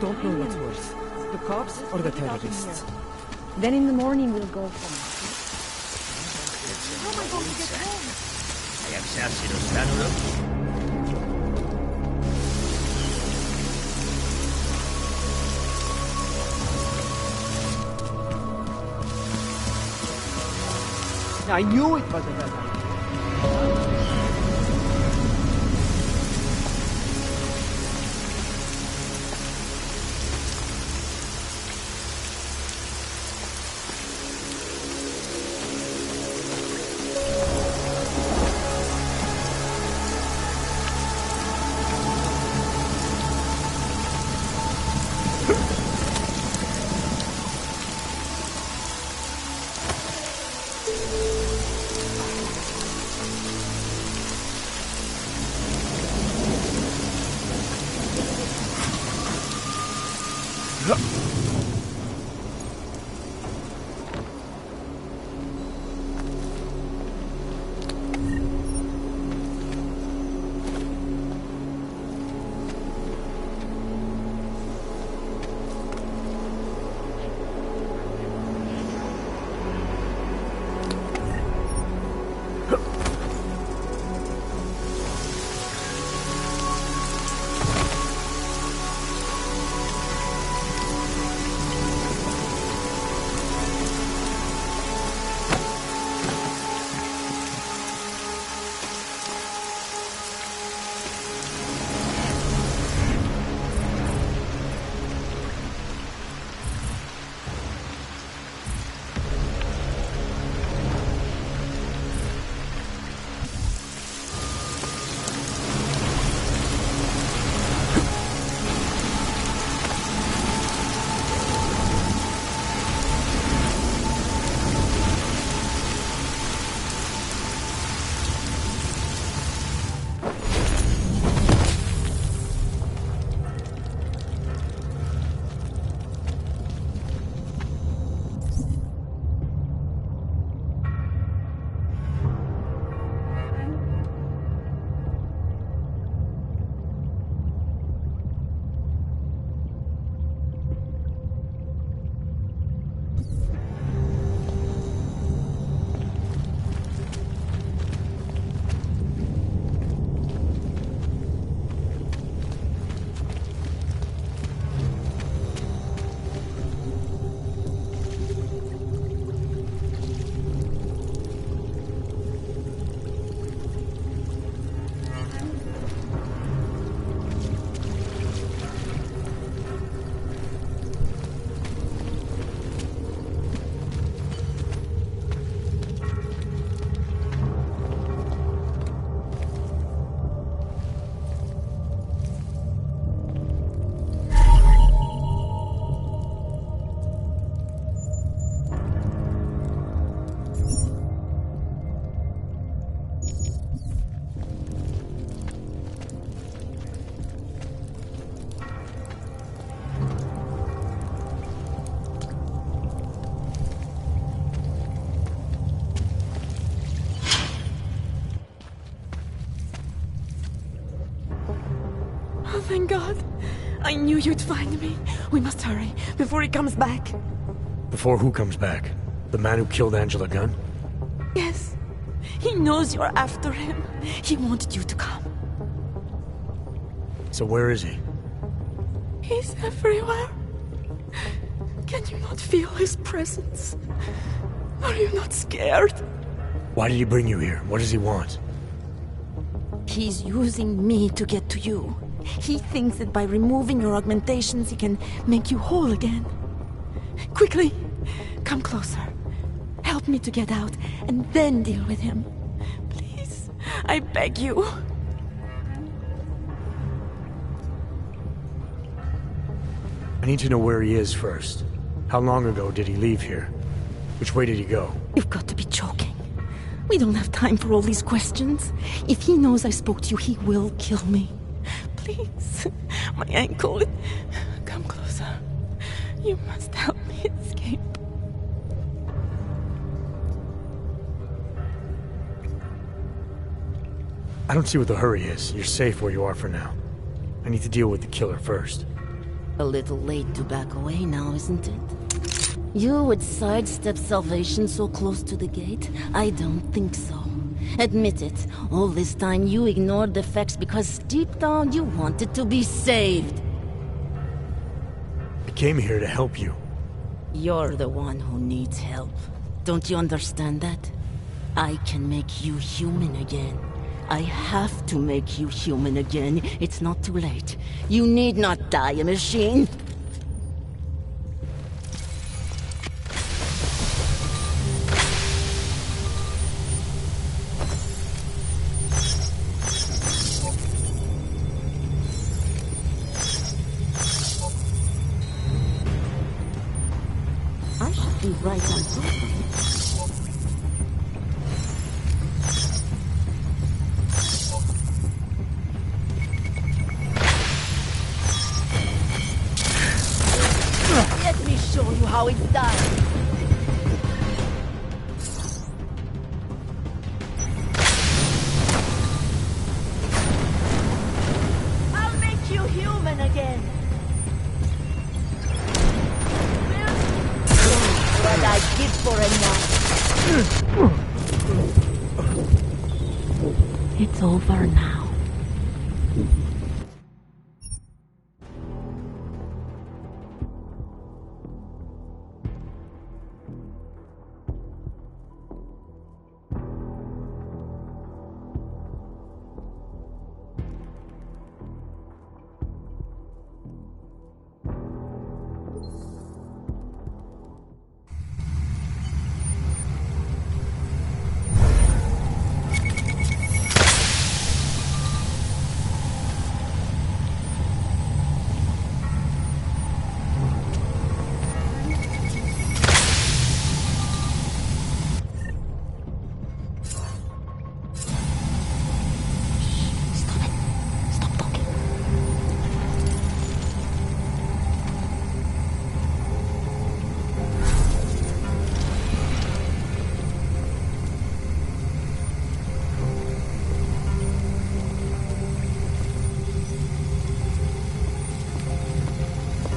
don't know what's worse, the cops or the terrorists. Then in the morning we'll go from... How am I going to get home? I knew it was a bad idea. Thank God. I knew you'd find me. We must hurry, before he comes back. Before who comes back? The man who killed Angela Gunn? Yes. He knows you're after him. He wanted you to come. So where is he? He's everywhere. Can you not feel his presence? Are you not scared? Why did he bring you here? What does he want? He's using me to get to you. He thinks that by removing your augmentations, he can make you whole again. Quickly, come closer. Help me to get out, and then deal with him. Please, I beg you. I need to know where he is first. How long ago did he leave here? Which way did he go? You've got to be joking. We don't have time for all these questions. If he knows I spoke to you, he will kill me. Please, my ankle. Come closer. You must help me escape. I don't see what the hurry is. You're safe where you are for now. I need to deal with the killer first. A little late to back away now, isn't it? You would sidestep salvation so close to the gate? I don't think so. Admit it, all this time you ignored the facts because deep down you wanted to be saved. I came here to help you. You're the one who needs help. Don't you understand that? I can make you human again. I have to make you human again. It's not too late. You need not die, machine. I should be right on top of it. Let me show you how it's done. I'll make you human again. What I give for enough. It's over now.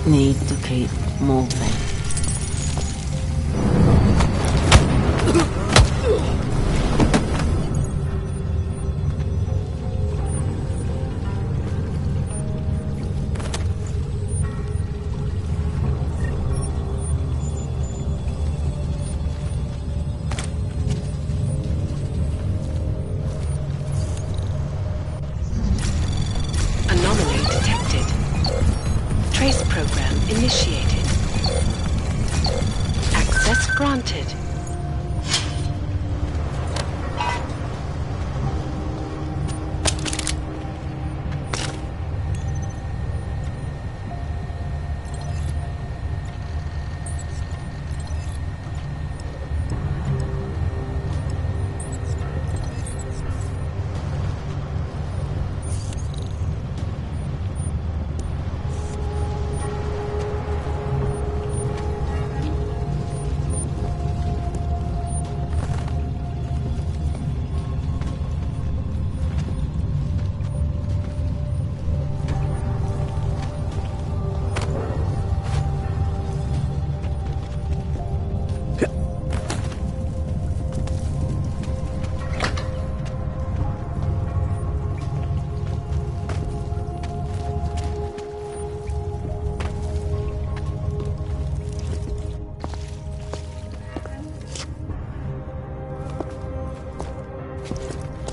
Need to keep moving. Anomaly detected. Trace program initiated. Access granted.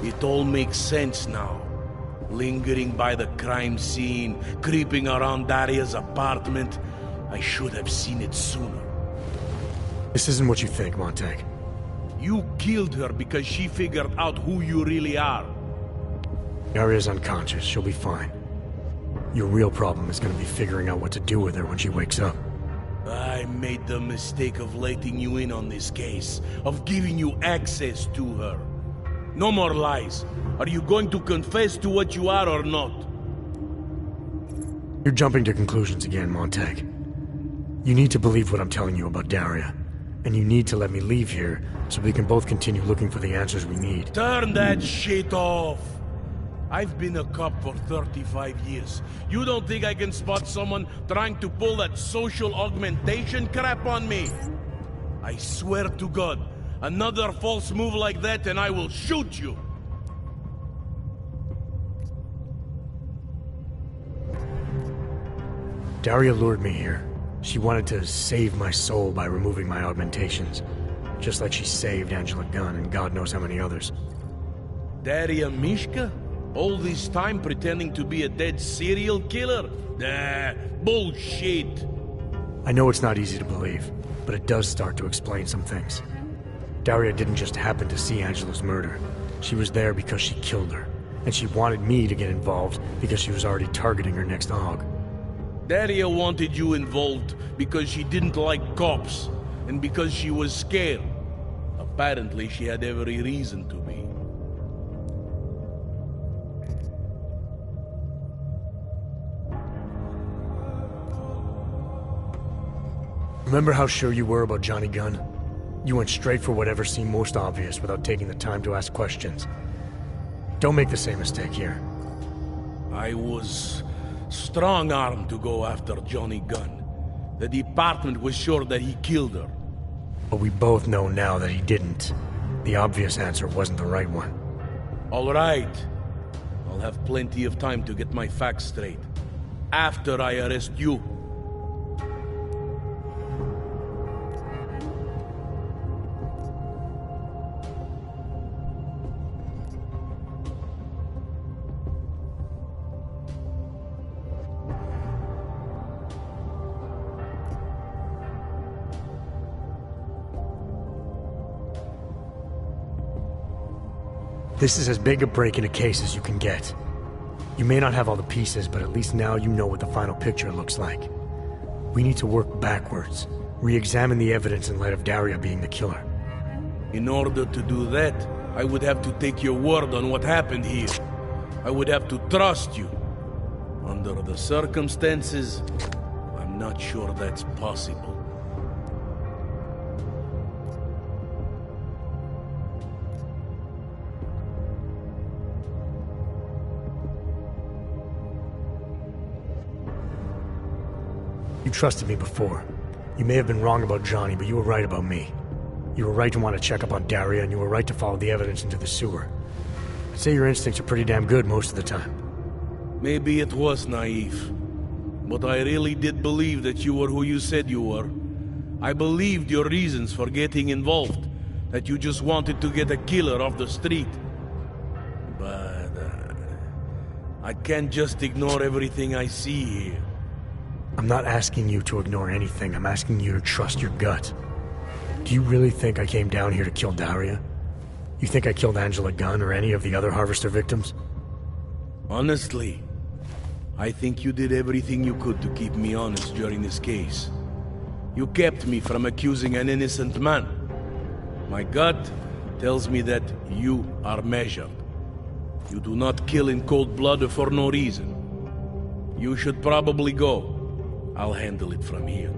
It all makes sense now. Lingering by the crime scene, creeping around Daria's apartment. I should have seen it sooner. This isn't what you think, Montag. You killed her because she figured out who you really are. Daria's unconscious. She'll be fine. Your real problem is gonna be figuring out what to do with her when she wakes up. I made the mistake of letting you in on this case, of giving you access to her. No more lies. Are you going to confess to what you are or not? You're jumping to conclusions again, Montag. You need to believe what I'm telling you about Daria. And you need to let me leave here so we can both continue looking for the answers we need. Turn that shit off! I've been a cop for 35 years. You don't think I can spot someone trying to pull that social augmentation crap on me? I swear to God, another false move like that and I will shoot you! Daria lured me here. She wanted to save my soul by removing my augmentations. Just like she saved Angela Gunn and God knows how many others. Daria Mishka? All this time pretending to be a dead serial killer? Bullshit! I know it's not easy to believe, but it does start to explain some things. Daria didn't just happen to see Angela's murder. She was there because she killed her. And she wanted me to get involved because she was already targeting her next hog. Daria wanted you involved because she didn't like cops, and because she was scared. Apparently, she had every reason to be. Remember how sure you were about Johnny Gunn? You went straight for whatever seemed most obvious without taking the time to ask questions. Don't make the same mistake here. I was strong-armed to go after Johnny Gunn. The department was sure that he killed her. But we both know now that he didn't. The obvious answer wasn't the right one. All right. I'll have plenty of time to get my facts straight. After I arrest you. This is as big a break in a case as you can get. You may not have all the pieces, but at least now you know what the final picture looks like. We need to work backwards, re-examine the evidence in light of Daria being the killer. In order to do that, I would have to take your word on what happened here. I would have to trust you. Under the circumstances, I'm not sure that's possible. You trusted me before. You may have been wrong about Johnny, but you were right about me. You were right to want to check up on Daria, and you were right to follow the evidence into the sewer. I'd say your instincts are pretty damn good most of the time. Maybe it was naive, but I really did believe that you were who you said you were. I believed your reasons for getting involved, that you just wanted to get a killer off the street. But I can't just ignore everything I see here. I'm not asking you to ignore anything. I'm asking you to trust your gut. Do you really think I came down here to kill Daria? You think I killed Angela Gunn or any of the other Harvester victims? Honestly, I think you did everything you could to keep me honest during this case. You kept me from accusing an innocent man. My gut tells me that you are measured. You do not kill in cold blood for no reason. You should probably go. I'll handle it from here.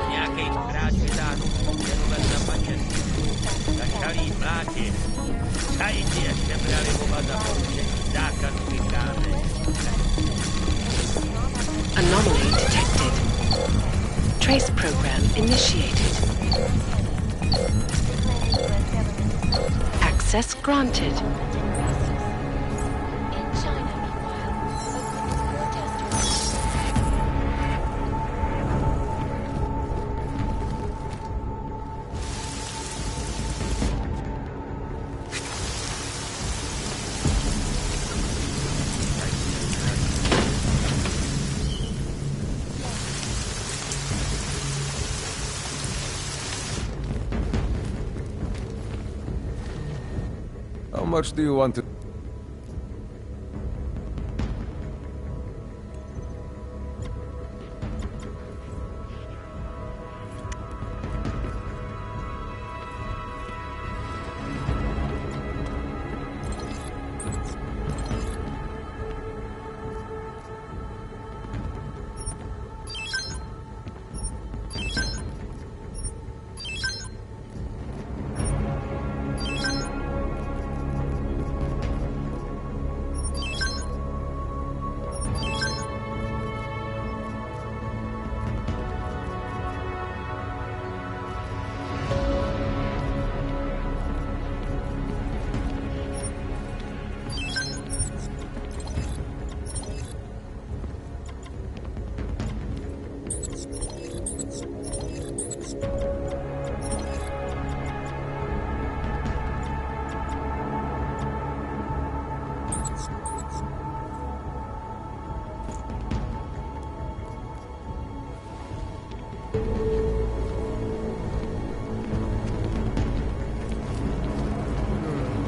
jakiej braci tak, nie zapłacić. Zaczęli bracie. Dajcie jeszcze brali uwagę, zakaz wykany. Anomaly detected. Trace program initiated. Access granted. How much do you want to...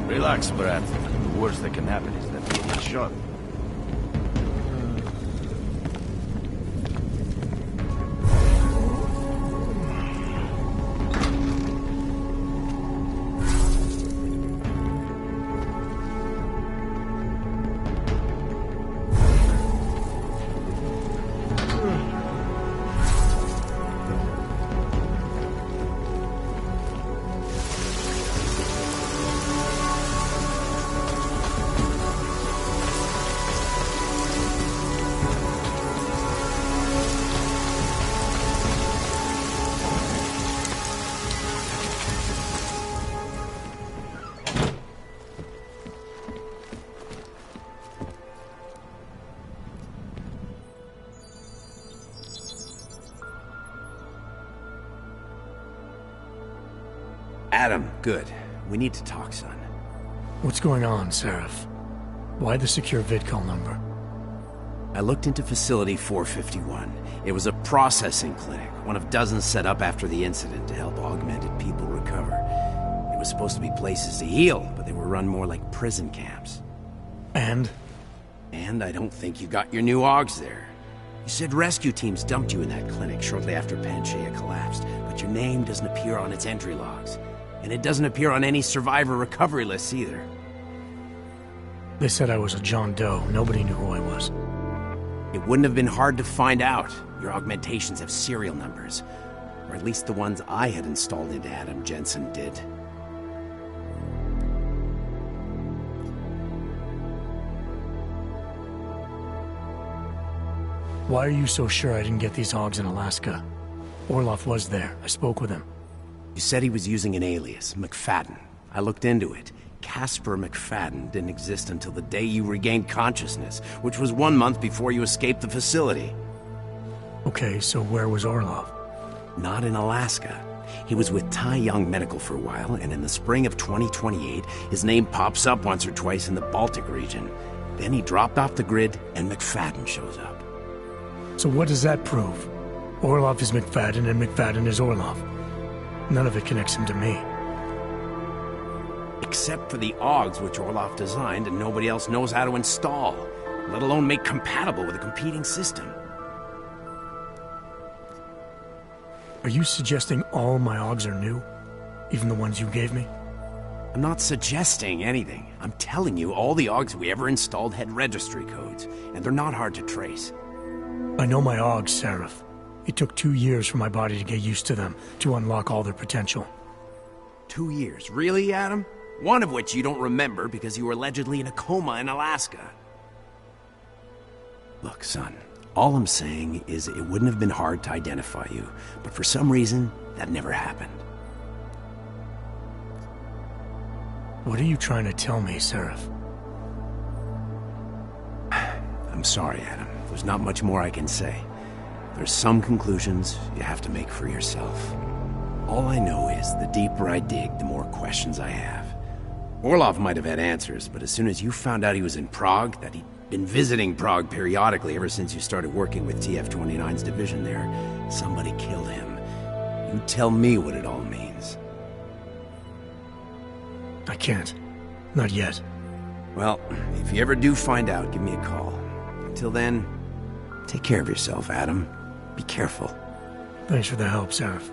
Relax, brat. The worst that can happen is that you get shot. Adam, good. We need to talk, son. What's going on, Seraph? Why the secure vidcall number? I looked into Facility 451. It was a processing clinic, one of dozens set up after the incident to help augmented people recover. It was supposed to be places to heal, but they were run more like prison camps. And? And I don't think you got your new AUGs there. You said rescue teams dumped you in that clinic shortly after Panchaea collapsed, but your name doesn't appear on its entry logs. And it doesn't appear on any survivor recovery lists either. They said I was a John Doe. Nobody knew who I was. It wouldn't have been hard to find out. Your augmentations have serial numbers. Or at least the ones I had installed into Adam Jensen did. Why are you so sure I didn't get these AUGs in Alaska? Orloff was there. I spoke with him. You said he was using an alias, McFadden. I looked into it. Casper McFadden didn't exist until the day you regained consciousness, which was 1 month before you escaped the facility. Okay, so where was Orloff? Not in Alaska. He was with Tai Young Medical for a while, and in the spring of 2028, his name pops up once or twice in the Baltic region. Then he dropped off the grid, and McFadden shows up. So what does that prove? Orloff is McFadden, and McFadden is Orloff. None of it connects him to me. Except for the AUGs which Orloff designed and nobody else knows how to install, let alone make compatible with a competing system. Are you suggesting all my AUGs are new? Even the ones you gave me? I'm not suggesting anything. I'm telling you all the AUGs we ever installed had registry codes, and they're not hard to trace. I know my AUGs, Seraph. It took 2 years for my body to get used to them, to unlock all their potential. 2 years? Really, Adam? One of which you don't remember because you were allegedly in a coma in Alaska. Look, son, all I'm saying is it wouldn't have been hard to identify you, but for some reason, that never happened. What are you trying to tell me, Seraph? I'm sorry, Adam. There's not much more I can say. There's some conclusions you have to make for yourself. All I know is the deeper I dig, the more questions I have. Orlov might have had answers, but as soon as you found out he was in Prague, that he'd been visiting Prague periodically ever since you started working with TF-29's division there, somebody killed him. You tell me what it all means. I can't. Not yet. Well, if you ever do find out, give me a call. Until then, take care of yourself, Adam. Be careful. Thanks for the help, Seraph.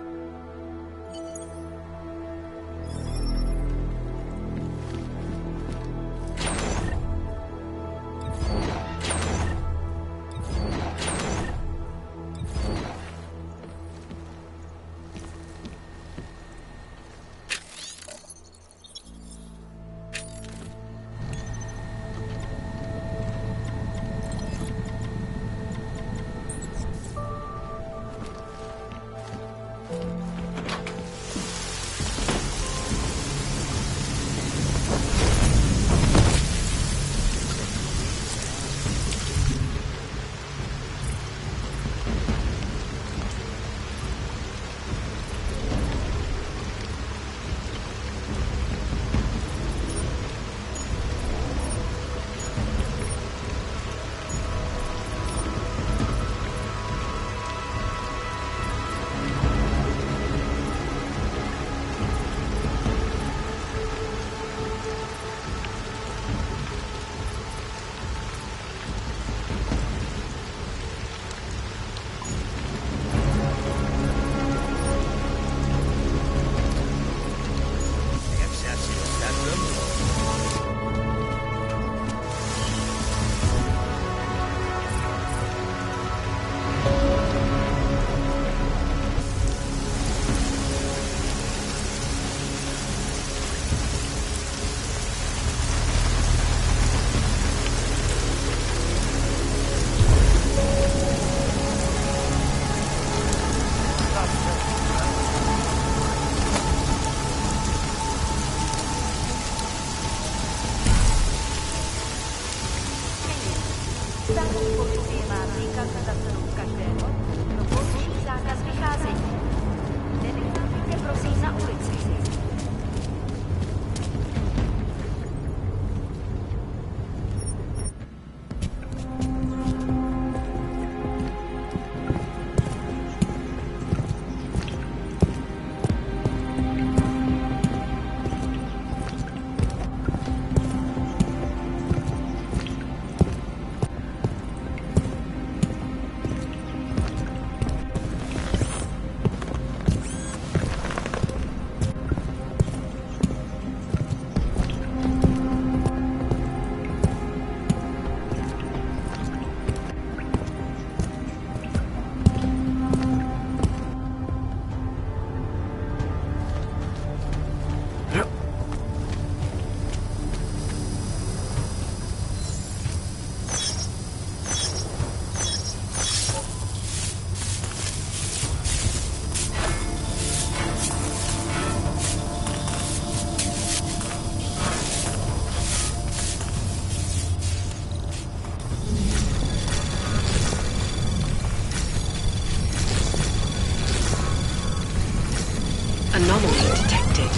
Anomaly detected.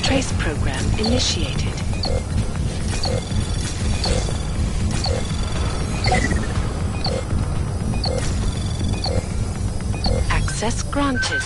Trace program initiated. Access granted.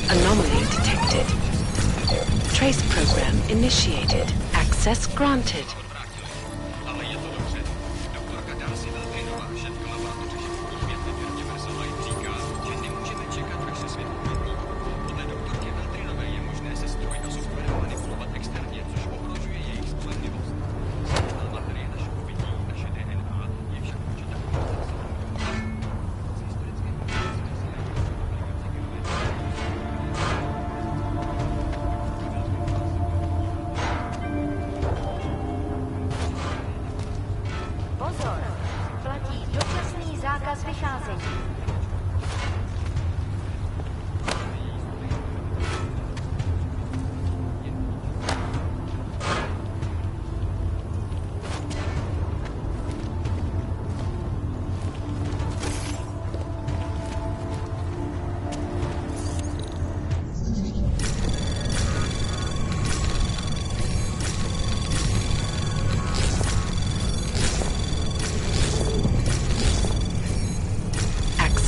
Anomaly detected. Trace program initiated. Access granted. Pozor, platí dočasný zákaz vycházení.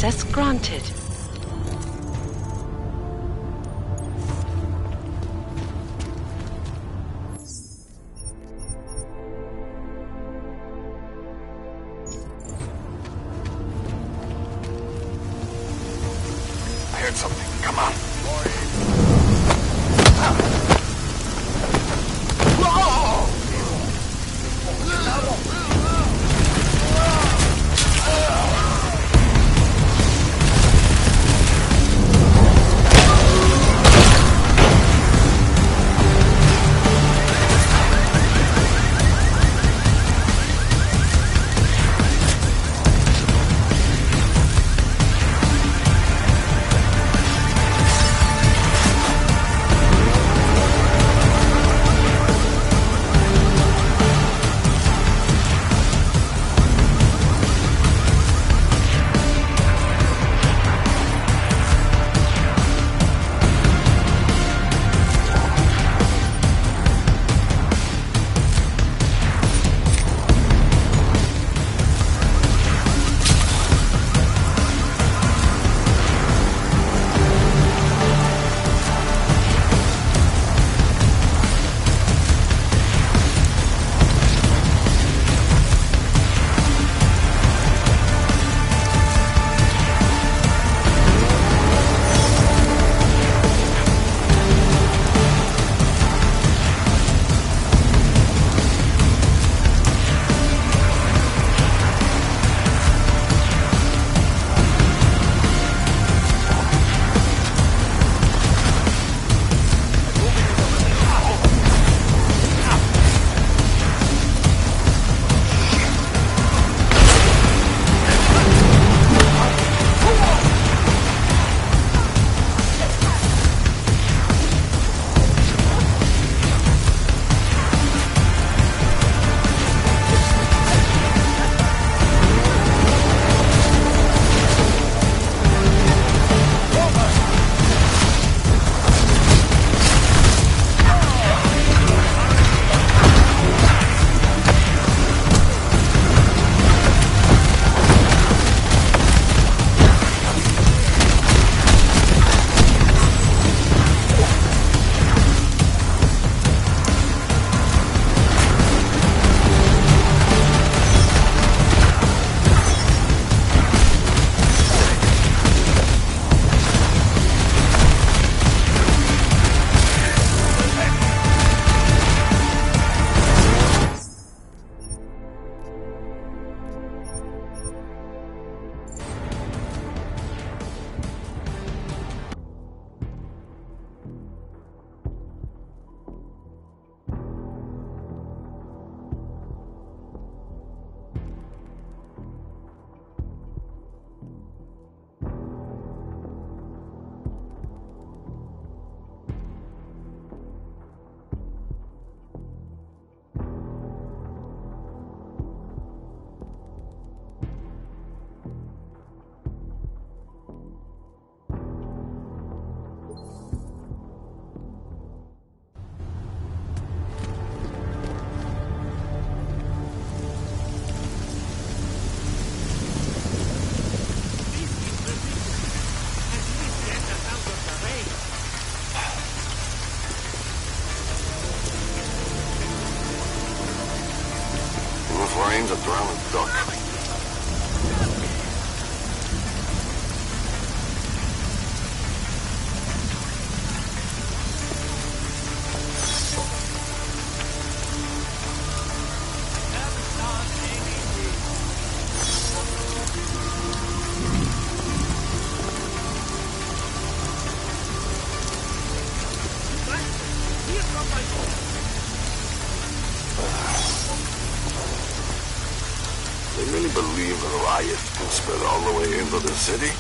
Access granted. I heard something. Come on. a drowned duck. They really believe the riot can spread all the way into the city?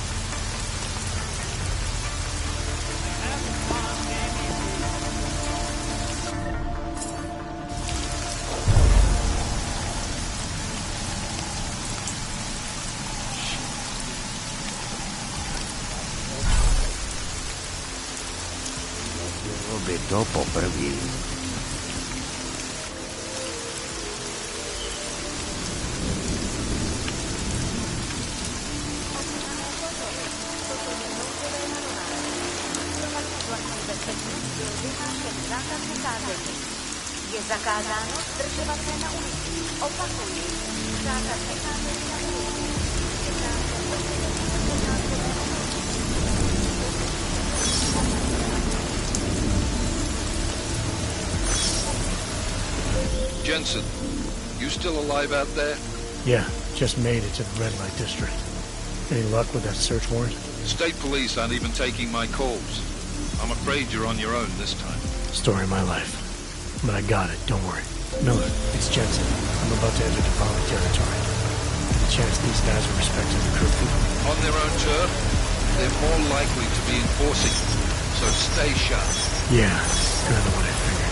Dopo prvi. Je zakázáno zdržovat se na ulici. Opakuji, zákaz vycházení na ulici. Jensen, you still alive out there? Yeah, just made it to the red light district. Any luck with that search warrant? State police aren't even taking my calls. I'm afraid you're on your own this time. Story of my life. But I got it, don't worry. Miller, it's Jensen. I'm about to enter Devalli territory. Any chance these guys are respecting the curfew? On their own turf, they're more likely to be enforcing it. So stay sharp. Yeah, kind of what I figured.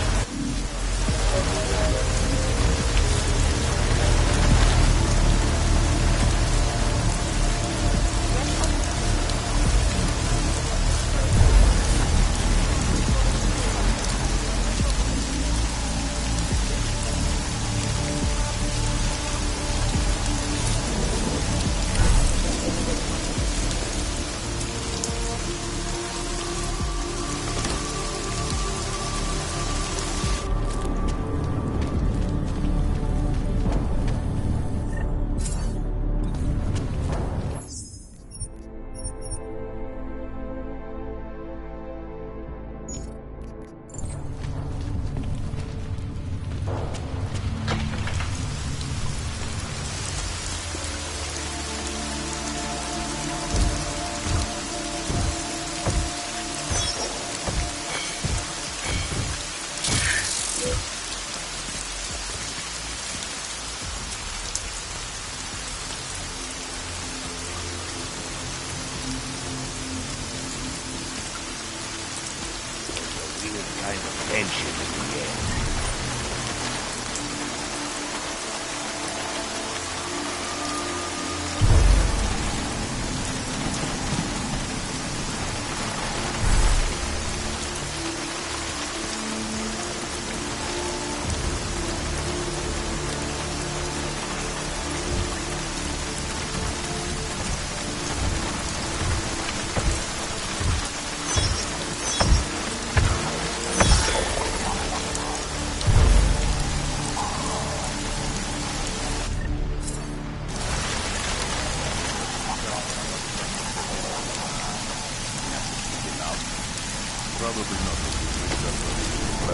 Kind of tension in the air.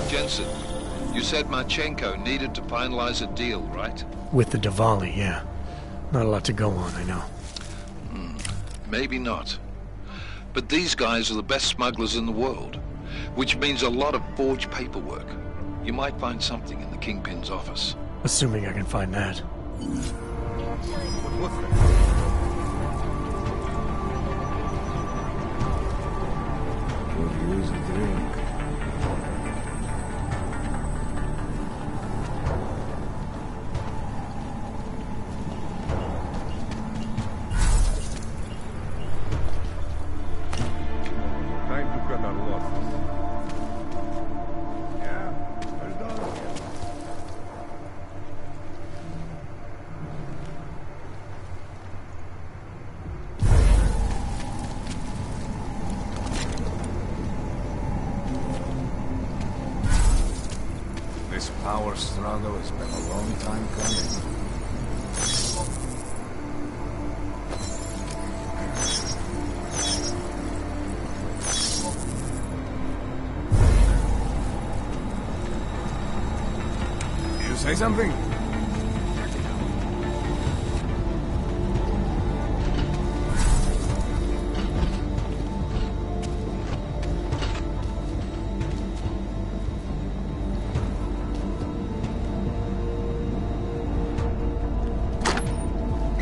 Jensen, you said Marchenko needed to finalize a deal, right? With the Devalli, yeah. Not a lot to go on, I know. Maybe not. But these guys are the best smugglers in the world, which means a lot of forged paperwork. You might find something in the Kingpin's office. Assuming I can find that. Could use a drink. Time to cut our losses. Yeah, well done. This power struggle has been a long time coming. Say something?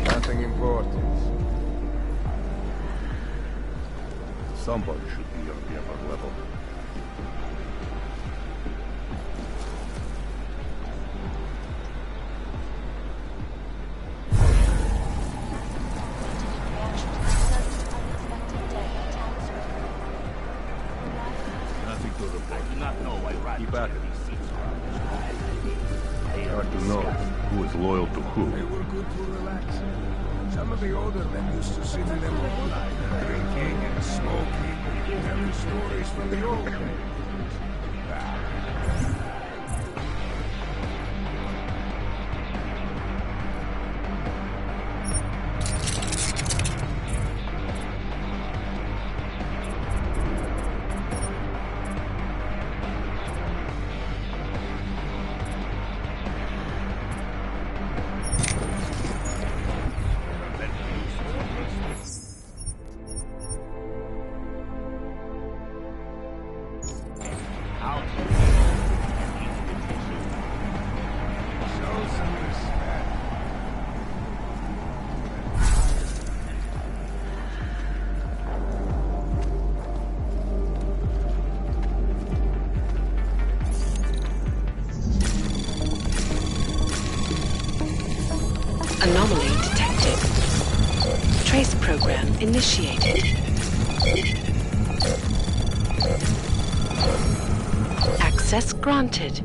Nothing important. Somebody should be on the upper level. Nothing to report. I do not know why Rat Keep at it. Hard to know who is loyal to who. They were good to relax. Some of the older men used to sit in them all night, drinking and smoking, telling stories from the old days. Anomaly detected. Trace program initiated. Access granted.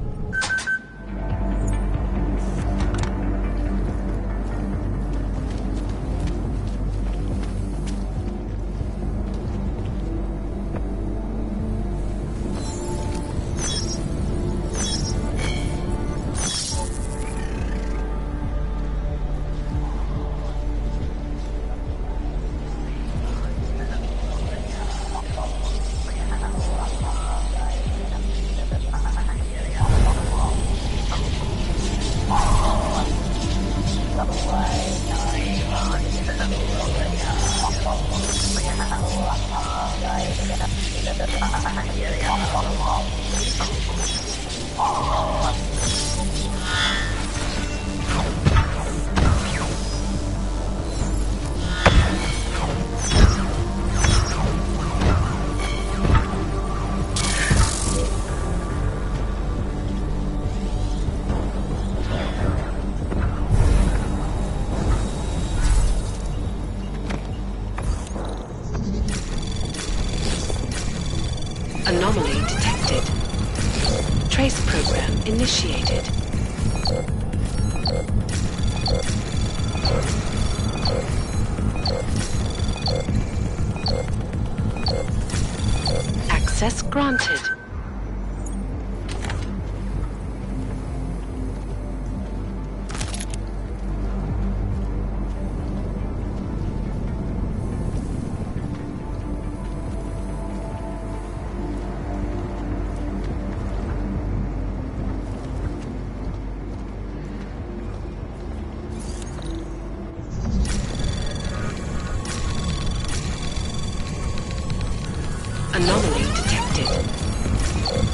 Anomaly detected. Trace program initiated. Access granted. Anomaly detected.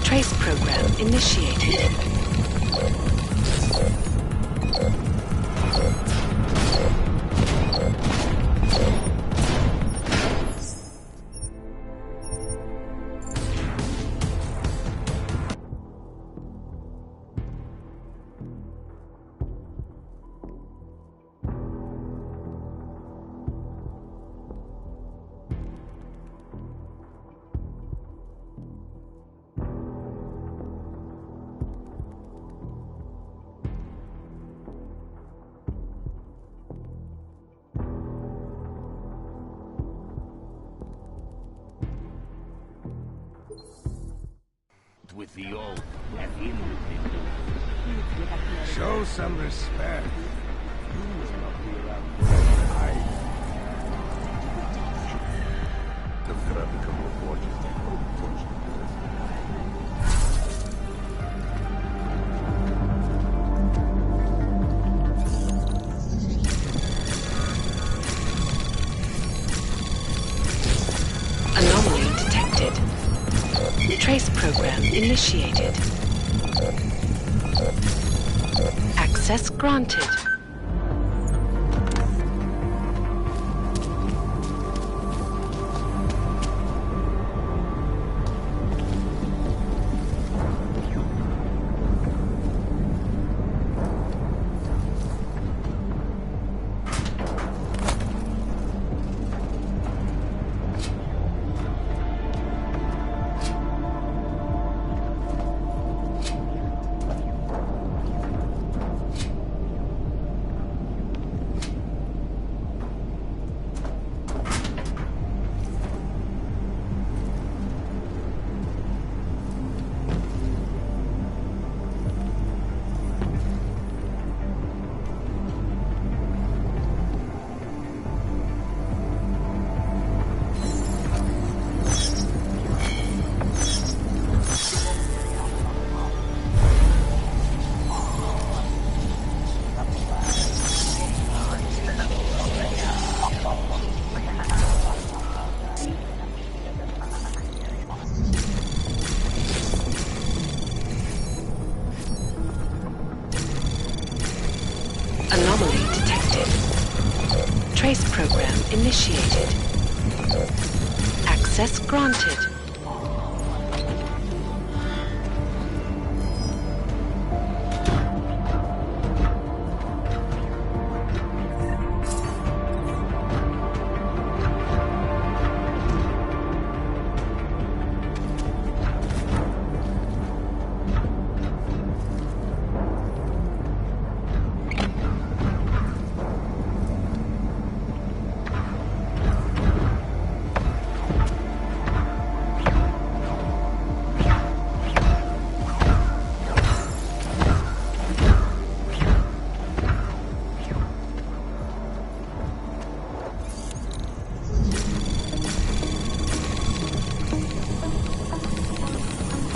Trace program initiated. With the old and in with the new. Show some respect. You will not be around. The fabric of fortune. Trace program initiated. Access granted. Anomaly detected. Trace program initiated. Access granted.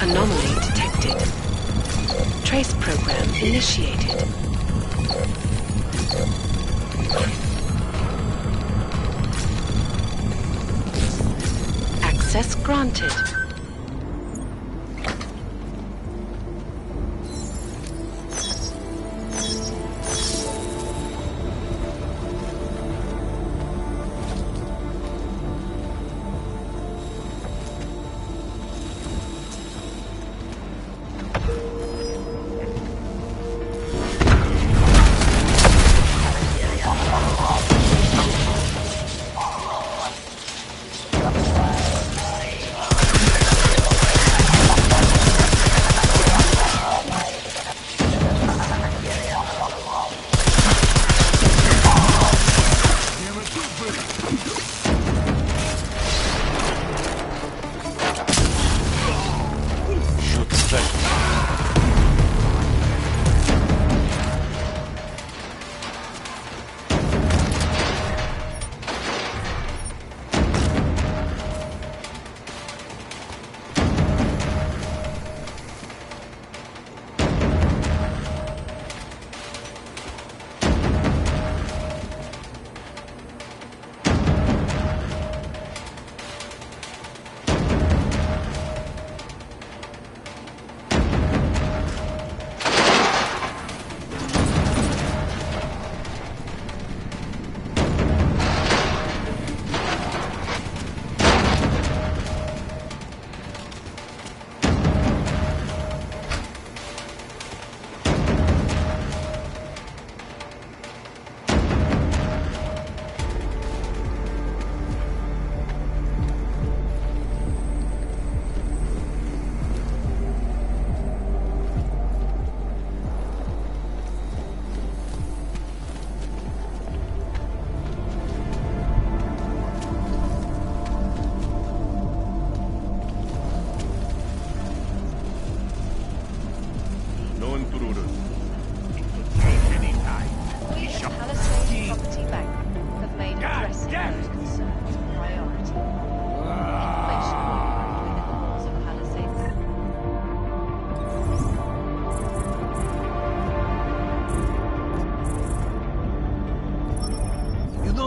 Anomaly detected. Trace program initiated. Access granted.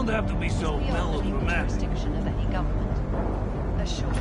don't have to be so melodramatic. Jurisdiction of any government. Assured.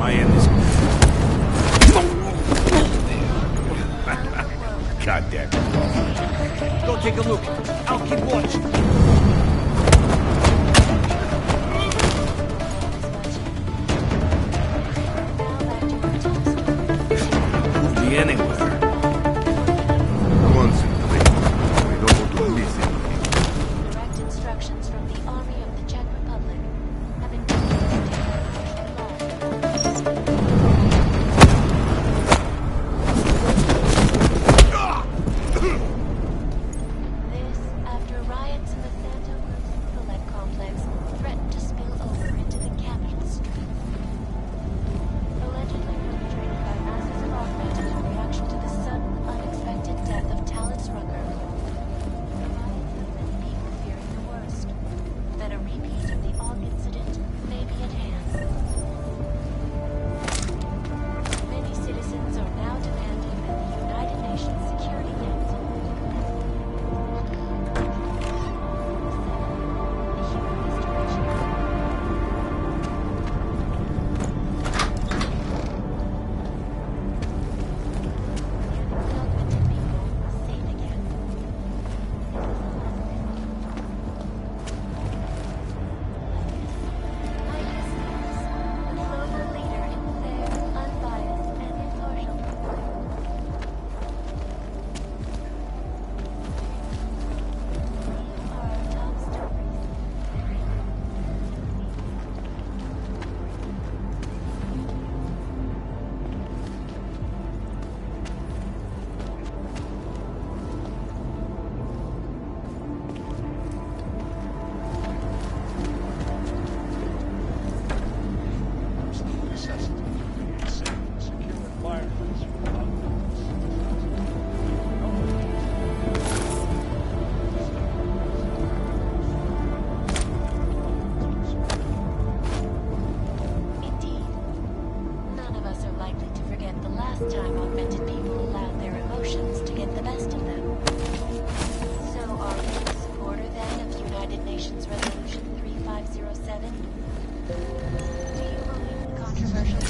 I end this. God damn it. Go take a look. I'll keep watch. Could be anywhere. Once in three, we don't want to miss anything. Direct instructions from the Army of the Czech Republic have been given to the This after riots in the Santa Cruz Bullet complex threatened to spill over into the capital streets. Allegedly perpetrated by masses of augmenters in reaction to the sudden, unexpected death of Tallis Rucker. The riots have many people fearing the worst, that a repeat of the Aug incident may be at hand. Many citizens are now demanding that the United Nations Security Council time augmented people allowed their emotions to get the best of them. So are you a supporter then of United Nations Resolution 3507? Do you believe the controversial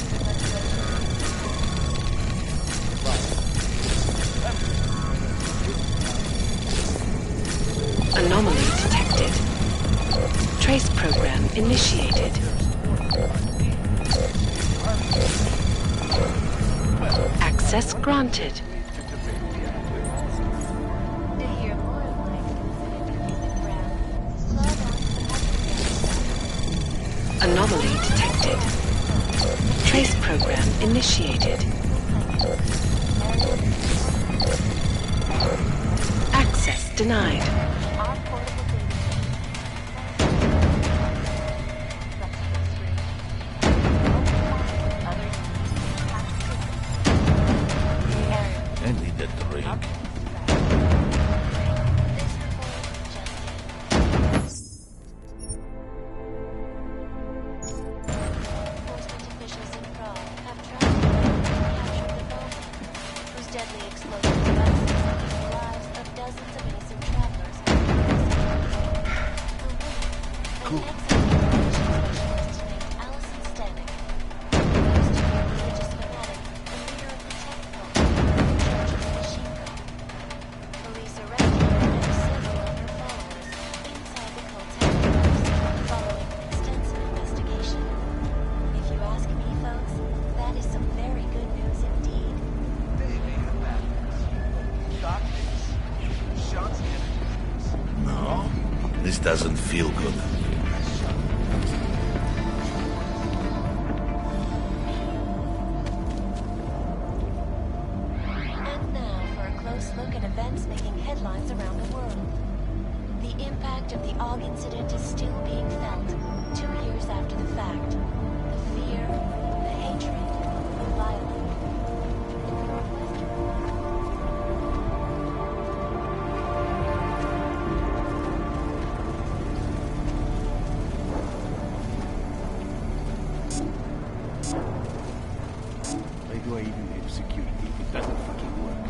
Anomaly detected. Trace program initiated. Access granted. To hear more of my incident in the ground, log on to the Anomaly detected. Trace program initiated. Access denied. I need a drink. Enforcement officials in Prague have tried to capture the bomb, whose deadly explosive devices took the lives of dozens of innocent travelers. Cool. Specialist named Allison Stanek, who used to be a religious fanatic and leader of the tech cult, the Church of the Machine. Police arrested her and several of her followers inside the cult's headquarters, following an extensive investigation. If you ask me, folks, that is some very good news indeed. No, this doesn't feel good. And now for a close look at events making headlines around the world. The impact of the AUG incident is still being felt, 2 years after the fact. The fear, the hatred, the violence. Why do I even have security if it doesn't fucking work?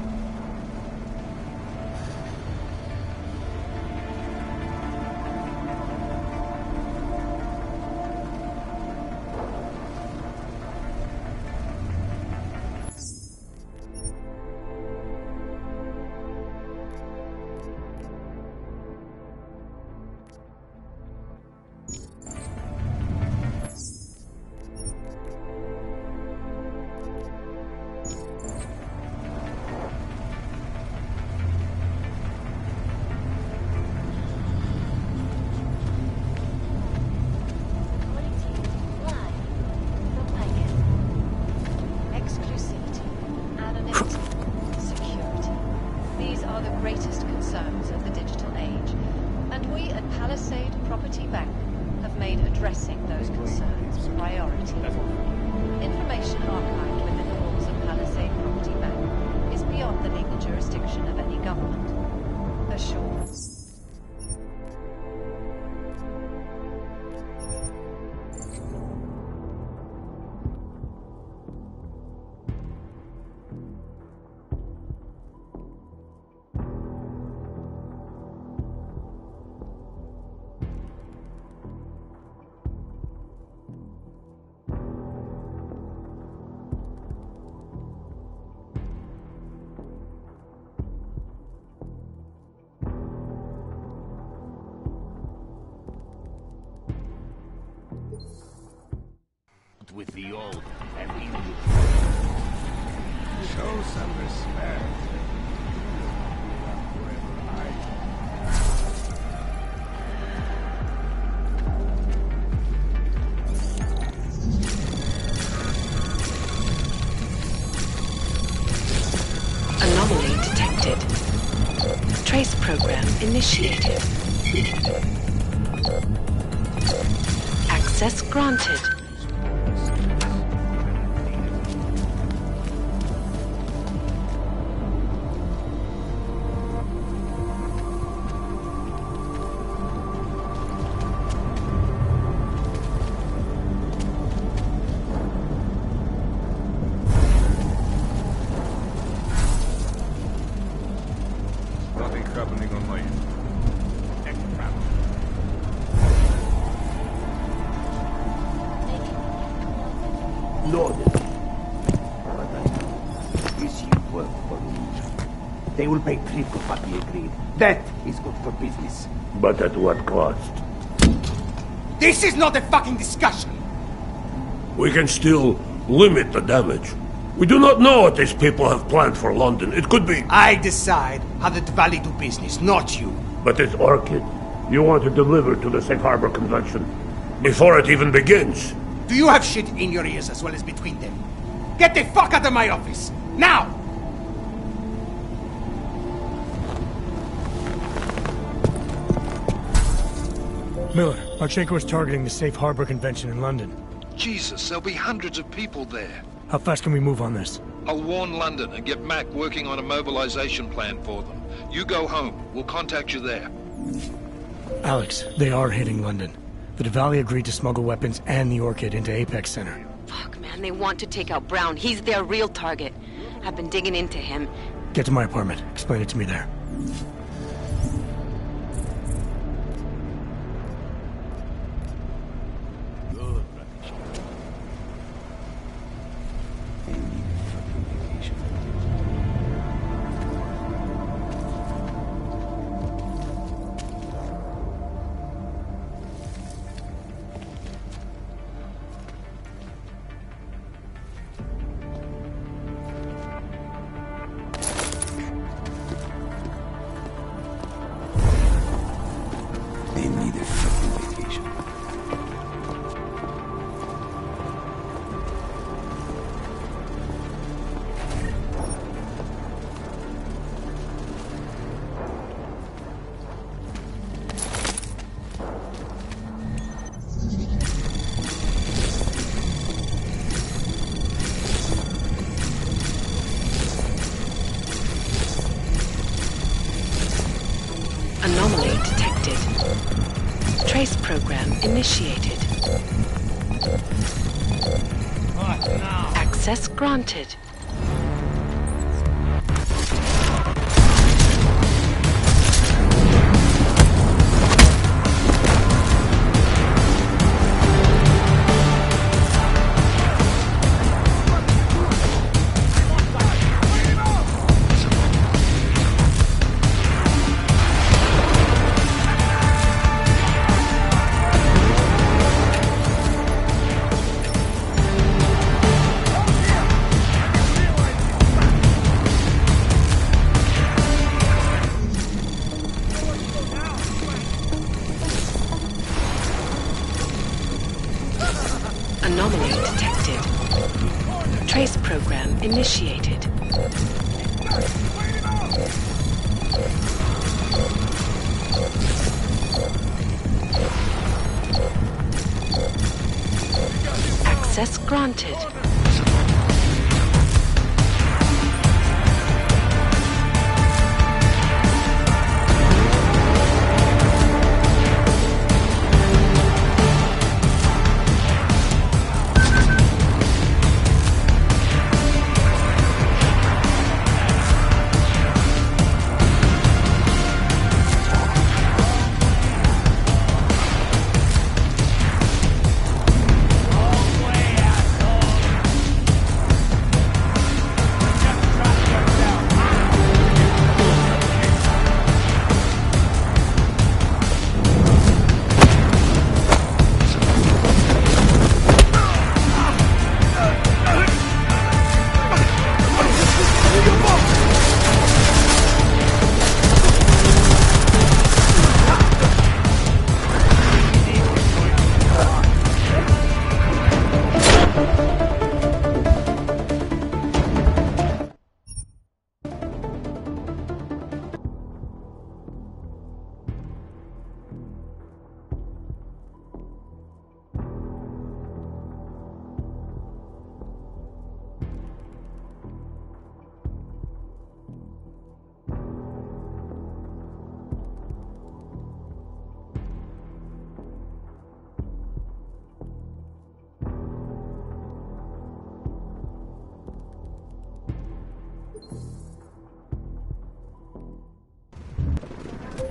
with the old and the new. Show some respect. Anomaly detected. Trace program initiated. Access granted. Nothing happening on my end. Loaded. But I know this you work for me. They will pay triple what we agreed. That is good for business. But at what cost? This is not a fucking discussion! We can still limit the damage. We do not know what these people have planned for London. It could be... I decide how the Valley do business, not you. But it's Orchid. You want to deliver to the Safe Harbor Convention before it even begins. Do you have shit in your ears as well as between them? Get the fuck out of my office! Now! Miller, Marchenko is targeting the Safe Harbor Convention in London. Jesus, there'll be hundreds of people there. How fast can we move on this? I'll warn London and get Mac working on a mobilization plan for them. You go home. We'll contact you there. Alex, they are hitting London. The Valley agreed to smuggle weapons and the Orchid into Apex Center. Fuck, man, they want to take out Brown. He's their real target. I've been digging into him. Get to my apartment. Explain it to me there. Anomaly detected. Trace program initiated. Access granted. Anomaly detected. Trace program initiated. Access granted.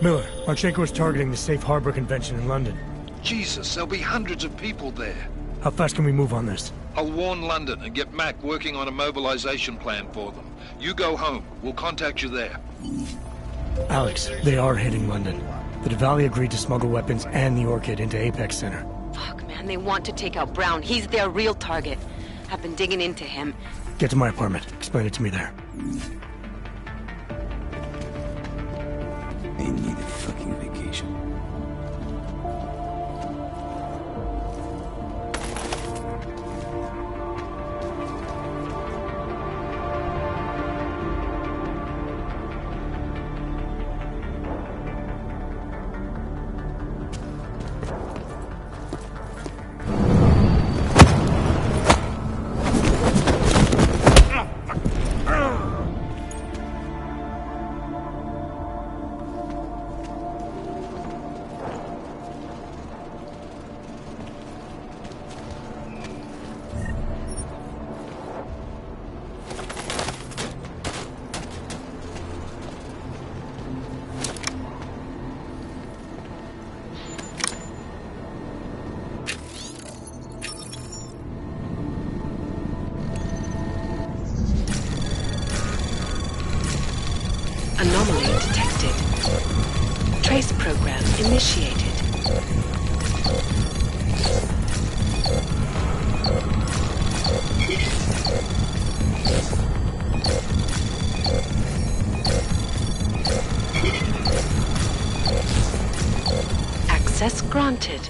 Miller, Marchenko is targeting the Safe Harbor Convention in London. Jesus, there'll be hundreds of people there. How fast can we move on this? I'll warn London and get Mac working on a mobilization plan for them. You go home. We'll contact you there. Alex, they are hitting London. The Diwali agreed to smuggle weapons and the Orchid into Apex Center. Fuck, man, they want to take out Brown. He's their real target. I've been digging into him. Get to my apartment. Explain it to me there. They need a fucking vacation. Anomaly detected. Trace program initiated. Access granted.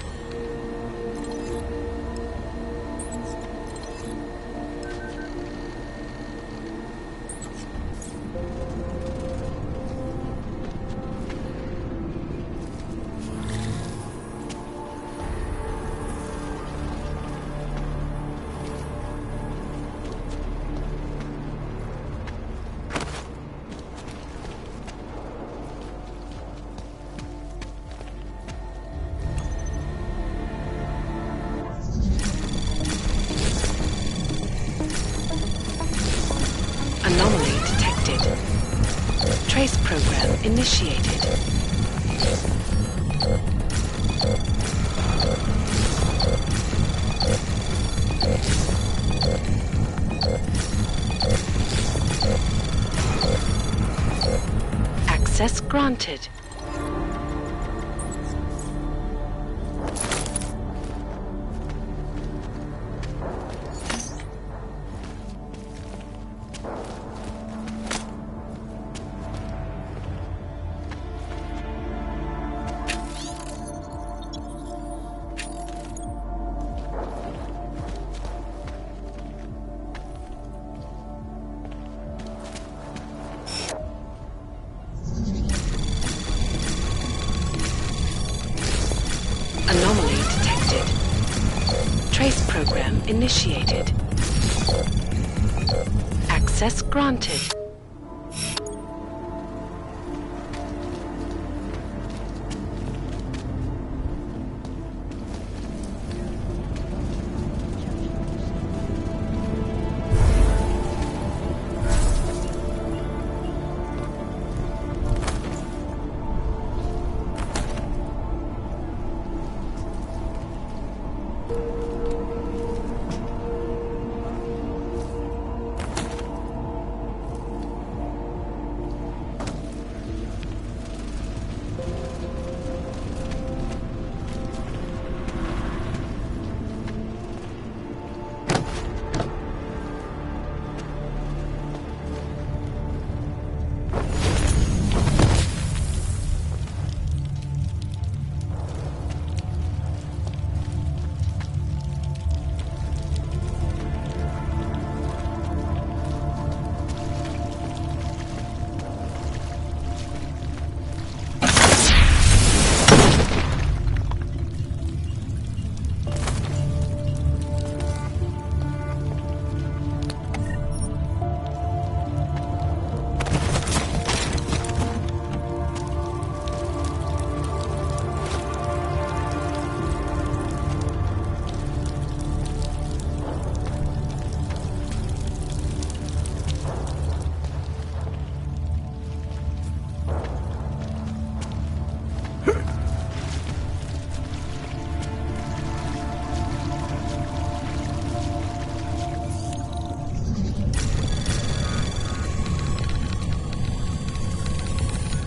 Anomaly detected. Trace program initiated. Access granted. Anomaly detected. Trace program initiated. Access granted.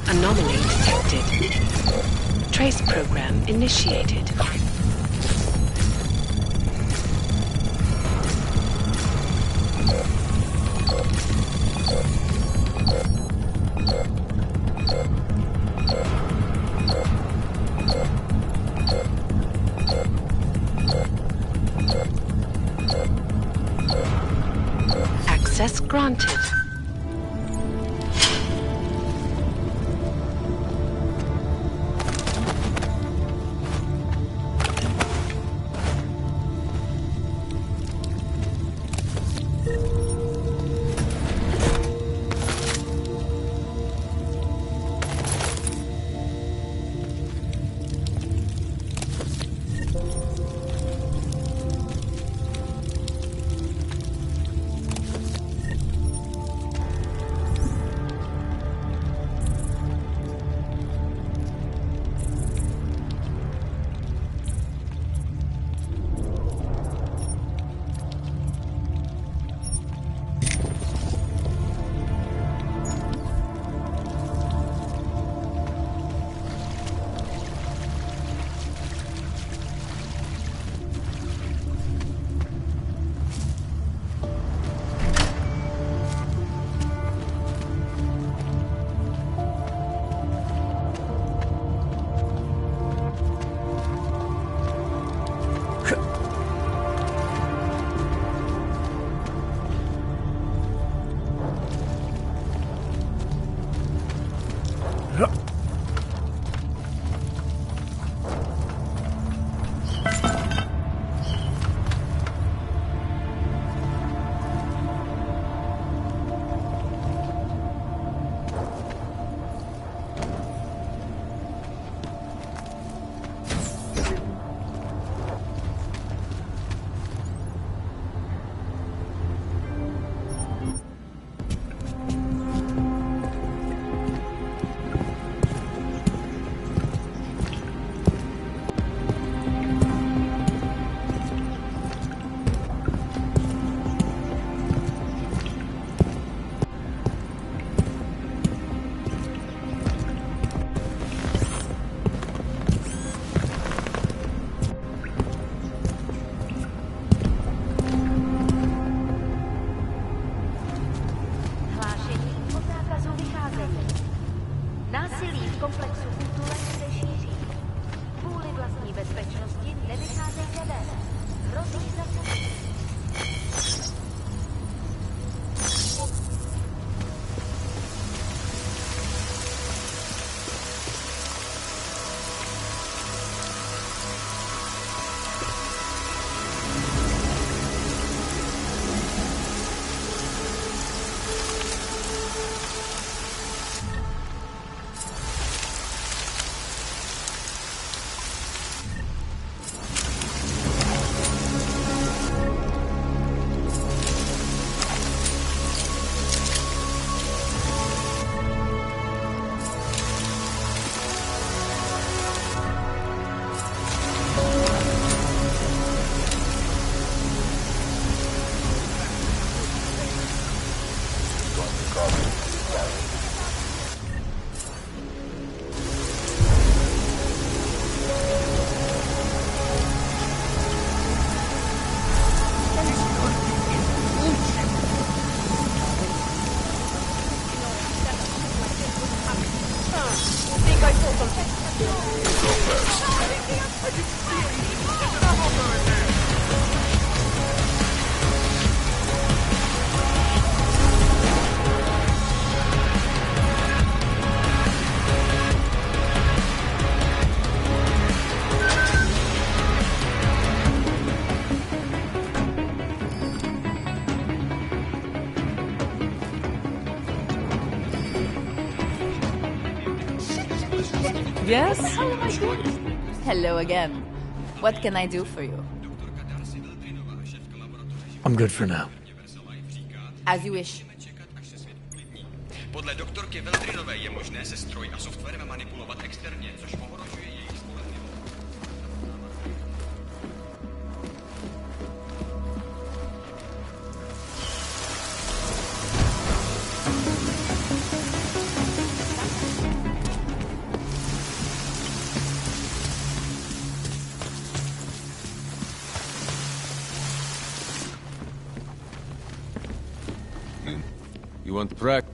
Anomaly detected. Trace program initiated. Access granted. Yes? Hello again. What can I do for you? I'm good for now. As you wish. Podle doktorky Veldrinové je možné se stroj a softwarem manipulovat externě, což ohrožuje jejich spolehlivost. You want practice?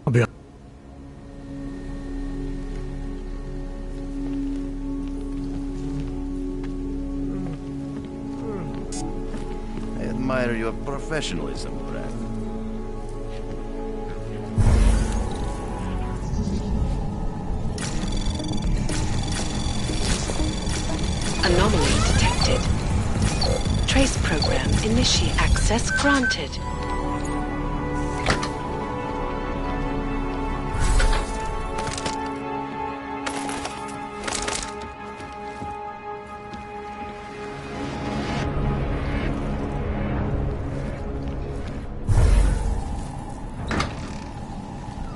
I'll be. I admire your professionalism, Brad. Anomaly detected. Trace program initiate. Access granted.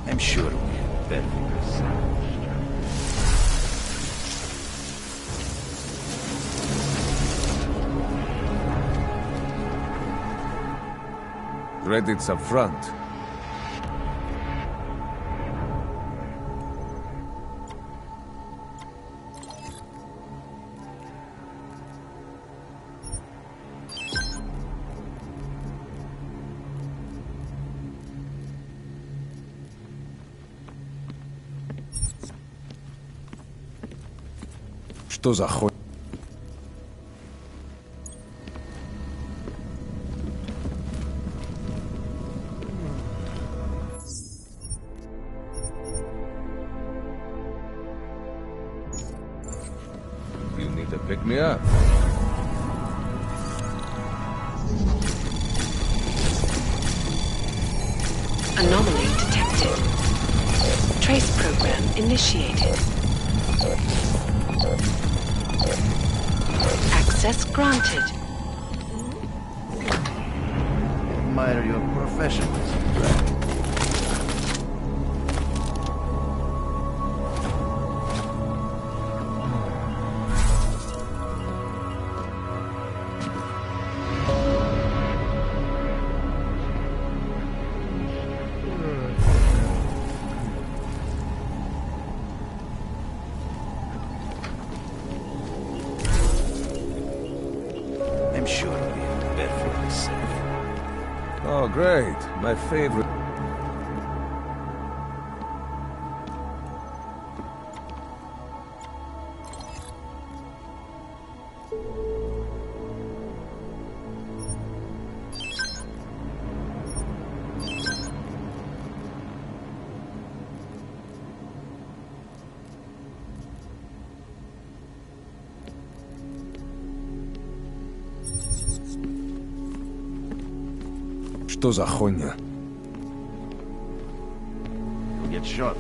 I'm sure we have better things. Credits up front. Что за хуй? You need to pick me up. Anomaly detected. Trace program initiated. Access granted. Admire your professionalism, Brad. I'm sure we have better safe. Oh, great. My favorite. Что за хуйня? You'll get shot.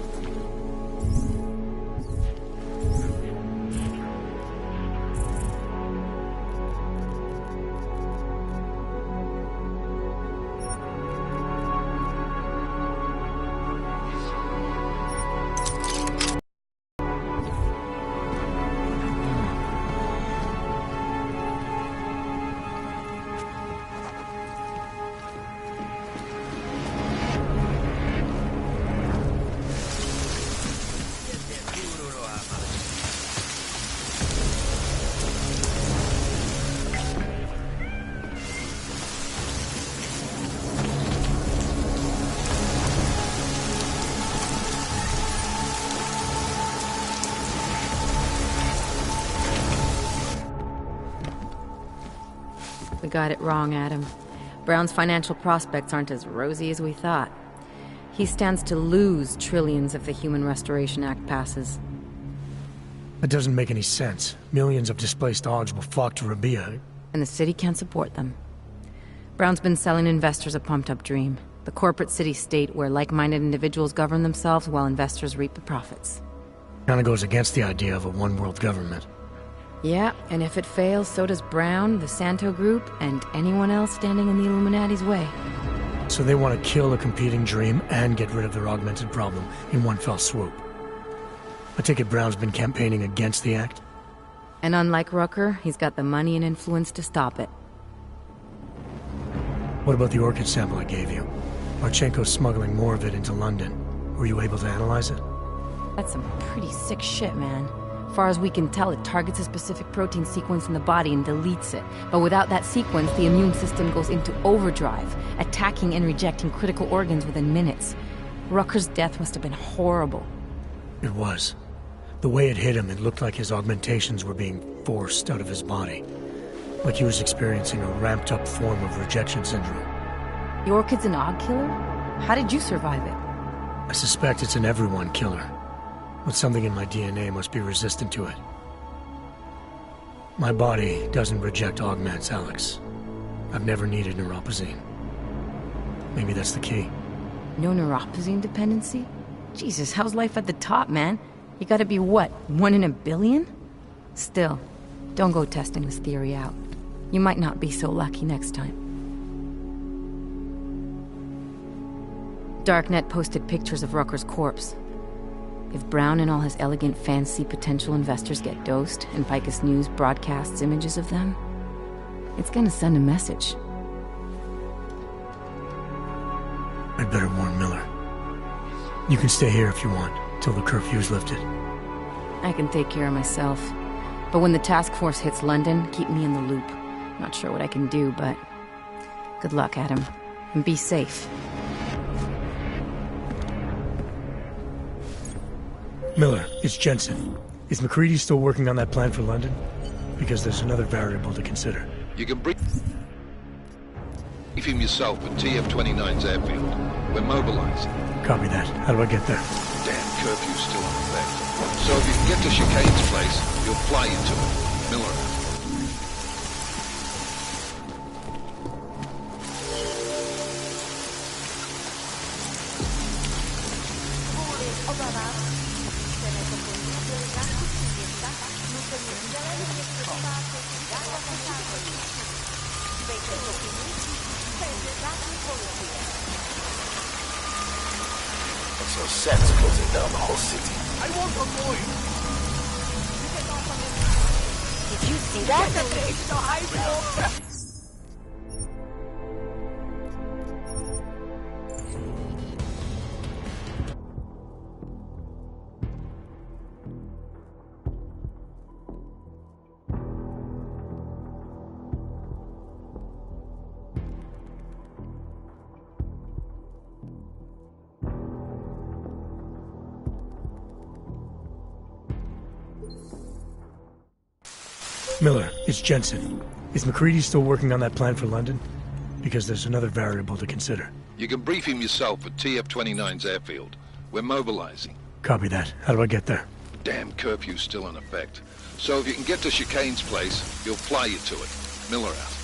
We got it wrong, Adam. Brown's financial prospects aren't as rosy as we thought. He stands to lose trillions if the Human Restoration Act passes. That doesn't make any sense. Millions of displaced Augs will flock to Rabia. And the city can't support them. Brown's been selling investors a pumped-up dream. The corporate city-state where like-minded individuals govern themselves while investors reap the profits. Kinda goes against the idea of a one-world government. Yeah, and if it fails, so does Brown, the Santo Group, and anyone else standing in the Illuminati's way. So they want to kill a competing dream and get rid of their augmented problem in one fell swoop. I take it Brown's been campaigning against the act? And unlike Rucker, he's got the money and influence to stop it. What about the orchid sample I gave you? Marchenko's smuggling more of it into London. Were you able to analyze it? That's some pretty sick shit, man. Far as we can tell, it targets a specific protein sequence in the body and deletes it. But without that sequence, the immune system goes into overdrive, attacking and rejecting critical organs within minutes. Rucker's death must have been horrible. It was. The way it hit him, it looked like his augmentations were being forced out of his body. Like he was experiencing a ramped-up form of rejection syndrome. The orchid's an Aug killer? How did you survive it? I suspect it's an everyone killer. But something in my DNA must be resistant to it. My body doesn't reject augments, Alex. I've never needed neuropozyne. Maybe that's the key. No neuropozyne dependency? Jesus, how's life at the top, man? You gotta be what, 1 in a billion? Still, don't go testing this theory out. You might not be so lucky next time. Darknet posted pictures of Rucker's corpse. If Brown and all his elegant, fancy potential investors get dosed, and Picus News broadcasts images of them, it's gonna send a message. I'd better warn Miller. You can stay here if you want, till the curfew's lifted. I can take care of myself. But when the task force hits London, keep me in the loop. Not sure what I can do, but... good luck, Adam. And be safe. Miller, it's Jensen. Is McCready still working on that plan for London? Because there's another variable to consider. You can brief him yourself at TF-29's airfield. We're mobilizing. Copy that. How do I get there? Damn curfew's still in effect. So if you can get to Chicane's place, you'll fly you to it. Miller out. So Set's closing down the whole city. I want a lawyer. Did you see that? Miller, it's Jensen. Is McCready still working on that plan for London? Because there's another variable to consider. You can brief him yourself at TF-29's airfield. We're mobilizing. Copy that. How do I get there? Damn curfew's still in effect. So if you can get to Chicane's place, you'll fly you to it. Miller out.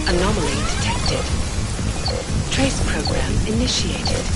Anomaly detected. Trace program initiated.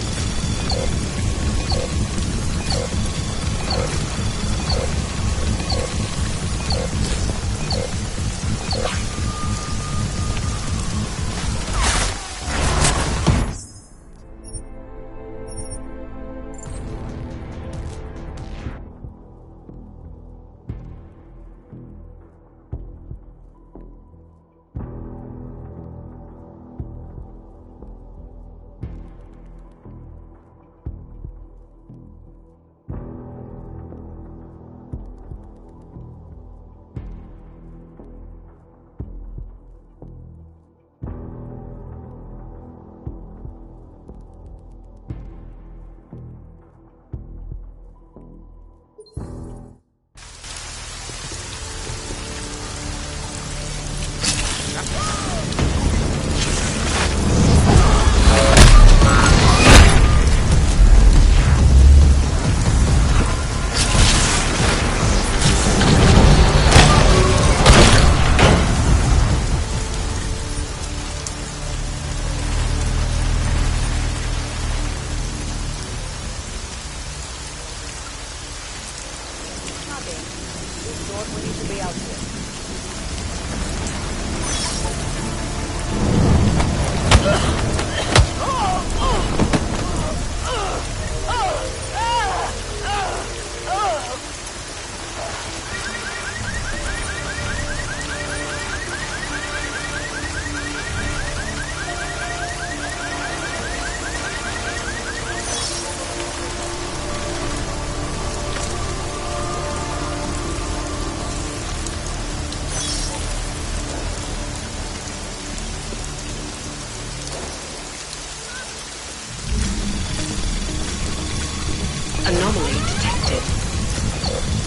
Anomaly detected.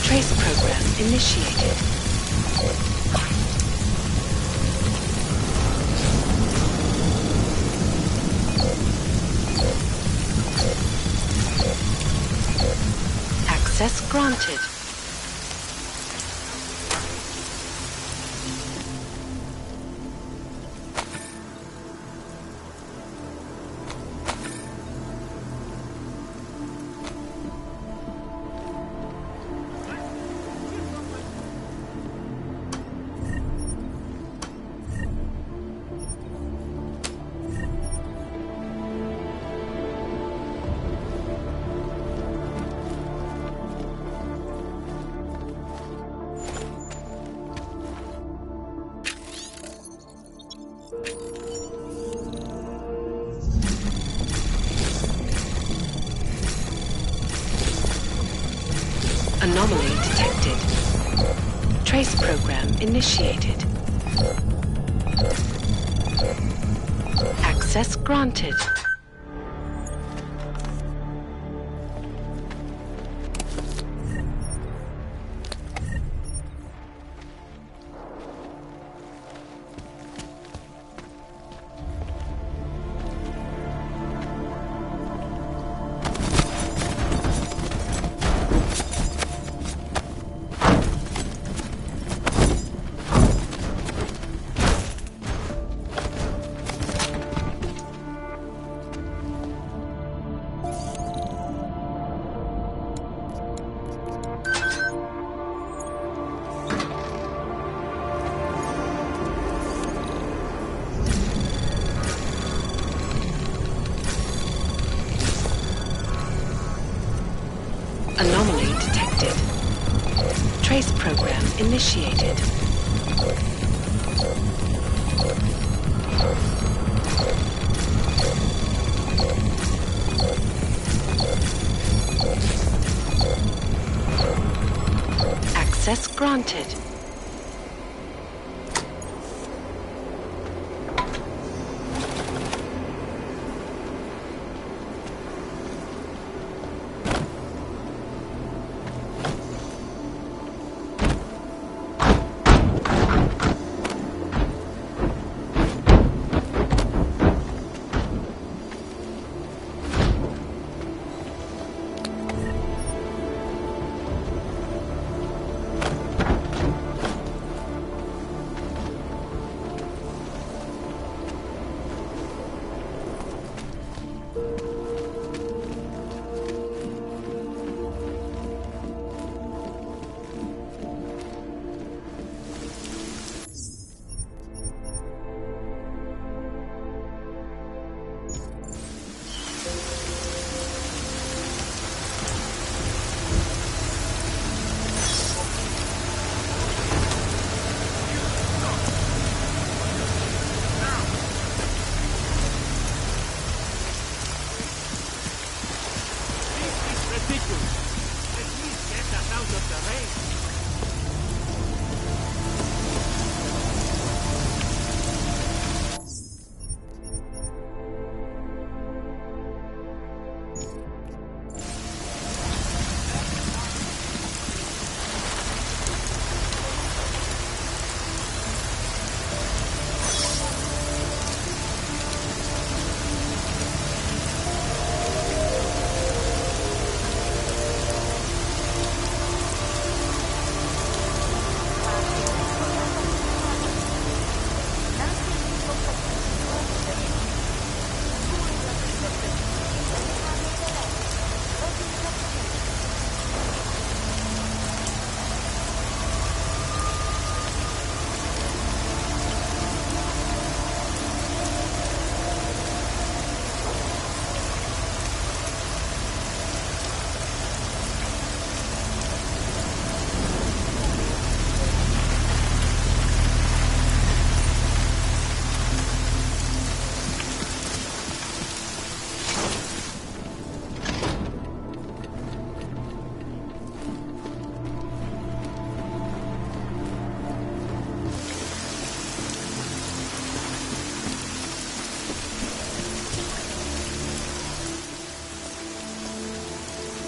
Trace program initiated. Access granted. Anomaly detected. Trace program initiated. Access granted. initiated. Access granted.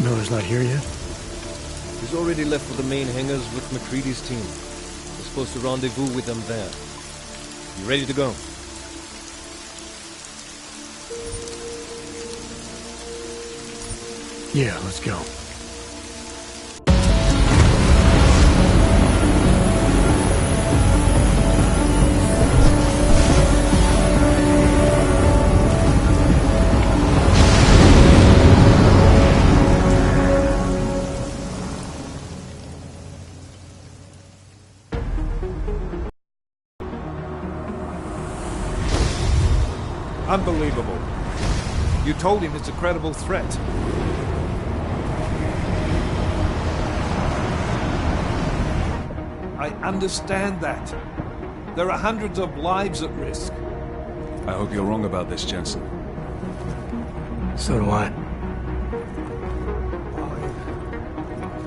Miller's not here yet? He's already left for the main hangars with McCready's team. We're supposed to rendezvous with them there. You ready to go? Yeah, let's go. Unbelievable. You told him it's a credible threat. I understand that. There are hundreds of lives at risk. I hope you're wrong about this, Jensen. So do I.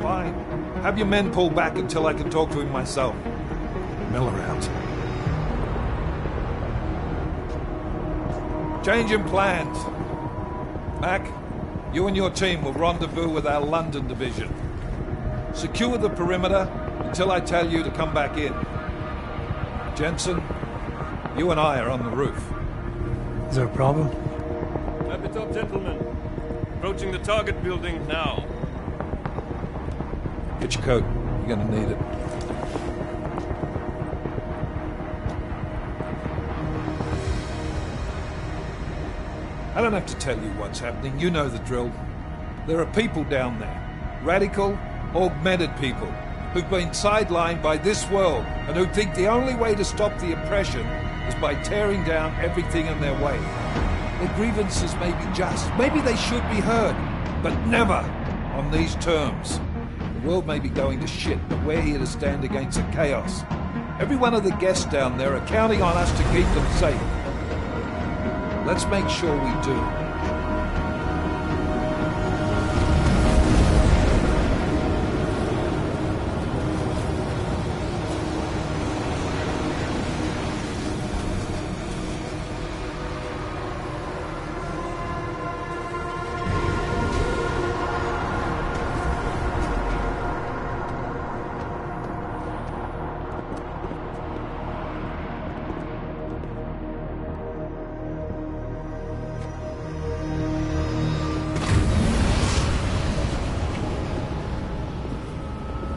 Fine. Have your men pull back until I can talk to him myself. Miller out. Change in plans. Mac, you and your team will rendezvous with our London division. Secure the perimeter until I tell you to come back in. Jensen, you and I are on the roof. Is there a problem? Wrap it up, gentlemen. Approaching the target building now. Get your coat. You're gonna need it. I don't have to tell you what's happening. You know the drill. There are people down there. Radical, augmented people who've been sidelined by this world and who think the only way to stop the oppression is by tearing down everything in their way. Their grievances may be just. Maybe they should be heard. But never on these terms. world may be going to shit, but we're here to stand against the chaos. Every one of the guests down there are counting on us to keep them safe. Let's make sure we do.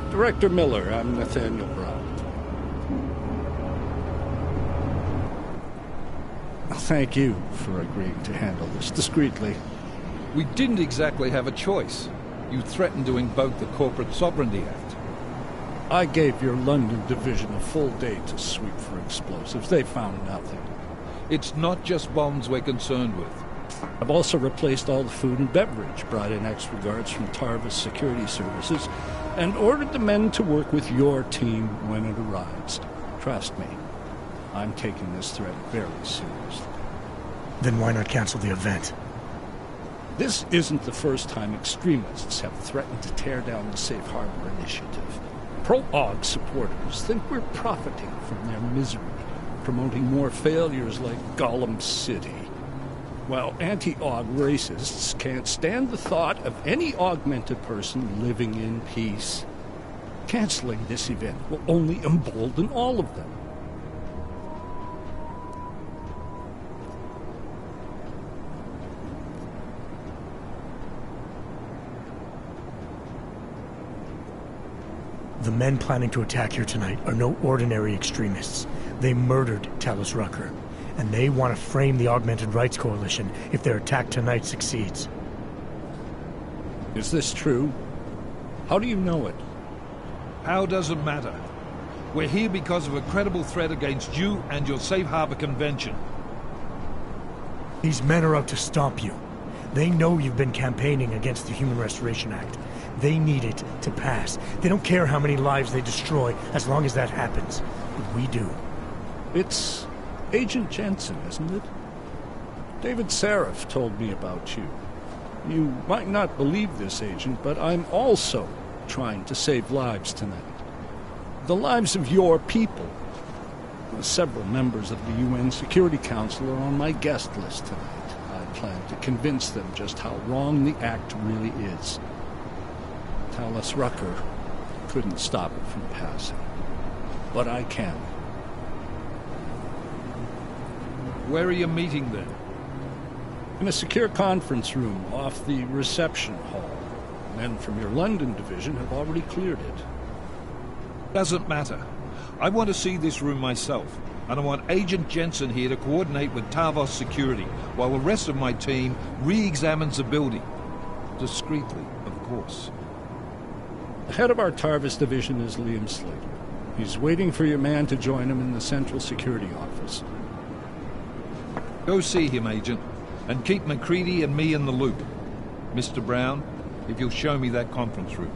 Director Miller, I'm Nathaniel Brown. Thank you for agreeing to handle this discreetly. We didn't exactly have a choice. You threatened to invoke the Corporate Sovereignty Act. I gave your London division a full day to sweep for explosives. They found nothing. It's not just bombs we're concerned with. I've also replaced all the food and beverage, brought in extra guards from Tarvis Security Services, and ordered the men to work with your team when it arrives. Trust me, I'm taking this threat very seriously. Then why not cancel the event? This isn't the first time extremists have threatened to tear down the Safe Harbor Initiative. Pro-AUG supporters think we're profiting from their misery, promoting more failures like Gollum City. While anti-AUG racists can't stand the thought of any augmented person living in peace. Canceling this event will only embolden all of them. The men planning to attack here tonight are no ordinary extremists. They murdered Talus Rucker. And they want to frame the Augmented Rights Coalition if their attack tonight succeeds. Is this true? How do you know it? How doesn't matter. We're here because of a credible threat against you and your Safe Harbor Convention. These men are out to stop you. They know you've been campaigning against the Human Restoration Act. They need it to pass. They don't care how many lives they destroy, as long as that happens. But we do. It's Agent Jensen, isn't it? David Seraph told me about you. You might not believe this, Agent, but I'm also trying to save lives tonight. The lives of your people. Several members of the UN Security Council are on my guest list tonight. I plan to convince them just how wrong the act really is. Talus Rucker couldn't stop it from passing. But I can. Where are you meeting then? In a secure conference room off the reception hall. Men from your London division have already cleared it. Doesn't matter. I want to see this room myself, and I want Agent Jensen here to coordinate with Tarvos Security, while the rest of my team re-examines the building. Discreetly, of course. The head of our Tarvis division is Liam Slater. He's waiting for your man to join him in the Central Security Office. Go see him, Agent, and keep McCready and me in the loop. Mr. Brown, if you'll show me that conference room.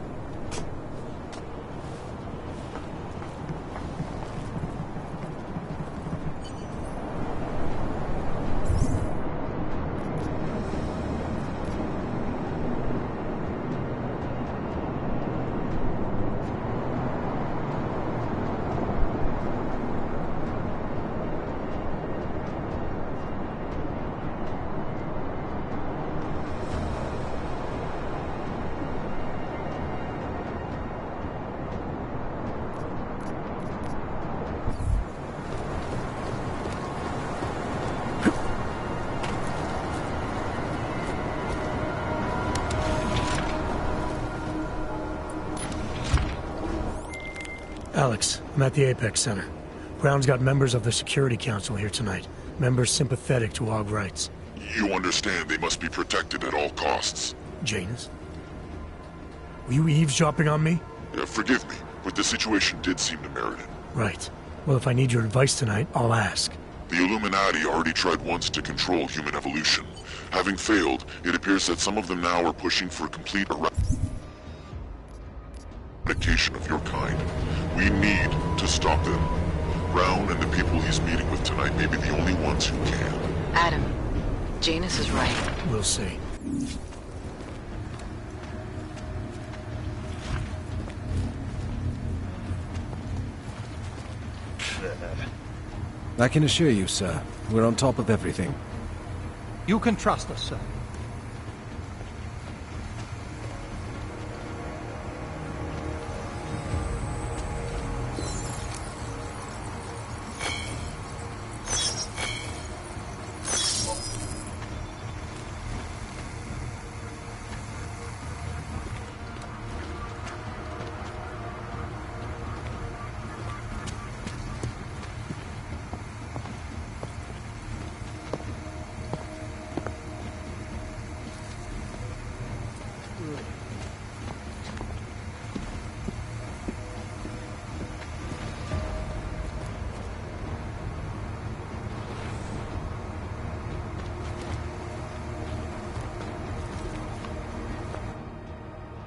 Alex, I'm at the Apex Center. Brown's got members of the Security Council here tonight. Members sympathetic to AUG rights. You understand they must be protected at all costs. Janus? Were you eavesdropping on me? Forgive me, but the situation did seem to merit it. Right. Well, if I need your advice tonight, I'll ask. The Illuminati already tried once to control human evolution. Having failed, it appears that some of them now are pushing for complete dictation of your kind. We need to stop them. Brown and the people he's meeting with tonight may be the only ones who can. Adam, Janus is right. We'll see. I can assure you, sir, we're on top of everything. You can trust us, sir.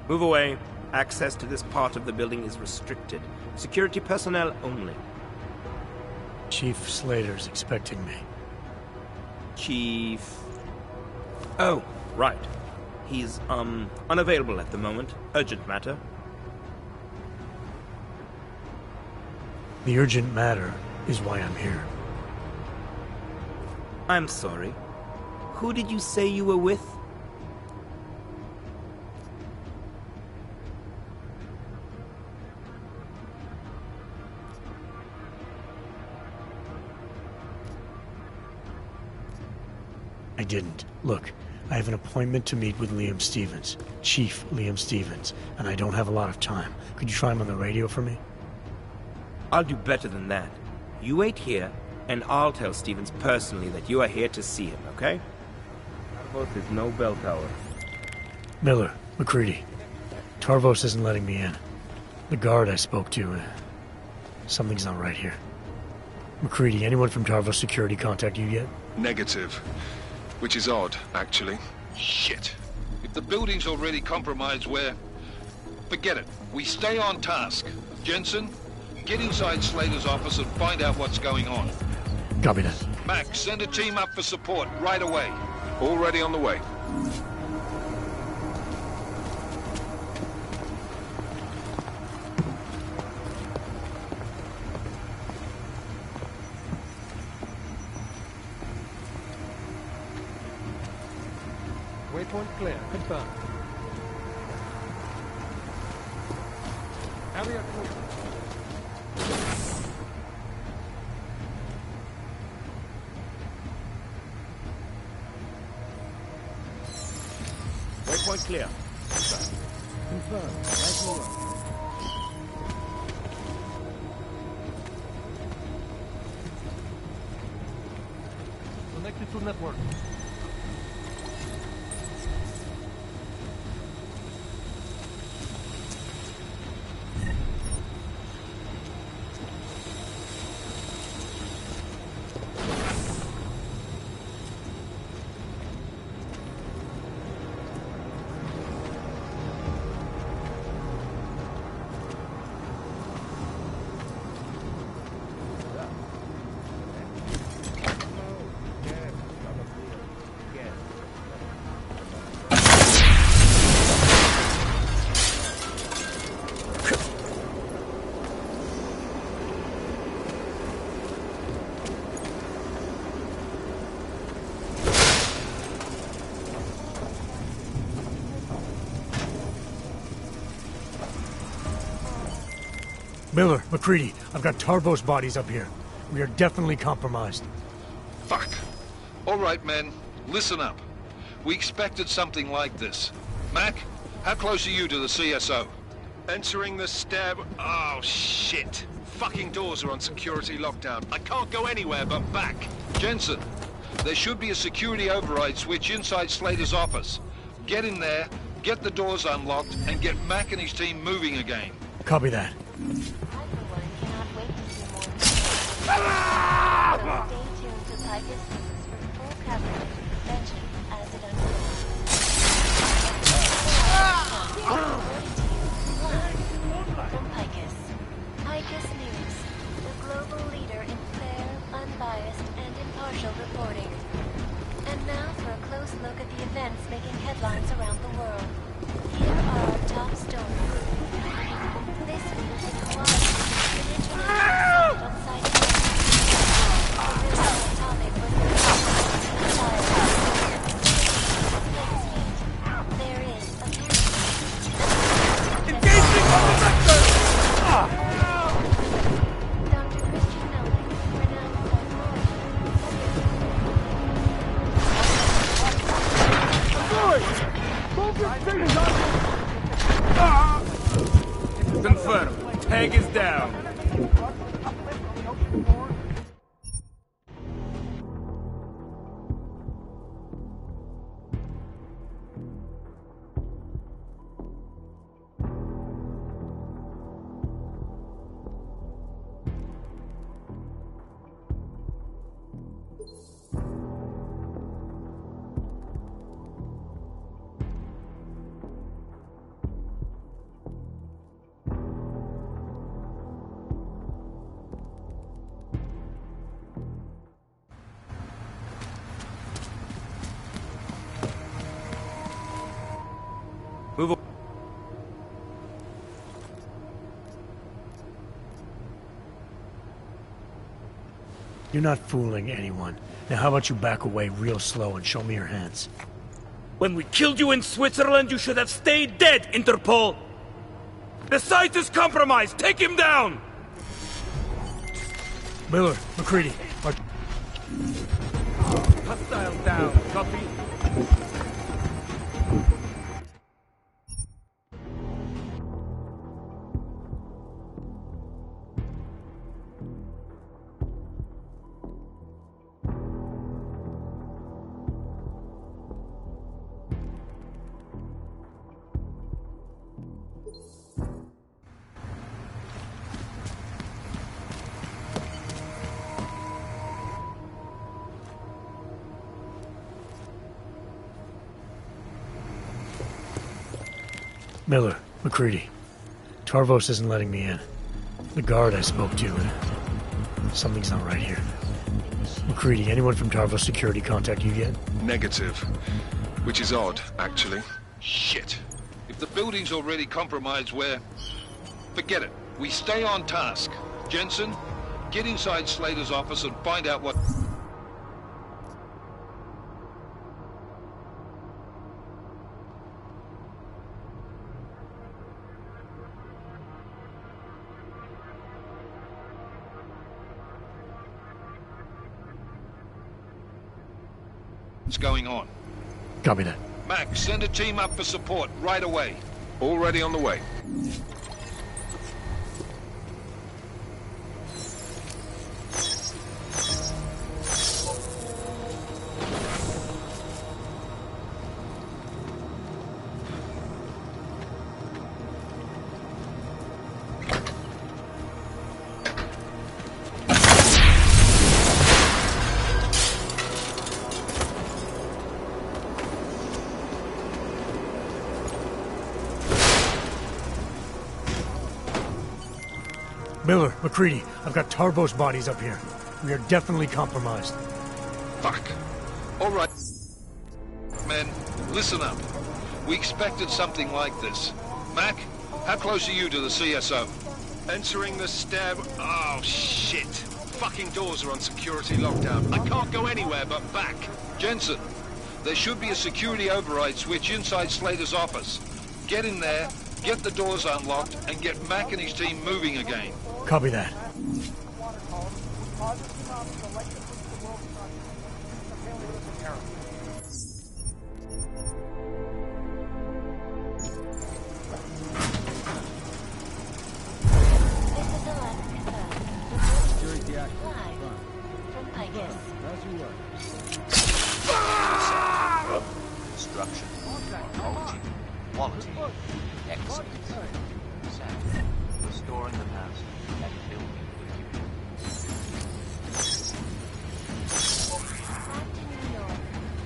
Move away. Access to this part of the building is restricted. Security personnel only. Chief Slater's expecting me. Chief... Oh, right. He's, unavailable at the moment. Urgent matter. The urgent matter is why I'm here. I'm sorry. Who did you say you were with? I didn't. Look, I have an appointment to meet with Liam Stevens, Chief Liam Stevens, and I don't have a lot of time. Could you try him on the radio for me? I'll do better than that. You wait here, and I'll tell Stevens personally that you are here to see him, okay? Tarvos is no bell tower. Miller, McCready. Tarvos isn't letting me in. The guard I spoke to, something's not right here. McCready, anyone from Tarvos Security contact you yet? Negative. Which is odd, actually. Shit. If the building's already compromised, forget it. We stay on task. Jensen, get inside Slater's office and find out what's going on. Copy that. Max, send a team up for support right away. Already on the way. Waypoint clear. Confirmed. Area clear. Waypoint clear. Confirmed. Nice work. Connected to network. Miller, McCready, I've got Tarvos bodies up here. We are definitely compromised. Fuck. All right, men. Listen up. We expected something like this. Mac, how close are you to the CSO? Entering the stab... Oh, shit. Fucking doors are on security lockdown. I can't go anywhere but back. Jensen, there should be a security override switch inside Slater's office. Get in there, get the doors unlocked, and get Mac and his team moving again. Copy that. Stay tuned to Tiger's News for full coverage of the convention as it unfolds. Move on. You're not fooling anyone. Now how about you back away real slow and show me your hands? When we killed you in Switzerland, you should have stayed dead, Interpol! The site is compromised! Take him down! Miller, McCready, Hostile down, copy? Miller, McCready. Tarvos isn't letting me in. The guard I spoke to, something's not right here. McCready, anyone from Tarvos Security contact you yet? Negative. Which is odd, actually. Shit. If the building's already compromised, forget it. We stay on task. Jensen, get inside Slater's office and find out what... what's going on. Copy that. Max, send a team up for support right away. Already on the way. Miller, McCready, I've got Tarvos bodies up here. We are definitely compromised. Fuck. All right. Men, listen up. We expected something like this. Mac, how close are you to the CSO? Entering the stab... Oh, shit. Fucking doors are on security lockdown. I can't go anywhere but back. Jensen, there should be a security override switch inside Slater's office. Get in there, get the doors unlocked, and get Mac and his team moving again. Copy that. Construction, archaeology, quality, excellence. Sound, restoring the past and building the future. Back to New York,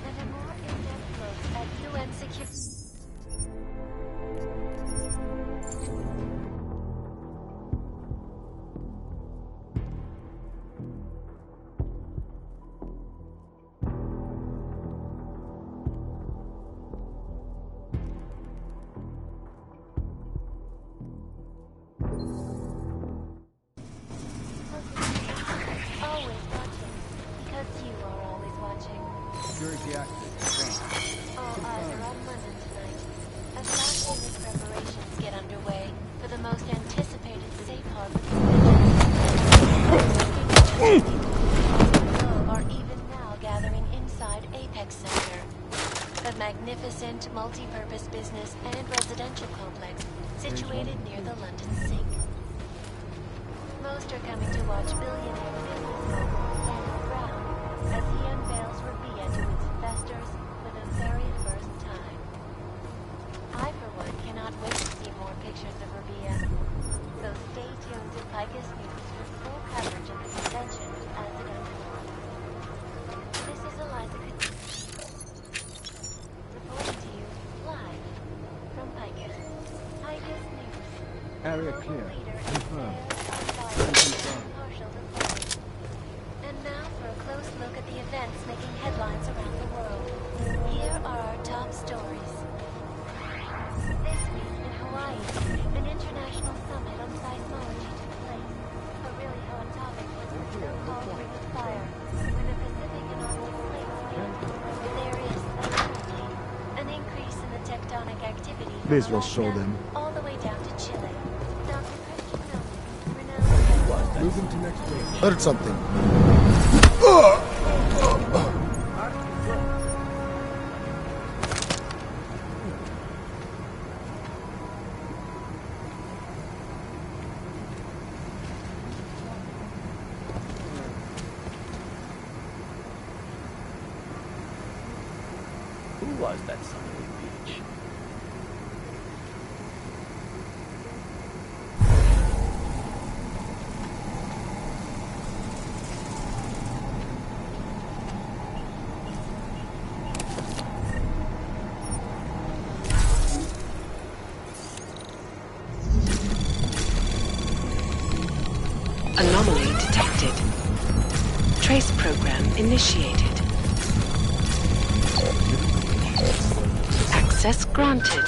and a more in-depth look at UN security. Security active. All eyes are on London tonight, as last-minute preparations get underway for the most anticipated safe harbor convention. Are even now gathering inside Apex Center, a magnificent multi-purpose business and residential complex situated near the London Sink. poster coming to watch billionaire business mogul Daniel Brown as he unveils Rabia to its investors for the very first time. I, for one, cannot wait to see more pictures of Rabia. So stay tuned to Picus News for full coverage of the convention as it unfolds. This is Eliza reporting to you live from Picus. Picus News. Area clear. Confirmed. Partial reporting. And now for a close look at the events making headlines around the world. Here are our top stories. This week in Hawaii, an international summit on seismology took place. A really hot topic was the so-called Ring of Fire, where the Pacific and Arctic plates meet. There is, apparently, an increase in the tectonic activity from This will show Alaska them. all the way down to Chile. Dr. Christian Milton, renowned Moving to next page. Heard something. Who was that somebody beach? Anomaly detected. Trace program initiated. Access granted.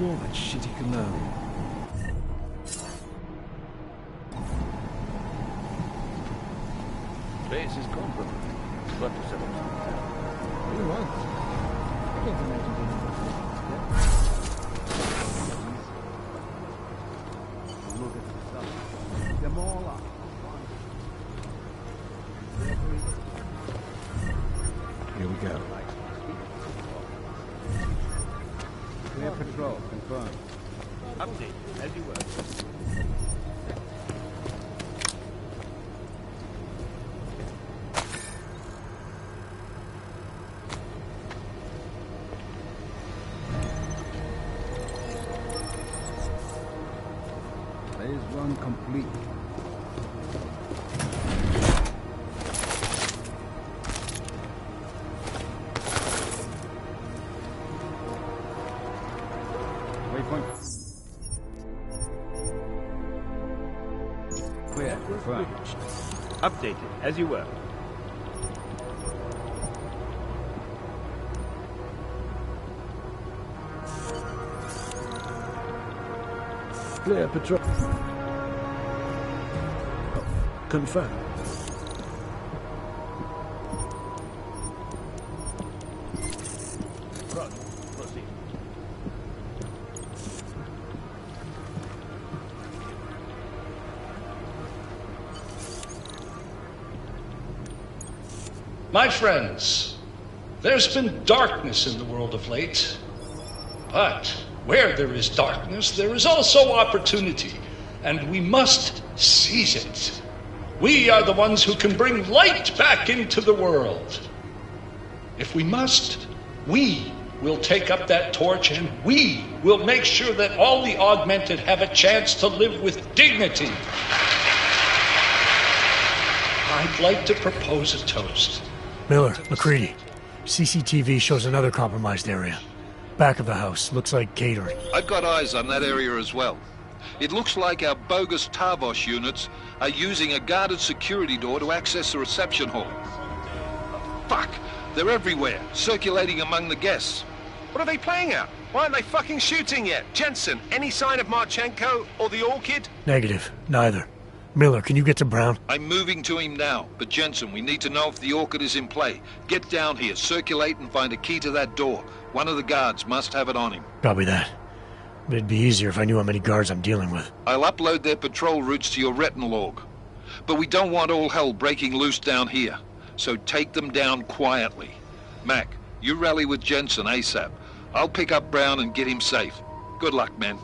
More that shitty cologne. Base is compromised. What to settle? What do you want? I can't imagine being Look at the stuff. Them all up. Here we go. Clear patrol, confirmed. Update, as you were. Phase 1 complete. Clear. Confirmed. Updated, as you were. Clear patrol. Confirmed. Proceed. My friends, there's been darkness in the world of late. But where there is darkness, there is also opportunity, and we must seize it. We are the ones who can bring light back into the world. If we must, We will take up that torch and we will make sure that all the augmented have a chance to live with dignity. I'd like to propose a toast. Miller, McCready. CCTV shows another compromised area. Back of the house. Looks like catering. I've got eyes on that area as well. It looks like our bogus Tarvos units are using a guarded security door to access the reception hall. Fuck! They're everywhere, circulating among the guests. What are they playing at? Why aren't they fucking shooting yet? Jensen, any sign of Marchenko or the Orchid? Negative. Neither. Miller, can you get to Brown? I'm moving to him now, but Jensen, we need to know if the Orchid is in play. Get down here, circulate and find a key to that door. One of the guards must have it on him. Copy that. But it'd be easier if I knew how many guards I'm dealing with. I'll upload their patrol routes to your retinal log. But we don't want all hell breaking loose down here. So take them down quietly. Mac, you rally with Jensen ASAP. I'll pick up Brown and get him safe. Good luck, man.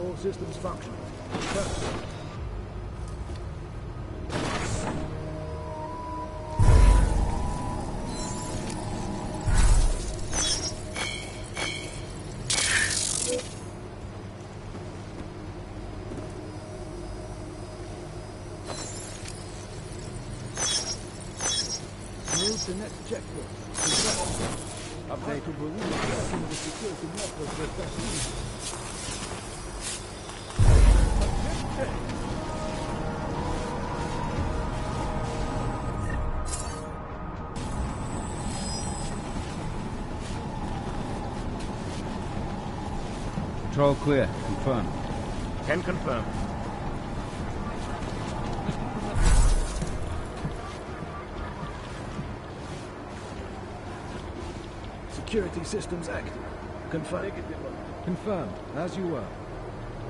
All systems functional. Move to next checkpoint. Update to balloon the security network with best. Control clear. Confirm. Can confirm. security systems active. Confirm. Confirmed, as you were.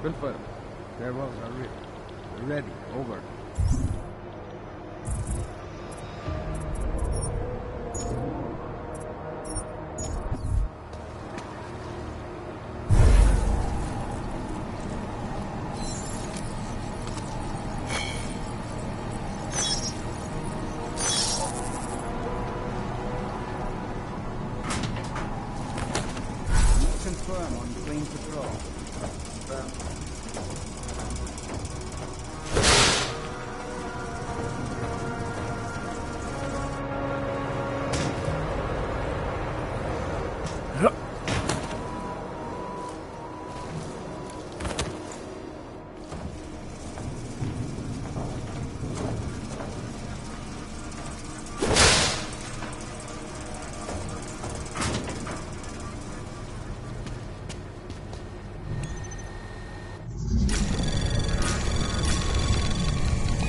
Confirmed. Farewells are ready. Ready. Over. Confirm on plane patrol.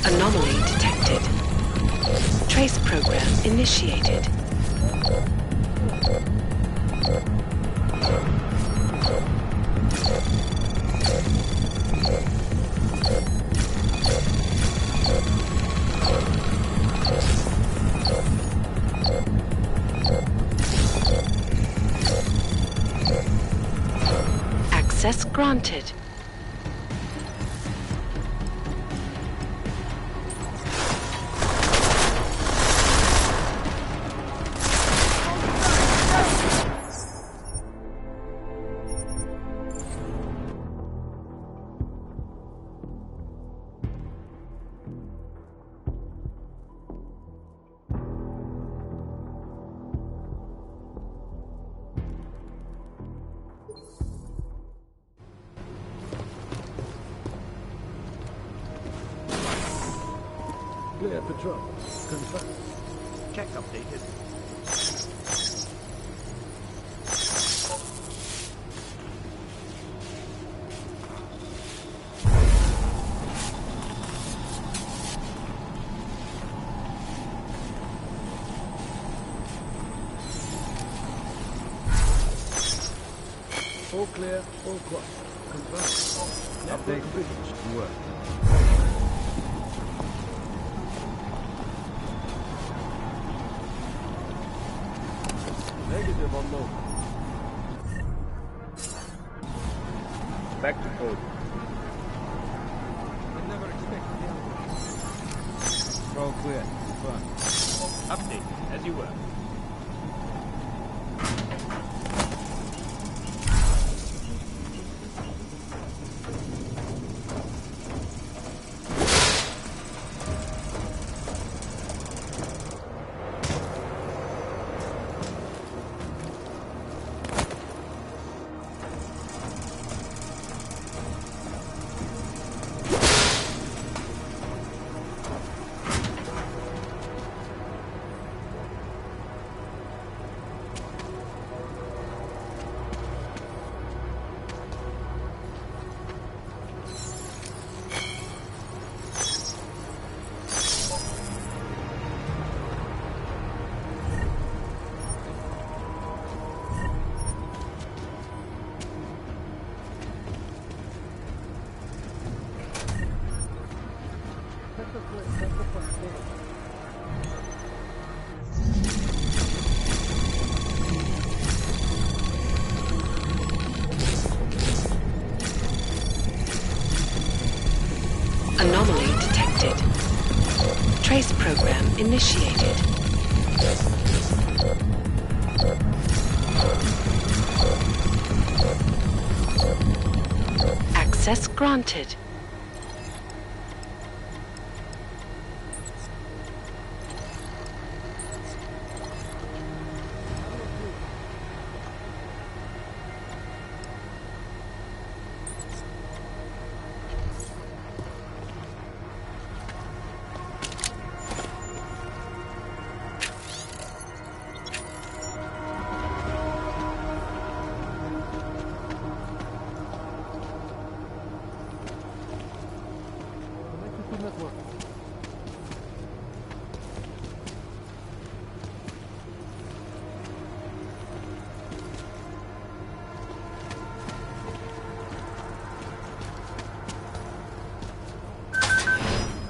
Anomaly detected. Trace program initiated. Access granted. Clear patrol. Confirm. Check updated. All clear, all quiet. Confirm. Network bridge. Work. Negative on low. Back to code. I never expected the other. All clear. Confirmed. Update, as you were. Anomaly detected. Trace program initiated. Access granted.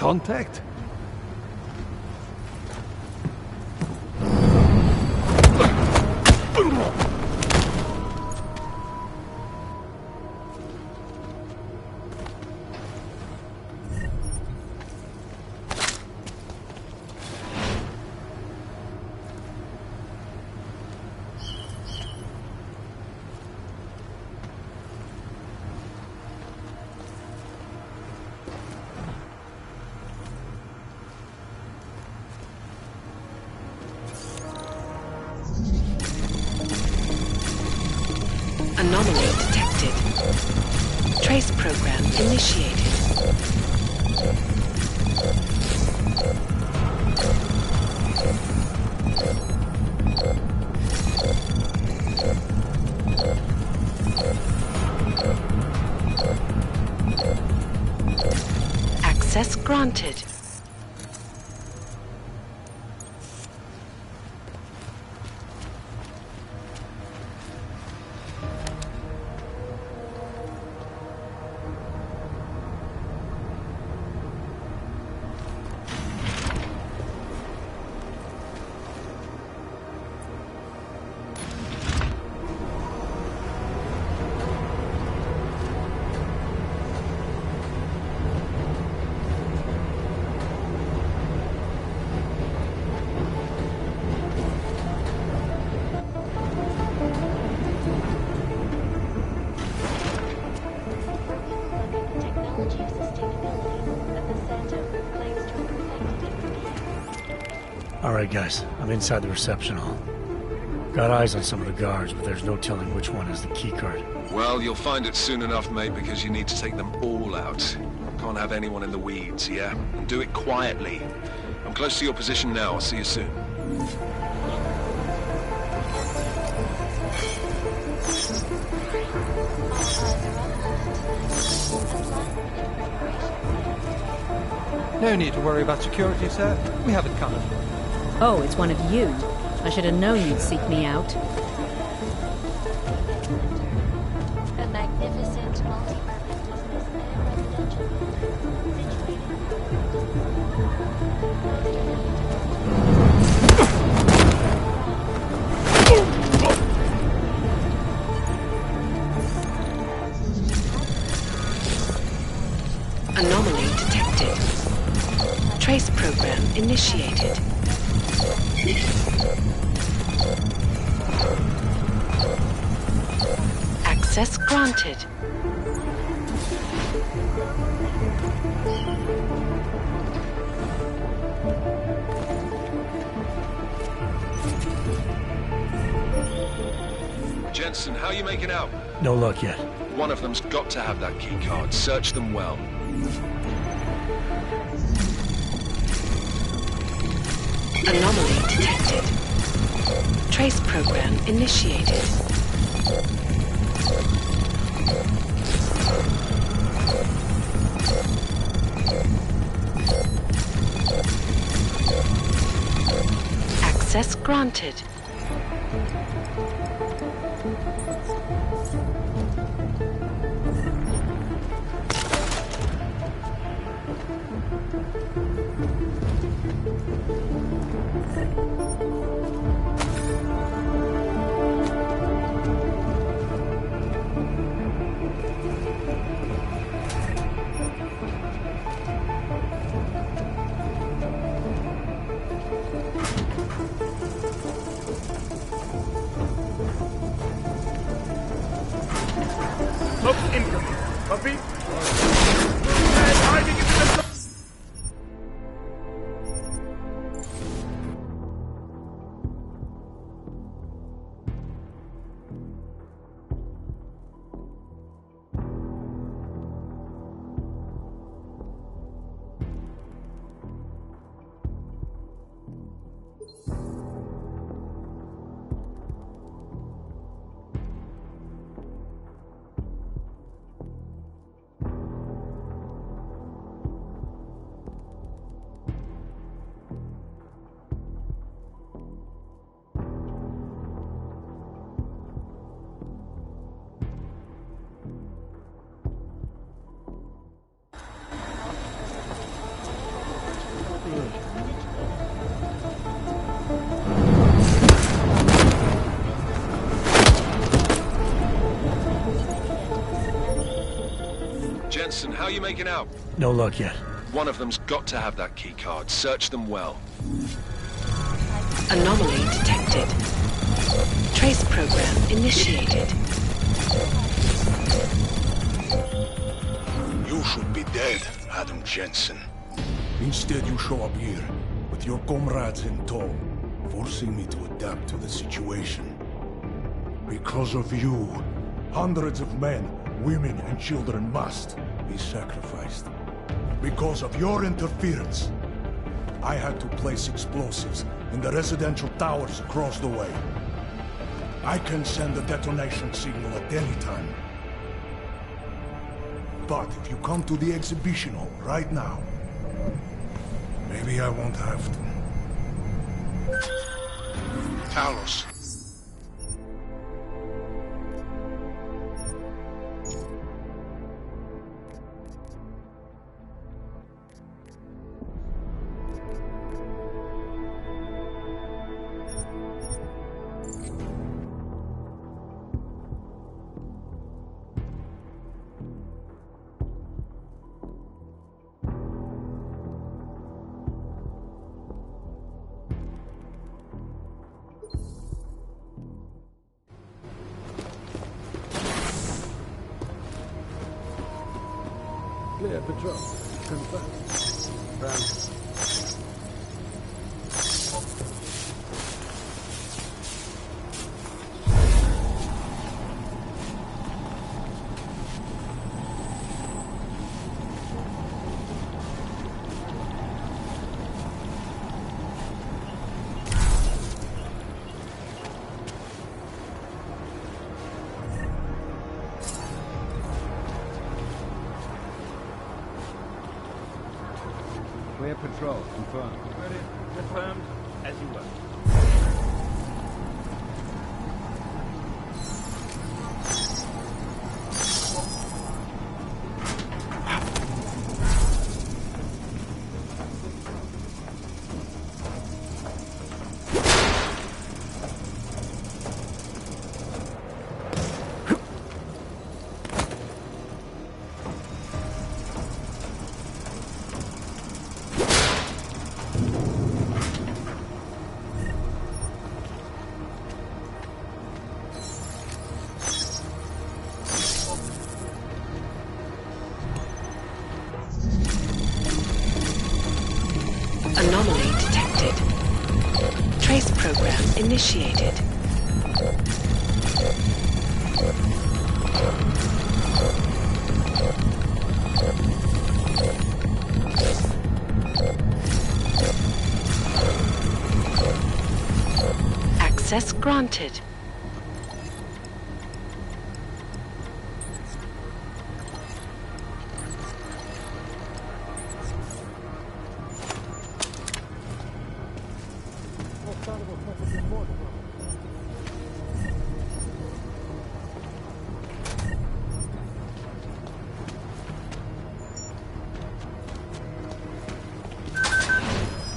contact? Anomaly detected. Trace program initiated. Access granted. Alright guys, I'm inside the reception hall. Got eyes on some of the guards, but there's no telling which one has the keycard. Well, you'll find it soon enough, mate, because you need to take them all out. Can't have anyone in the weeds, yeah? And do it quietly. I'm close to your position now. I'll see you soon. No need to worry about security, sir. We have it covered. Oh, it's one of you. I should have known you'd seek me out. A magnificent multi-purpose business and residential building situated. Anomaly detected. Trace program initiated. Access granted. Jensen, how are you making out? No luck yet. One of them's got to have that key card. Search them well. Anomaly detected. Trace program initiated. Access granted. Smoke incoming. Copy? And hiding into the... How are you making out? No luck yet. One of them's got to have that key card. Search them well. Anomaly detected. Trace program initiated. You should be dead, Adam Jensen. Instead, you show up here, with your comrades in tow, forcing me to adapt to the situation. Because of you, hundreds of men, women, and children must be sacrificed. Because of your interference, I had to place explosives in the residential towers across the way. I can send a detonation signal at any time. But if you come to the exhibition hall right now, maybe I won't have to. Talos. Clear patrol. Confirm. Clear patrol. Confirmed. Ready. Confirmed. As you were. Anomaly detected. Trace program initiated. Access granted.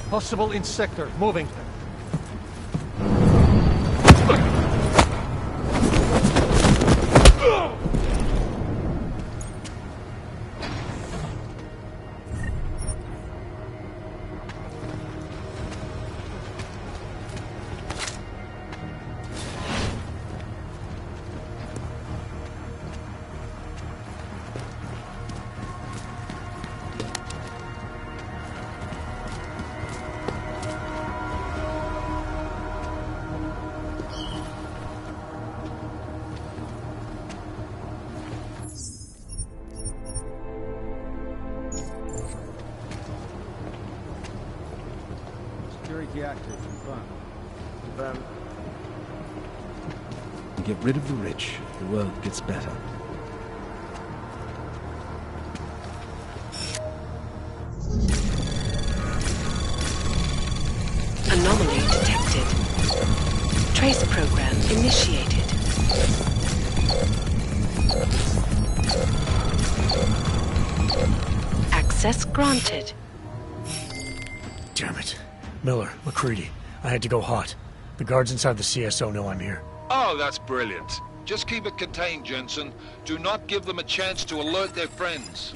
Possible in sector. Moving. Security active. Confirmed. Confirmed. Get rid of the rich, the world gets better. Anomaly detected. Trace program initiated. Access granted. Damn it. Miller, McCready, I had to go hot. The guards inside the CSO know I'm here. Oh, that's brilliant. Just keep it contained, Jensen. Do not give them a chance to alert their friends.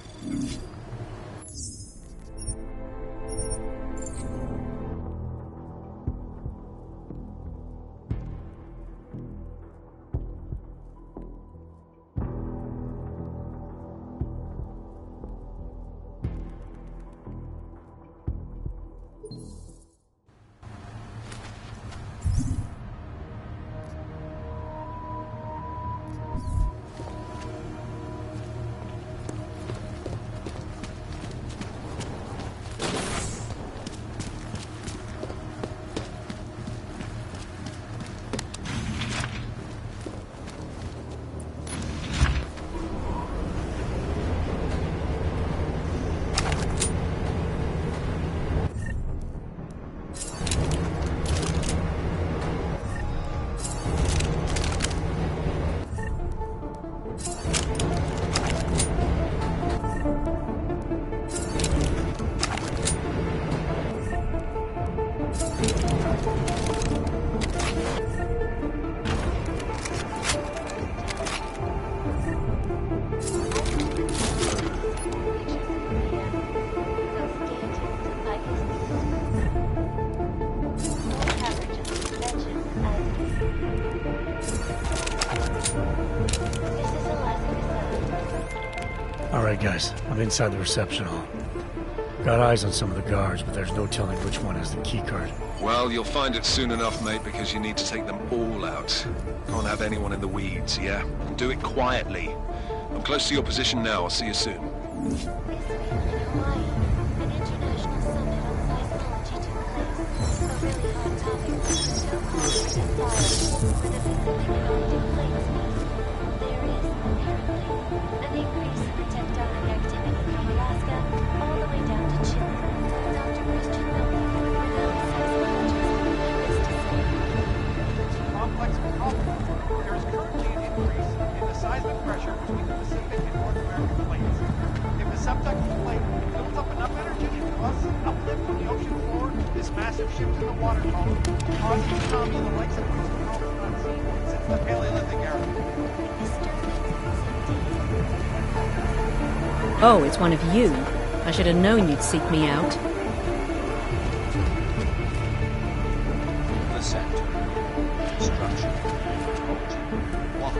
Alright guys, I'm inside the reception hall. Got eyes on some of the guards, but there's no telling which one has the keycard. Well, you'll find it soon enough, mate, because you need to take them all out. Can't have anyone in the weeds, yeah? And do it quietly. I'm close to your position now. I'll see you soon. Oh, it's one of you. I should have known you'd seek me out. The center. Structure. What?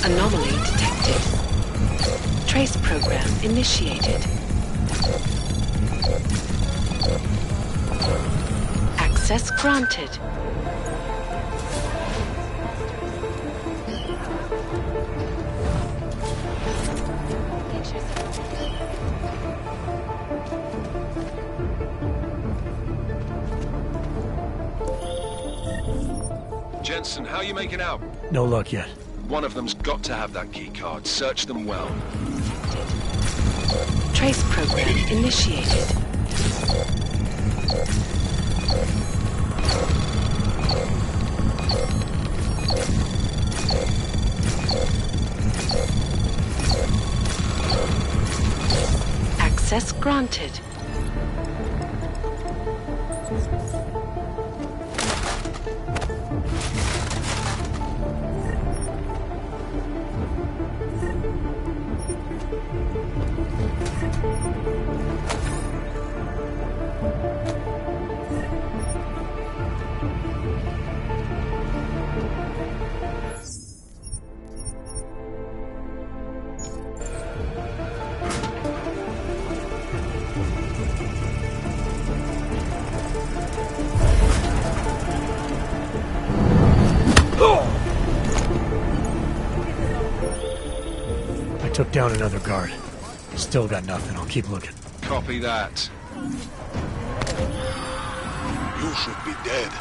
Anomaly detected. Trace program initiated. Access granted. Jensen, how are you making out? No luck yet. One of them's got to have that key card. Search them well. Trace program initiated. Access granted. Took down another guard. Still got nothing. I'll keep looking. Copy that. You should be dead.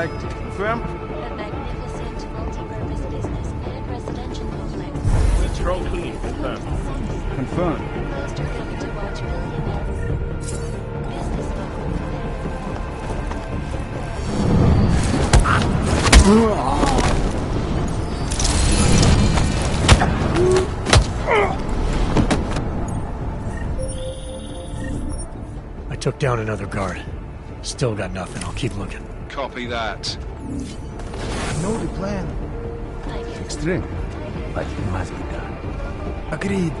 Confirm? A magnificent multi-purpose business and residential complex. Control clean. Confirm. Confirmed. Most are coming to watch billionaires. I took down another guard. Still got nothing. I'll keep looking. Copy that. Know the plan. Extreme. But it must be done. Agreed.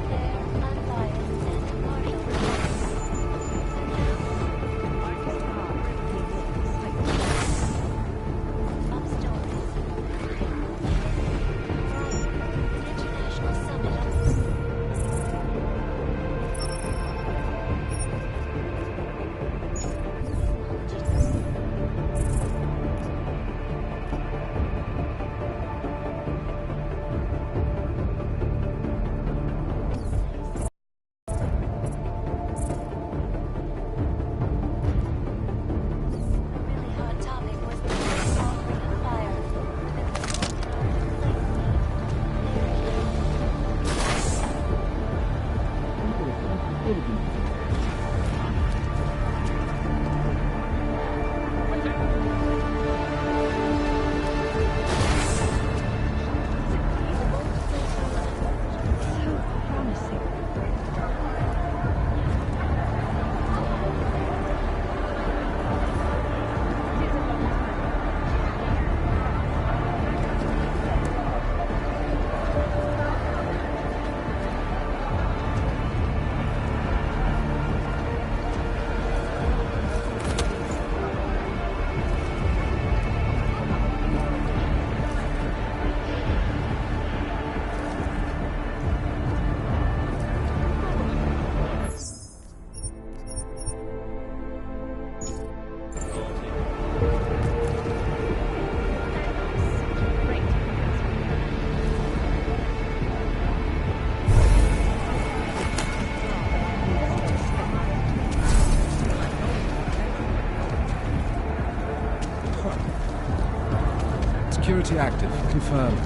Security active. Confirmed.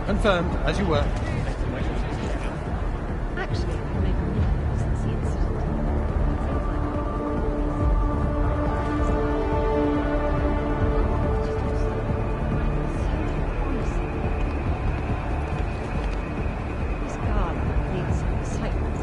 Confirmed, as you were. Actually, This guard needs some excitement.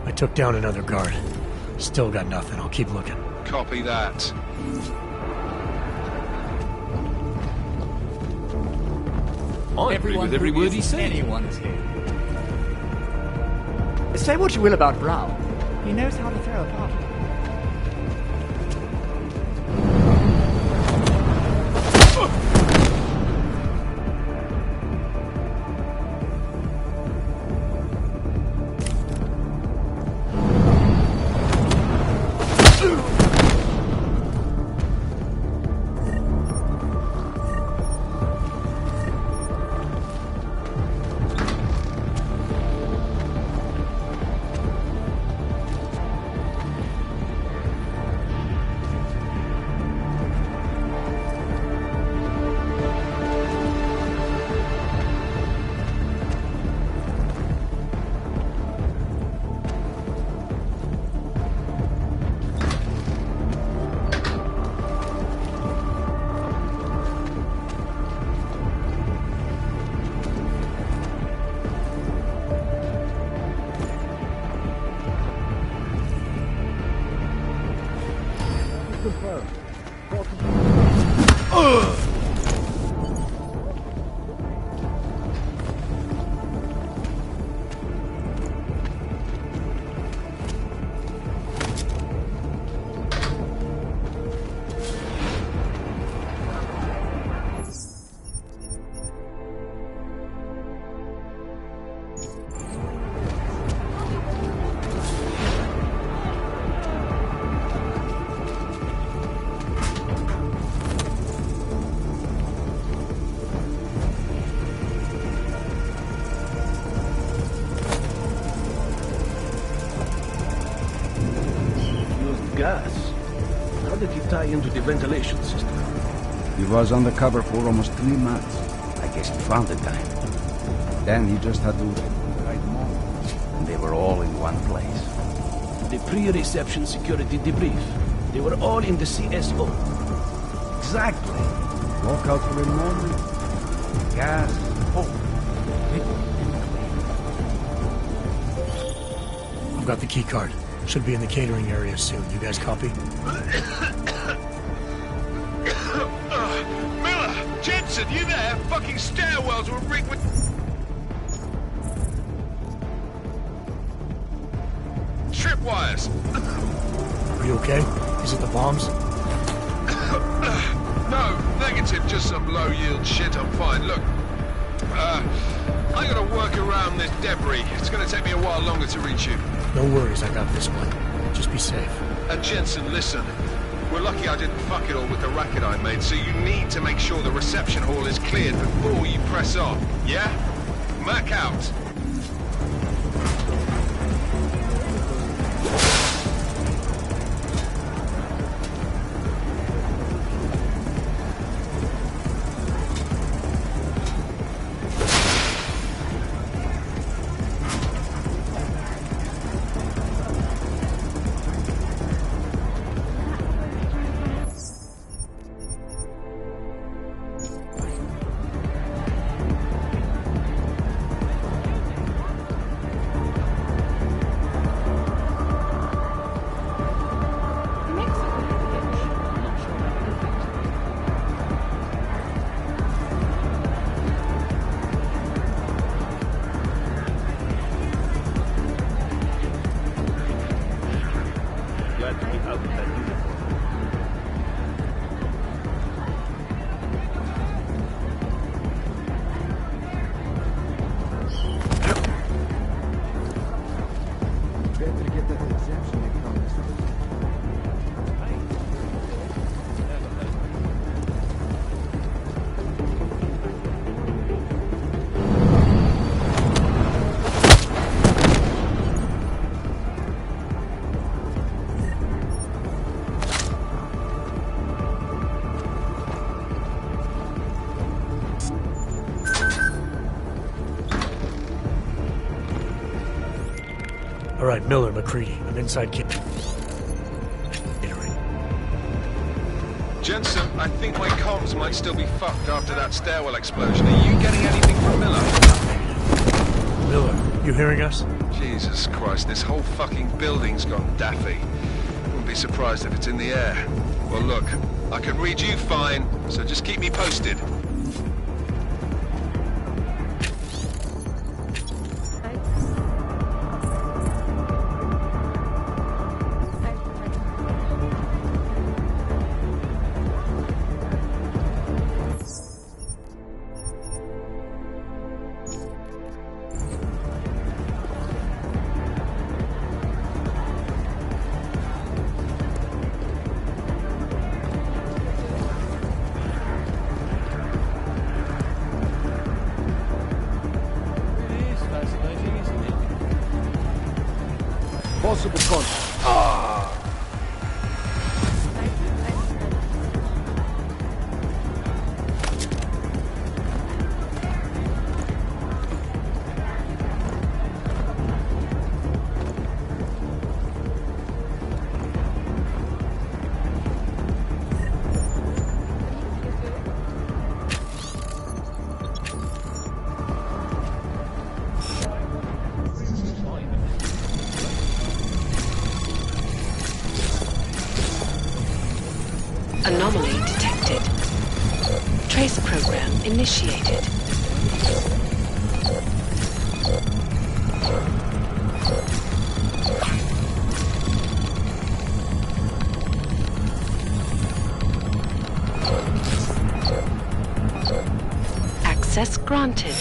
I took down another guard. Still got nothing. I'll keep looking. Copy that. I agree with every word he said. Anyone's here. Say what you will about Brown. He knows how to throw a party. confirmed. Gas. How did he tie into the ventilation system? He was undercover for almost 3 months. I guess he found the time. Then he just had to right moment. And they were all in one place. The pre-reception security debrief. They were all in the CSO. Exactly. Walk out for a moment. Gas. I've got the key card. Should be in the catering area soon. You guys copy? Miller! Jensen, you there? Fucking stairwells were rigged with... tripwires! Are you okay? Is it the bombs? No, negative, just some low-yield shit, I'm fine. Look, I gotta work around this debris. It's gonna take me a while longer to reach you. No worries, I got this one. Just be safe. And Jensen, listen. We're lucky I didn't fuck it all with the racket I made, so you need to make sure the reception hall is cleared before you press on, yeah? Mac out. All right, Miller, McCready. I'm inside catering. Jensen, I think my comms might still be fucked after that stairwell explosion. Are you getting anything from Miller? Miller, you hearing us? Jesus Christ, this whole fucking building's gone daffy. Wouldn't be surprised if it's in the air. Well, look, I can read you fine, so just keep me posted. Anomaly detected. Trace program initiated. Access granted.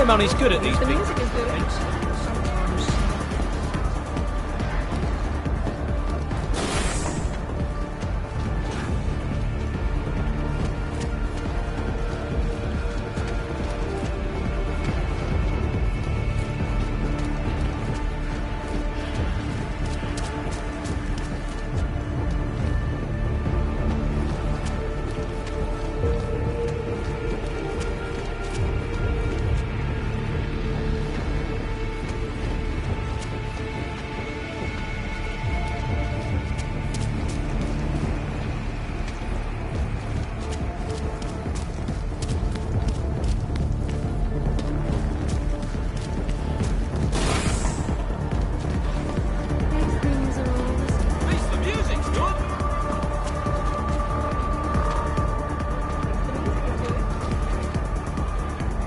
Yeah, man, he's good at these The big music is good. events.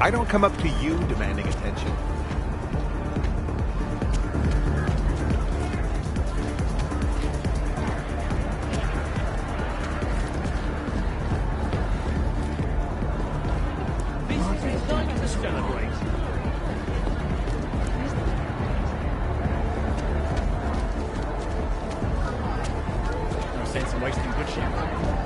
I don't come up to you demanding attention. No sense in wasting good champagne.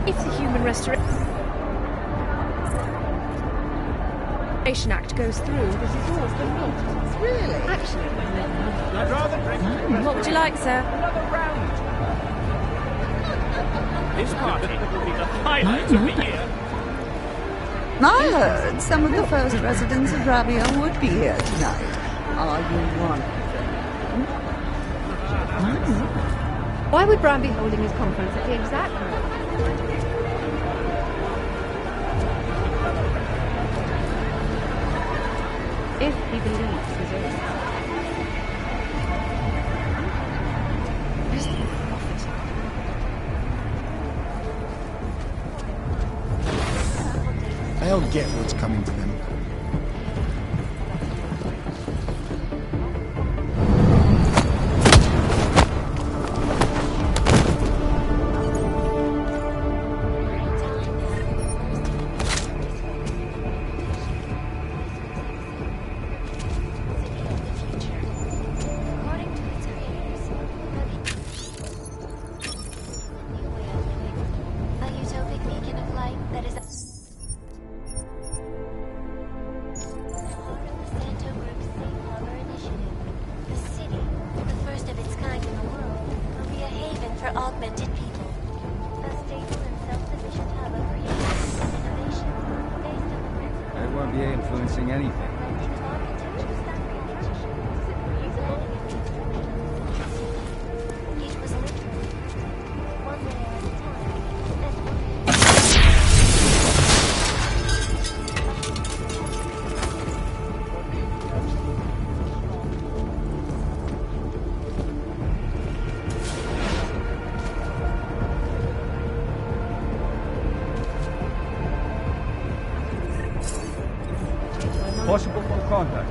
If the Human Restoration Act goes through, this is yours, the meat. Really? Actually, I'd rather drink. what would you like, sir? Another round. This party will be the highlight of the year. I heard some of the first residents of Rabia would be here tonight. Are you one of them? Why would Bram be holding his conference at the exact moment? If he believes his own. Is there a prophet? They'll get what's coming to them. won't be influencing anything. Possible for contact.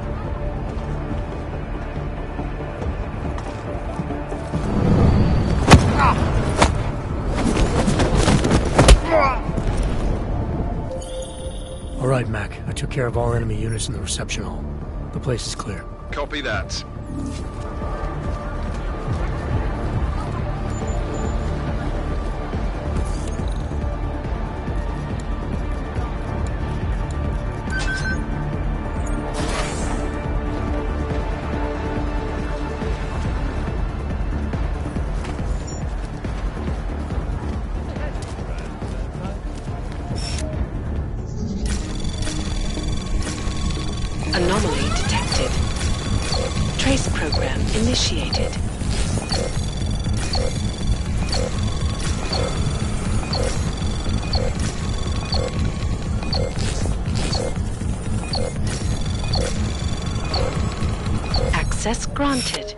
All right, Mac. I took care of all enemy units in the reception hall. The place is clear. Copy that. Anomaly detected. Trace program initiated. Access granted.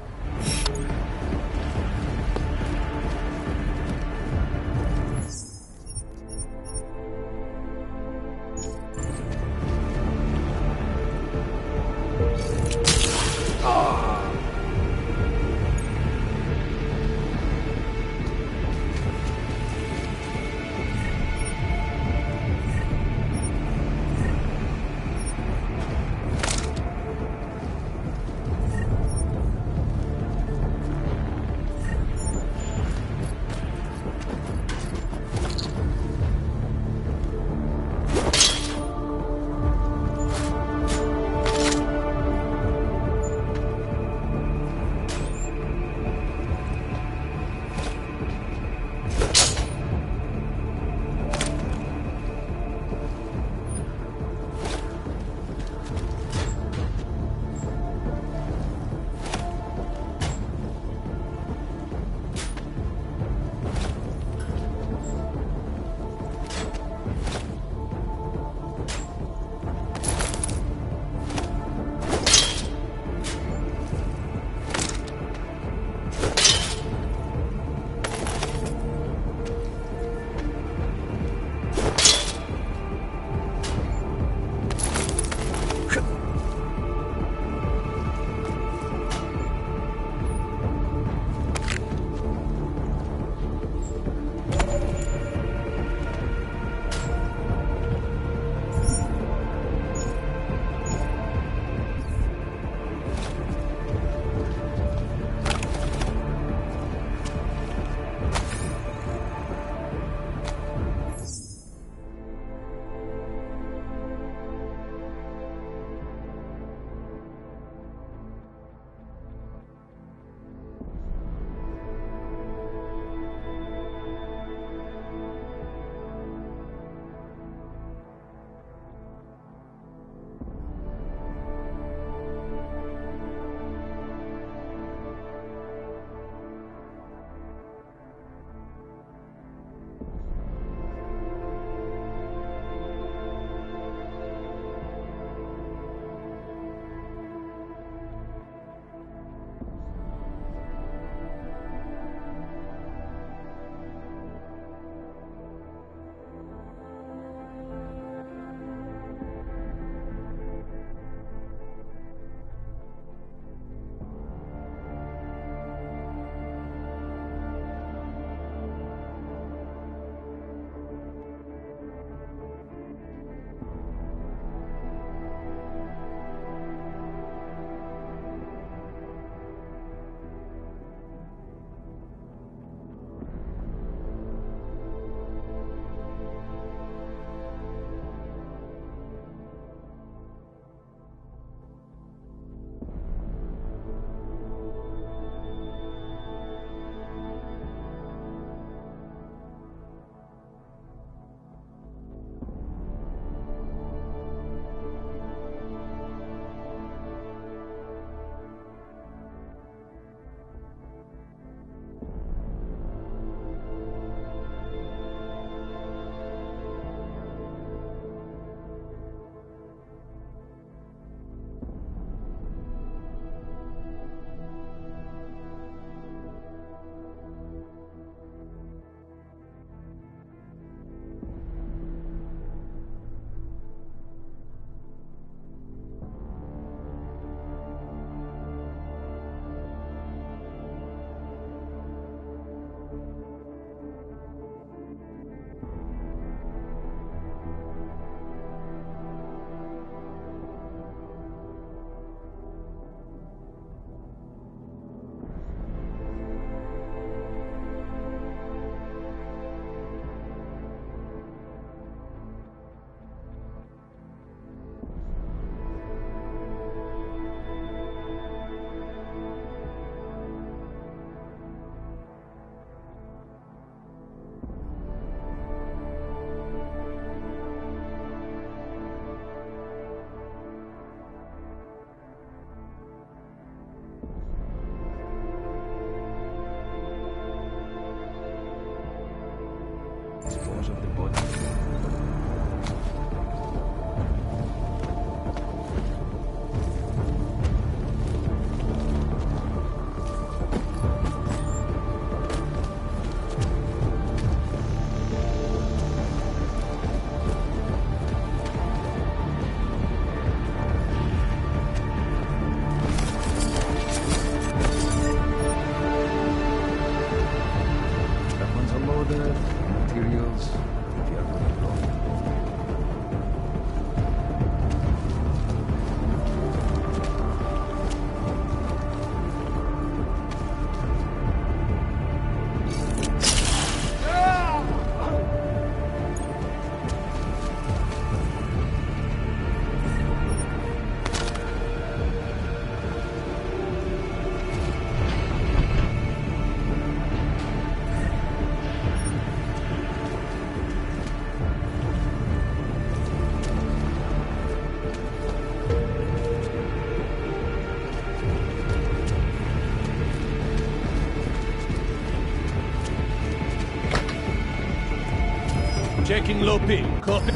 Checking low ping. Copy.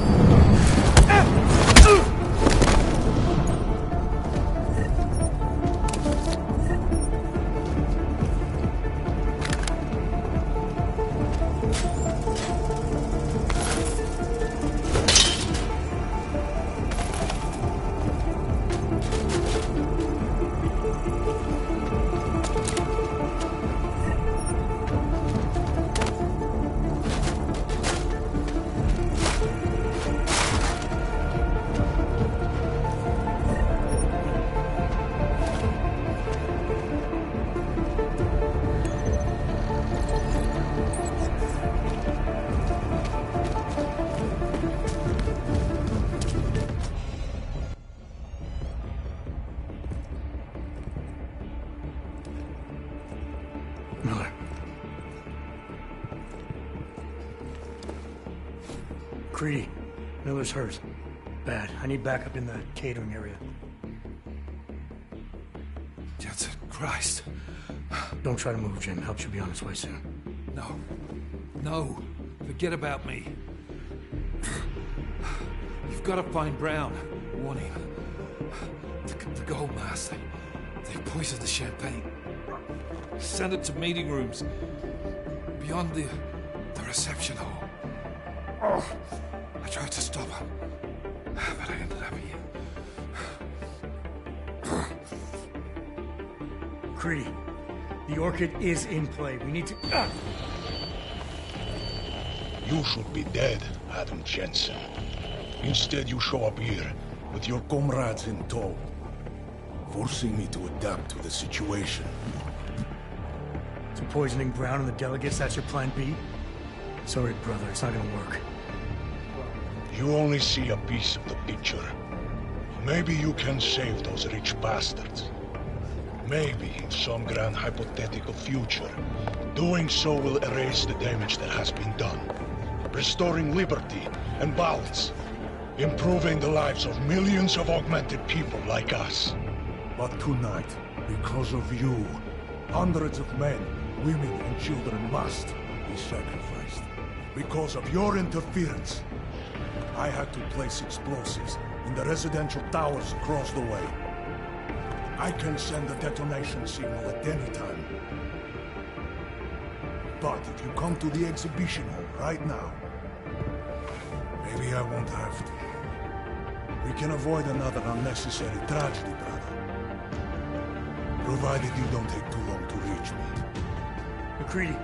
Miller. Creedy, Miller's hurt. Bad. I need backup in the catering area. Jensen, Christ. Don't try to move, Jim. Help should be on its way soon. No. No. Forget about me. You've got to find Brown. Warn him. The gold mask. They poisoned the champagne. Send it to meeting rooms. Beyond the reception hall. Oh, I tried to stop him. But I ended up here. Creedy, the Orchid is in play. We need to... You should be dead, Adam Jensen. Instead, you show up here with your comrades in tow, forcing me to adapt to the situation. So poisoning Brown and the delegates, that's your plan B? Sorry, brother, it's not gonna work. You only see a piece of the picture. Maybe you can save those rich bastards. Maybe in some grand hypothetical future, doing so will erase the damage that has been done, restoring liberty and balance, improving the lives of millions of augmented people like us. But tonight, because of you, hundreds of men, women and children must be sacrificed. Because of your interference, I had to place explosives in the residential towers across the way. I can send a detonation signal at any time. But if you come to the exhibition hall right now, maybe I won't have to. We can avoid another unnecessary tragedy, brother. Provided you don't take too long to reach me. McCready,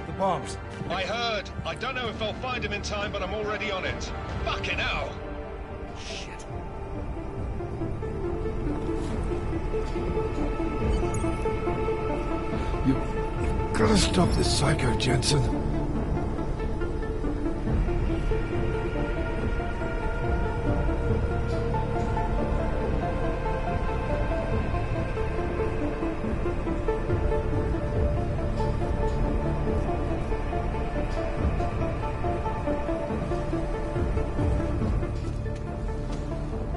the bombs. I heard. I don't know if I'll find him in time, but I'm already on it. Fucking hell! Shit. You've got to stop this psycho, Jensen.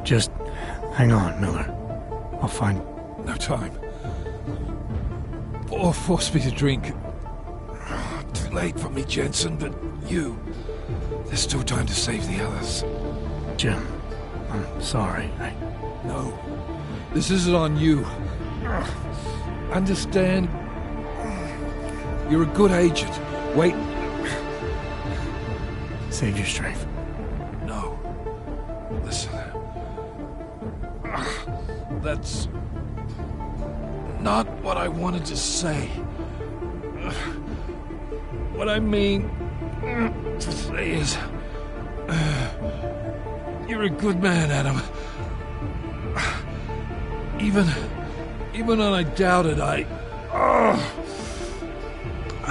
Just hang on, Miller. I'll find... No time. Or force me to drink. Too late for me, Jensen, but you... There's still time to save the others. Jim, I'm sorry. No. This isn't on you. Understand? You're a good agent. Wait. Save your strength. No. Listen. That's not what I wanted to say. What I mean to say is, you're a good man, Adam. Even when I doubted, I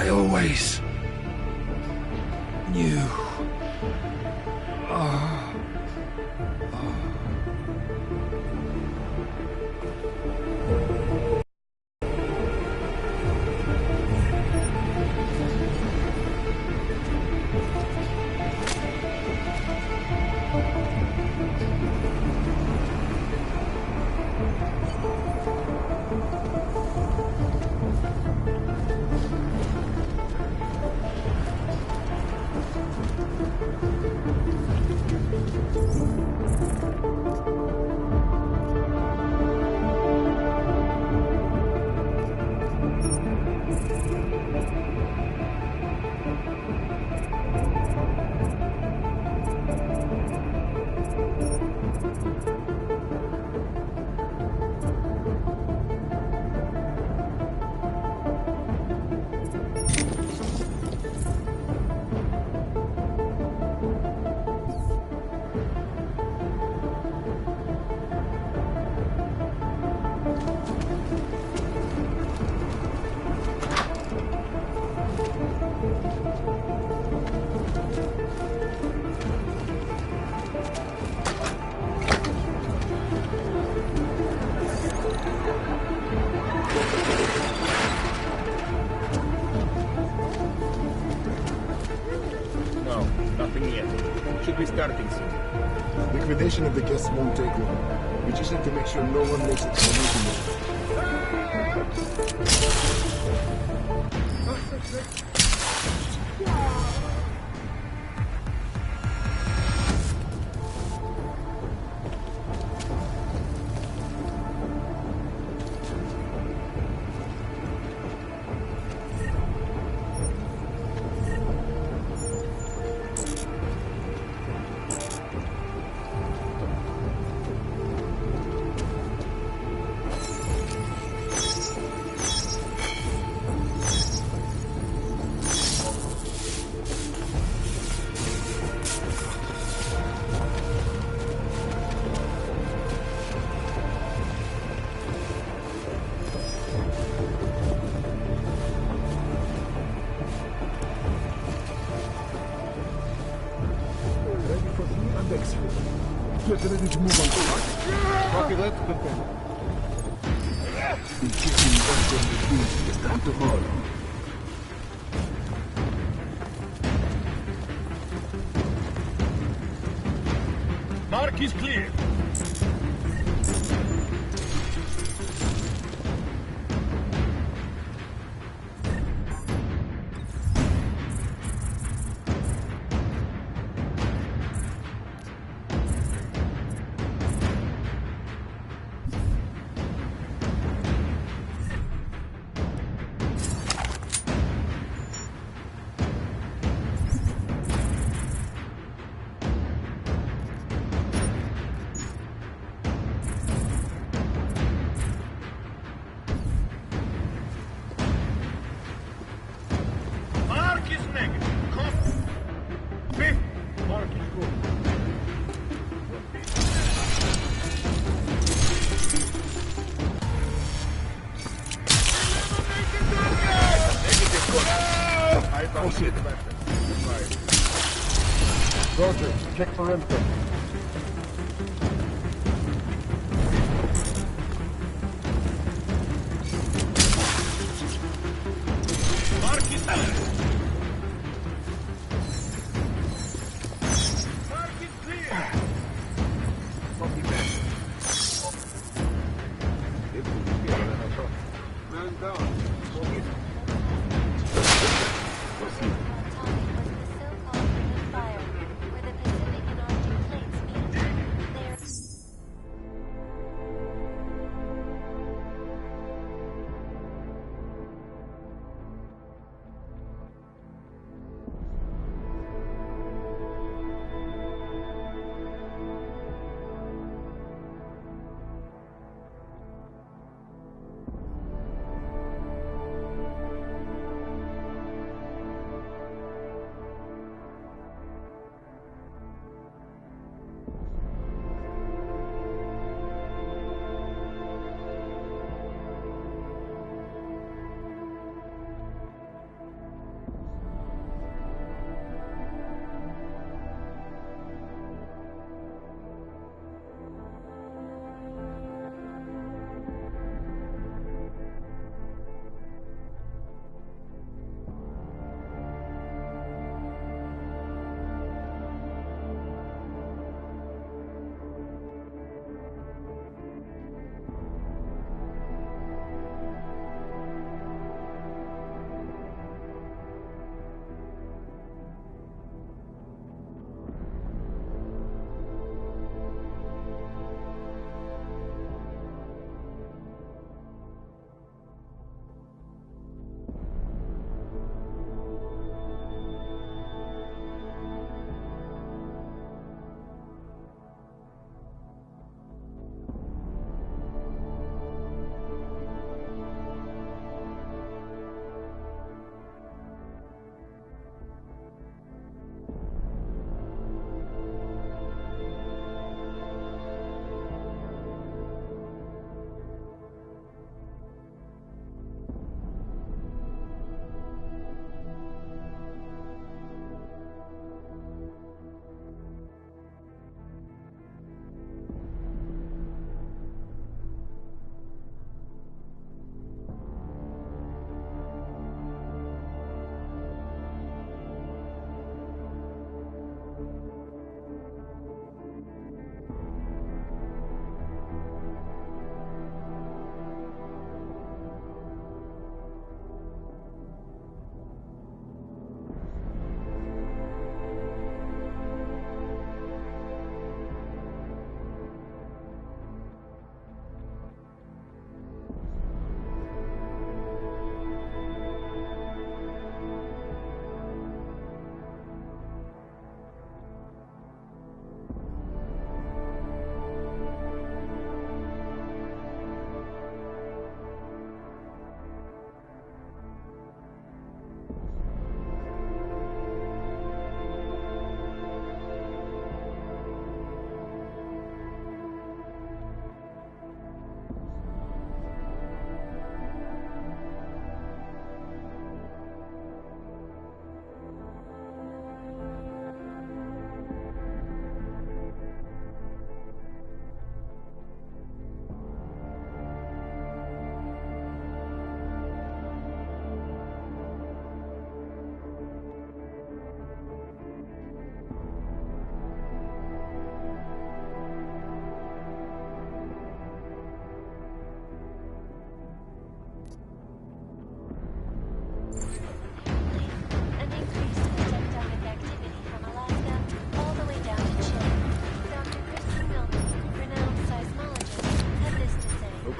always knew. Evacuation of the guests won't take long. We just need to make sure no one makes it to the meeting room. Get ready to move on. Copy that, confirm. We're getting back on the beat. Time tomorrow. Mark is clear. Roger, check for info. Mark is clear. Mark is clear. Copy that. Man down. Copy. Fire, where the Pacific and Arctic plates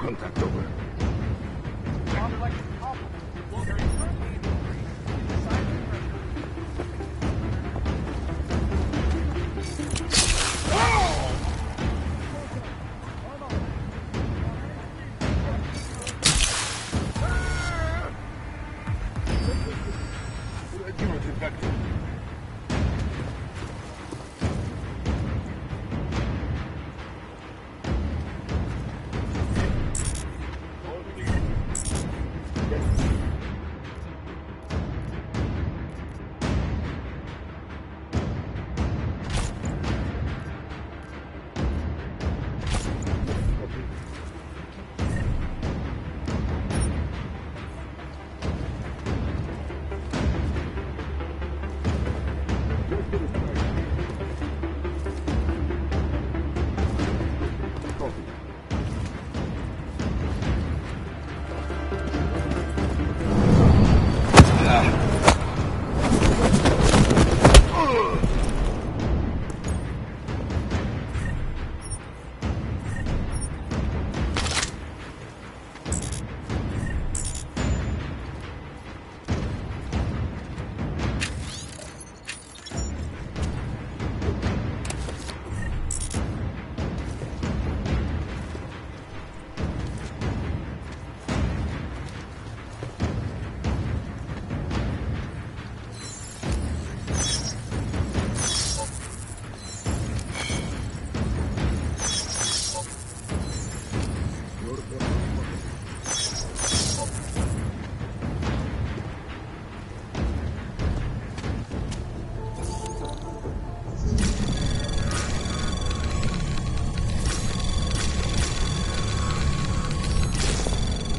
contact over.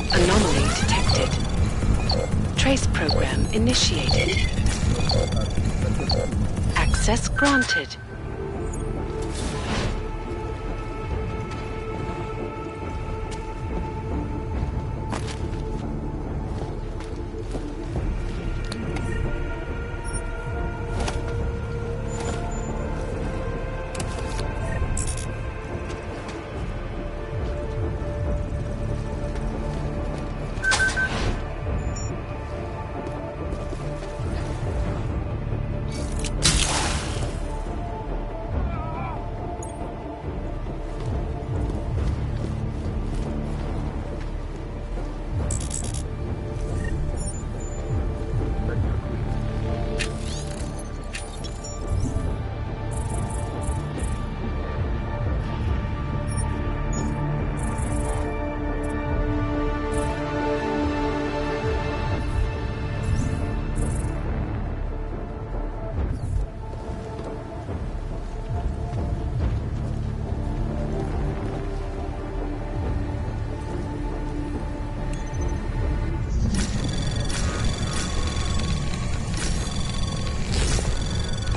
Anomaly detected. Trace program initiated. Access granted.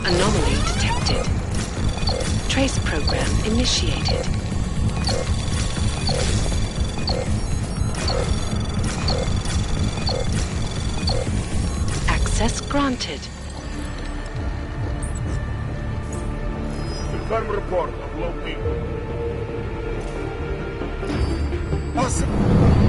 Anomaly detected. Trace program initiated. Access granted. Confirm report of low ping. Awesome.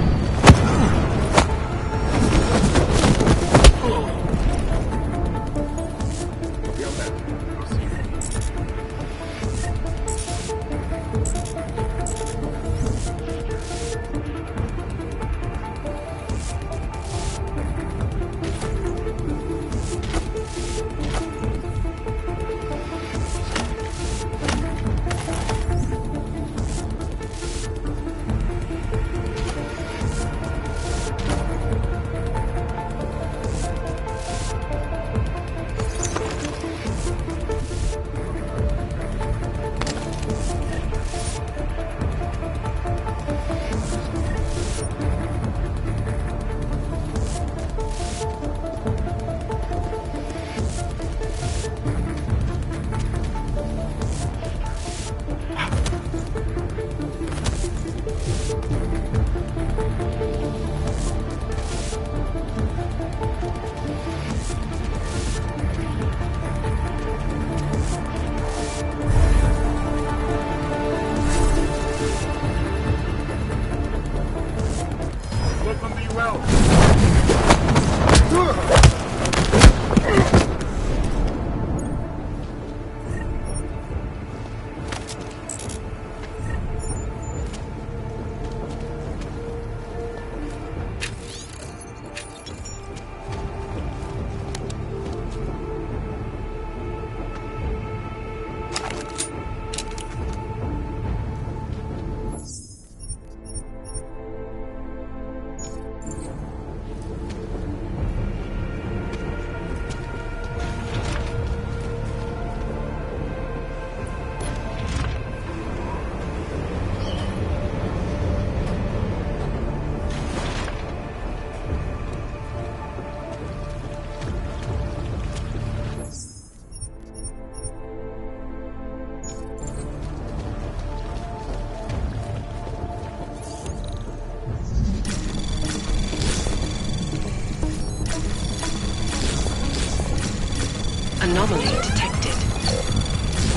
Anomaly detected.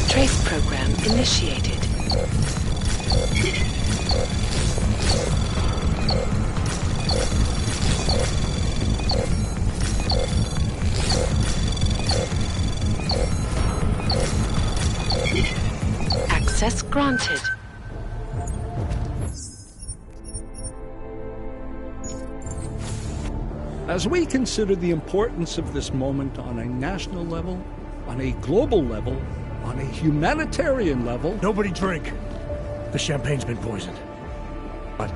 Trace program initiated. Access granted. As we consider the importance of this moment on a national level, on a global level, on a humanitarian level... Nobody drink. The champagne's been poisoned. But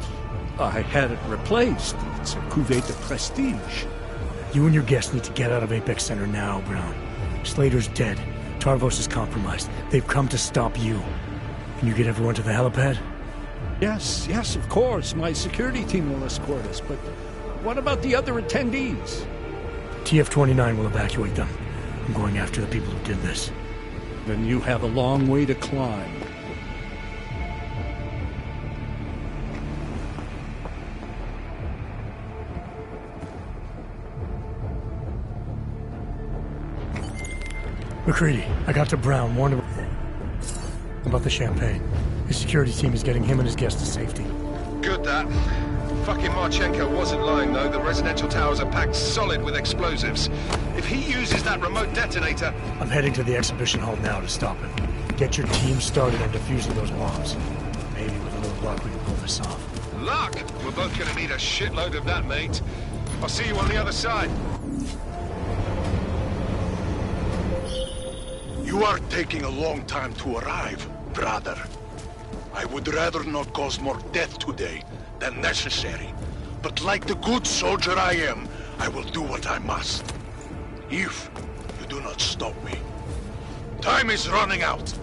I had it replaced. It's a cuvée de prestige. You and your guests need to get out of Apex Center now, Brown. Slater's dead. Tarvos is compromised. They've come to stop you. Can you get everyone to the helipad? Yes, of course. My security team will escort us, but what about the other attendees? TF-29 will evacuate them. I'm going after the people who did this. Then you have a long way to climb. McCready, I got to Brown, warned him about the champagne. His security team is getting him and his guests to safety. Good, that. Fucking Marchenko wasn't lying, though. The residential towers are packed solid with explosives. If he uses that remote detonator... I'm heading to the exhibition hall now to stop him. Get your team started on defusing those bombs. Maybe with a little luck we can pull this off. Luck? We're both gonna need a shitload of that, mate. I'll see you on the other side. You are taking a long time to arrive, brother. I would rather not cause more death today than necessary. But like the good soldier I am, I will do what I must. If you do not stop me. Time is running out.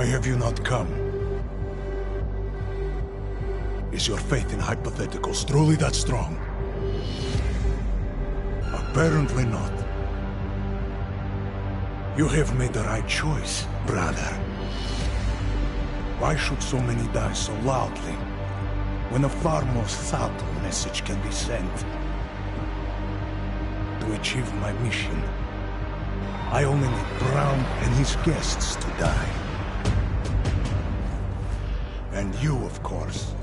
Why have you not come? Is your faith in hypotheticals truly that strong? Apparently not. You have made the right choice, brother. Why should so many die so loudly, when a far more subtle message can be sent? To achieve my mission, I only need Brown and his guests to die. And you, of course.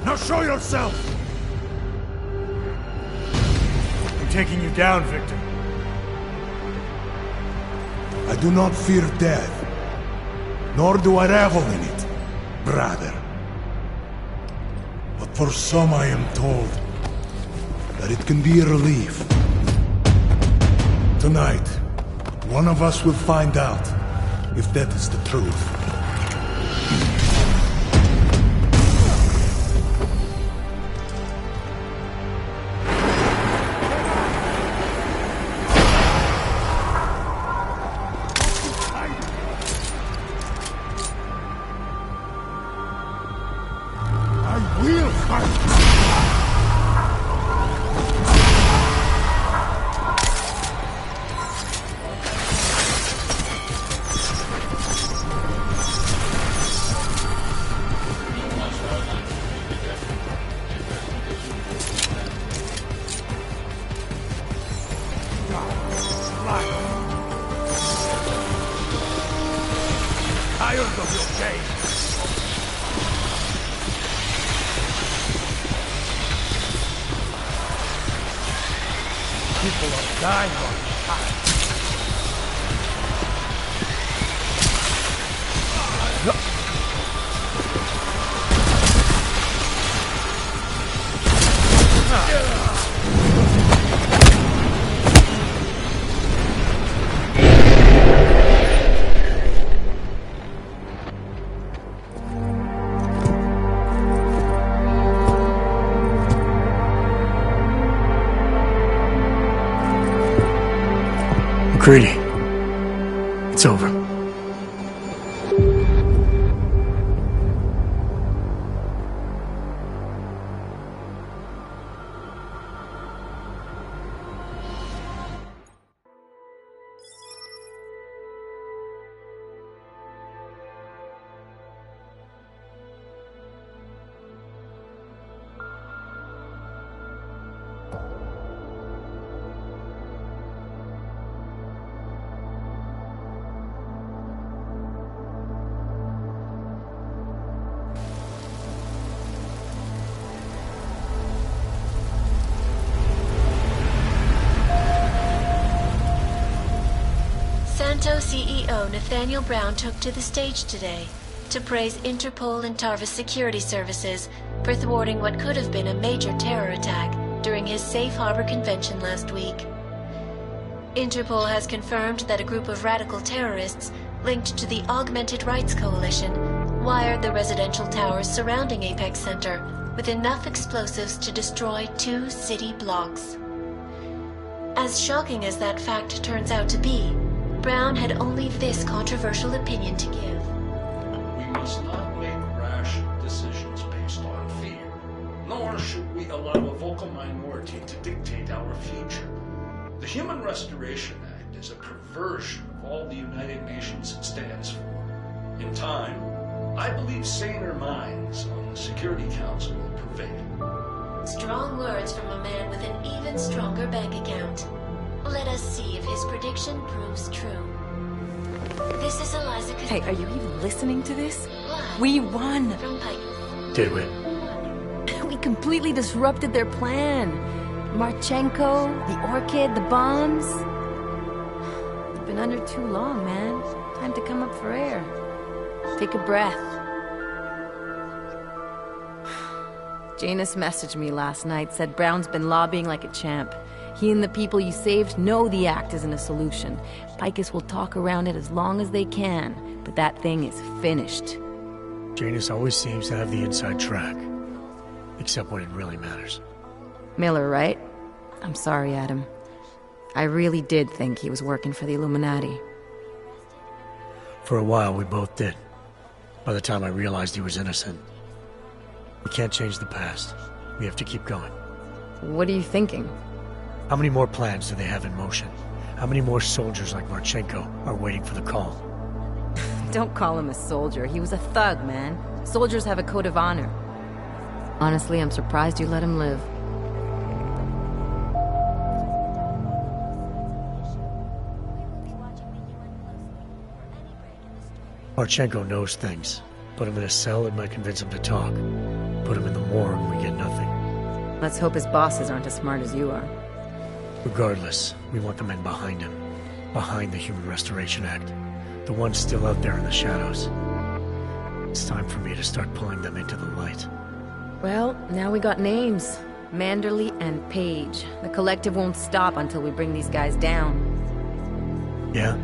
Now show yourself! I'm taking you down, Victor. I do not fear death, nor do I revel in it, brother. But for some I am told that it can be a relief. Tonight, one of us will find out if that is the truth. People are dying on fire. McCready, it's over. CEO Nathaniel Brown took to the stage today to praise Interpol and Tarvis security services for thwarting what could have been a major terror attack during his Safe Harbor convention last week. Interpol has confirmed that a group of radical terrorists linked to the Augmented Rights Coalition wired the residential towers surrounding Apex Center with enough explosives to destroy 2 city blocks. As shocking as that fact turns out to be, Brown had only this controversial opinion to give. We must not make rash decisions based on fear, nor should we allow a vocal minority to dictate our future. The Human Restoration Act is a perversion of all the United Nations stands for. In time, I believe saner minds on the Security Council will prevail. Strong words from a man with an even stronger bank account. Let us see if his prediction proves true. This is Eliza. Hey, are you even listening to this? We won! Did we? We completely disrupted their plan. Marchenko, the Orchid, the bombs. You've been under too long, man. Time to come up for air. Take a breath. Janus messaged me last night, said Brown's been lobbying like a champ. He and the people you saved know the act isn't a solution. Picus will talk around it as long as they can, but that thing is finished. Janus always seems to have the inside track. Except when it really matters. Miller, right? I'm sorry, Adam. I really did think he was working for the Illuminati. For a while, we both did. By the time I realized he was innocent. We can't change the past. We have to keep going. What are you thinking? How many more plans do they have in motion? How many more soldiers like Marchenko are waiting for the call? Don't call him a soldier. He was a thug, man. Soldiers have a code of honor. Honestly, I'm surprised you let him live. Marchenko knows things. Put him in a cell, it might convince him to talk. Put him in the morgue, we get nothing. Let's hope his bosses aren't as smart as you are. Regardless, we want the men behind him. Behind the Human Restoration Act. The ones still out there in the shadows. It's time for me to start pulling them into the light. Well, now we got names. Manderley and Page. The collective won't stop until we bring these guys down. Yeah?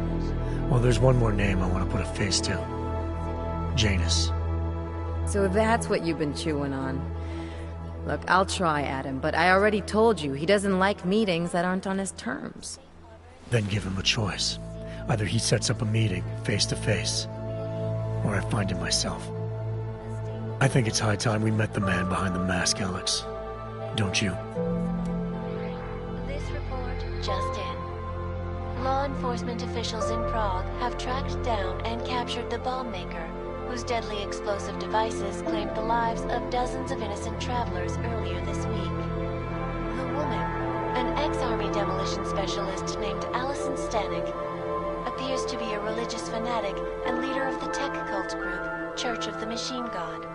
Well, there's one more name I want to put a face to. Janus. So that's what you've been chewing on. Look, I'll try, Adam, but I already told you, he doesn't like meetings that aren't on his terms. Then give him a choice. Either he sets up a meeting, face to face, or I find him myself. I think it's high time we met the man behind the mask, Alex. Don't you? This report just in. Law enforcement officials in Prague have tracked down and captured the bomb maker, whose deadly explosive devices claimed the lives of dozens of innocent travelers earlier this week. The woman, an ex-army demolition specialist named Allison Stanek, appears to be a religious fanatic and leader of the tech cult group, Church of the Machine God.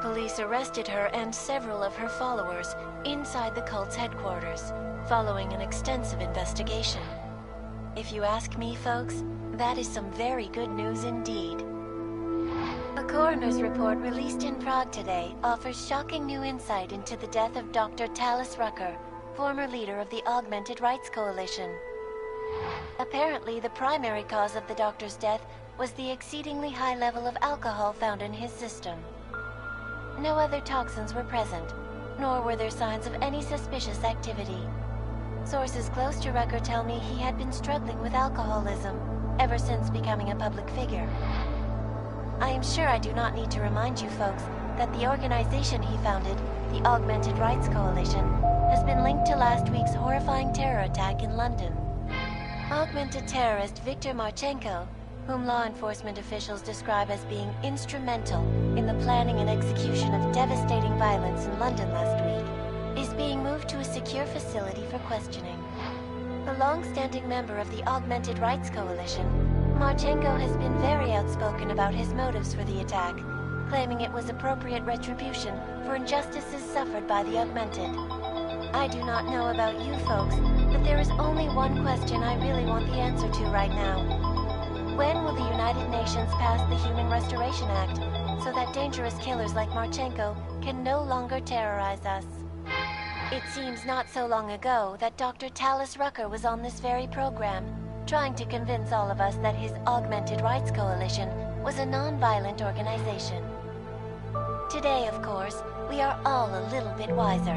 Police arrested her and several of her followers inside the cult's headquarters, following an extensive investigation. If you ask me, folks, that is some very good news indeed. A coroner's report released in Prague today offers shocking new insight into the death of Dr. Talis Rucker, former leader of the Augmented Rights Coalition. Apparently, the primary cause of the doctor's death was the exceedingly high level of alcohol found in his system. No other toxins were present, nor were there signs of any suspicious activity. Sources close to Rucker tell me he had been struggling with alcoholism ever since becoming a public figure. I am sure I do not need to remind you folks that the organization he founded, the Augmented Rights Coalition, has been linked to last week's horrifying terror attack in London. Augmented terrorist Viktor Marchenko, whom law enforcement officials describe as being instrumental in the planning and execution of devastating violence in London last week, is being moved to a secure facility for questioning. A long-standing member of the Augmented Rights Coalition, Marchenko has been very outspoken about his motives for the attack, claiming it was appropriate retribution for injustices suffered by the Augmented. I do not know about you folks, but there is only one question I really want the answer to right now. When will the United Nations pass the Human Restoration Act so that dangerous killers like Marchenko can no longer terrorize us? It seems not so long ago that Dr. Talis Rucker was on this very program, trying to convince all of us that his Augmented Rights Coalition was a non-violent organization. Today, of course, we are all a little bit wiser.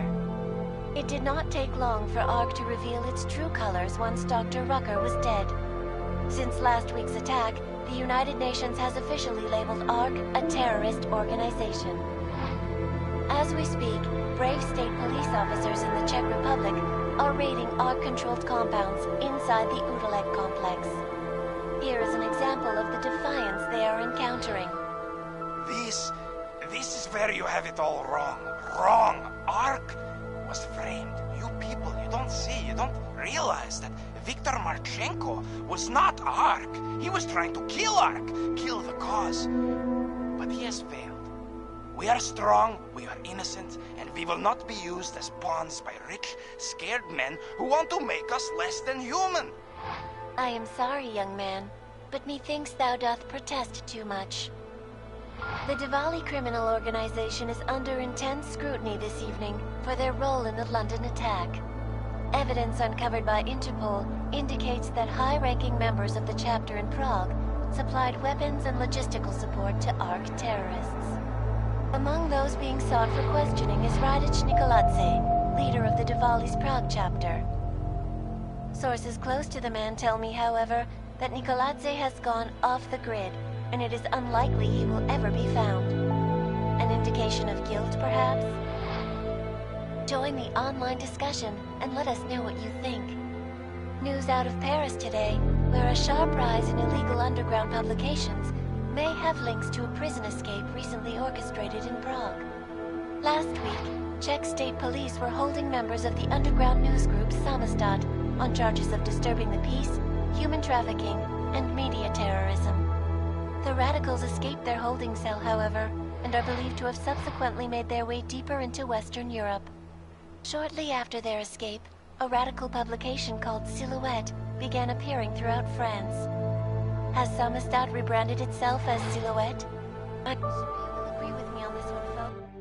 It did not take long for ARC to reveal its true colors once Dr. Rucker was dead. Since last week's attack, the United Nations has officially labeled ARC a terrorist organization. As we speak, brave state police officers in the Czech Republic are raiding ARC-controlled compounds inside the Udalek complex. Here is an example of the defiance they are encountering. This is where you have it all wrong. Wrong! ARC was framed. You people, you don't see, you don't realize that Viktor Marchenko was not ARC. He was trying to kill ARC, kill the cause. But he has failed. We are strong, we are innocent, and we will not be used as pawns by rich, scared men who want to make us less than human. I am sorry, young man, but methinks thou doth protest too much. The Diwali criminal organization is under intense scrutiny this evening for their role in the London attack. Evidence uncovered by Interpol indicates that high-ranking members of the chapter in Prague supplied weapons and logistical support to ARC terrorists. Among those being sought for questioning is Radic Nikoladze, leader of the Diwali's Prague chapter. Sources close to the man tell me, however, that Nicoladze has gone off the grid, and it is unlikely he will ever be found. An indication of guilt, perhaps? Join the online discussion and let us know what you think. News out of Paris today, where a sharp rise in illegal underground publications may have links to a prison escape recently orchestrated in Prague. Last week, Czech state police were holding members of the underground news group Samizdat on charges of disturbing the peace, human trafficking, and media terrorism. The radicals escaped their holding cell, however, and are believed to have subsequently made their way deeper into Western Europe. Shortly after their escape, a radical publication called Silhouette began appearing throughout France. Has Samizdat rebranded itself as Silhouette? I'm sure you will agree with me on this one, folks.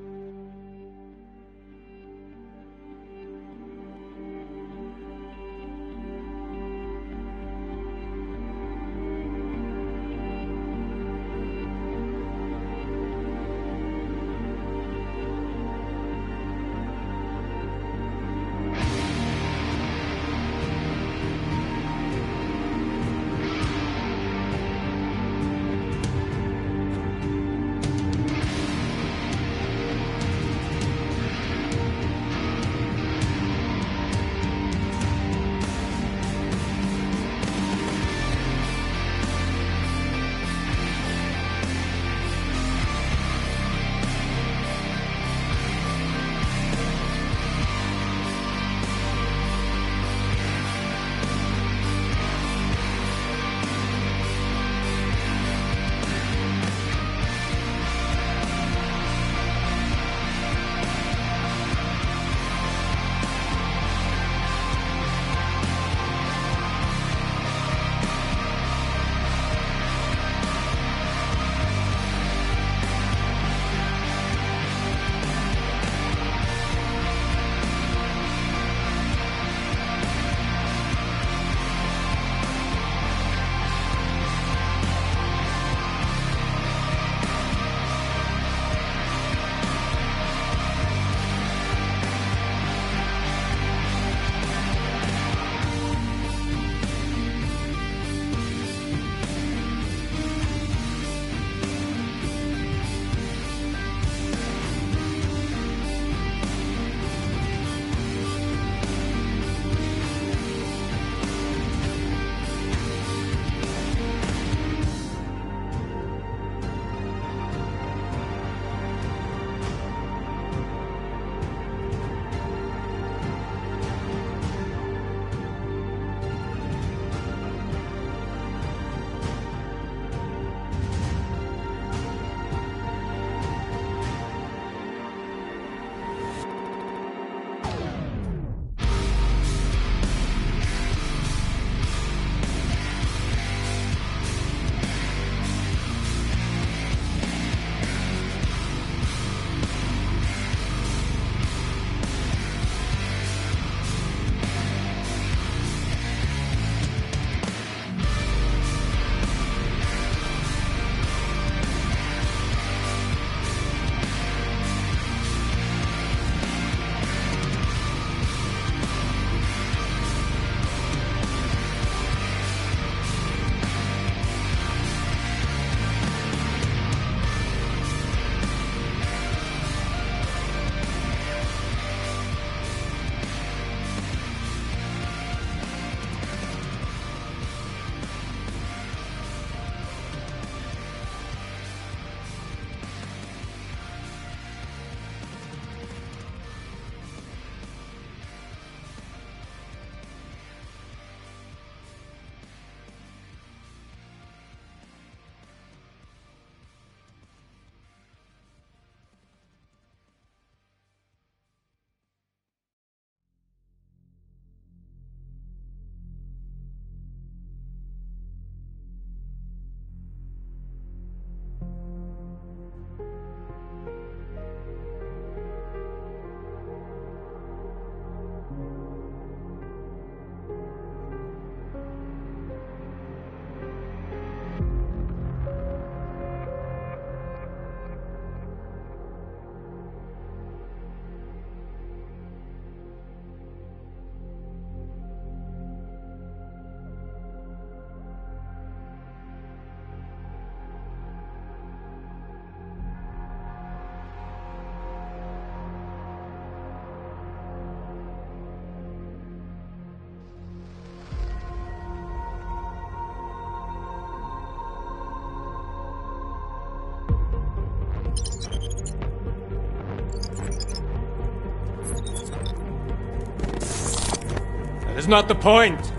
That's not the point.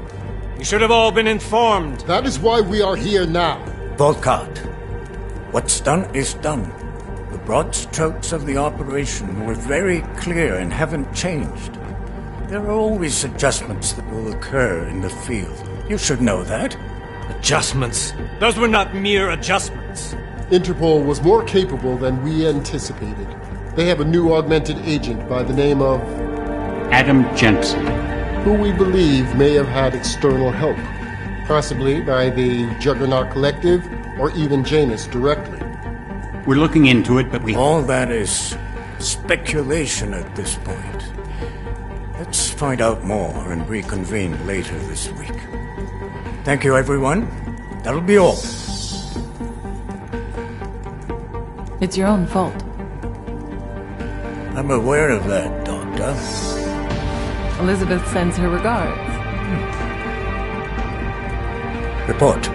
You should have all been informed. That is why we are here now. Volkart, what's done is done. The broad strokes of the operation were very clear and haven't changed. There are always adjustments that will occur in the field. You should know that. Adjustments? Those were not mere adjustments. Interpol was more capable than we anticipated. They have a new augmented agent by the name of... Adam Jensen. Who we believe may have had external help. Possibly by the Juggernaut Collective or even Janus directly. We're looking into it, but All that is speculation at this point. Let's find out more and reconvene later this week. Thank you, everyone. That'll be all. It's your own fault. I'm aware of that, Doctor. Elizabeth sends her regards. Report.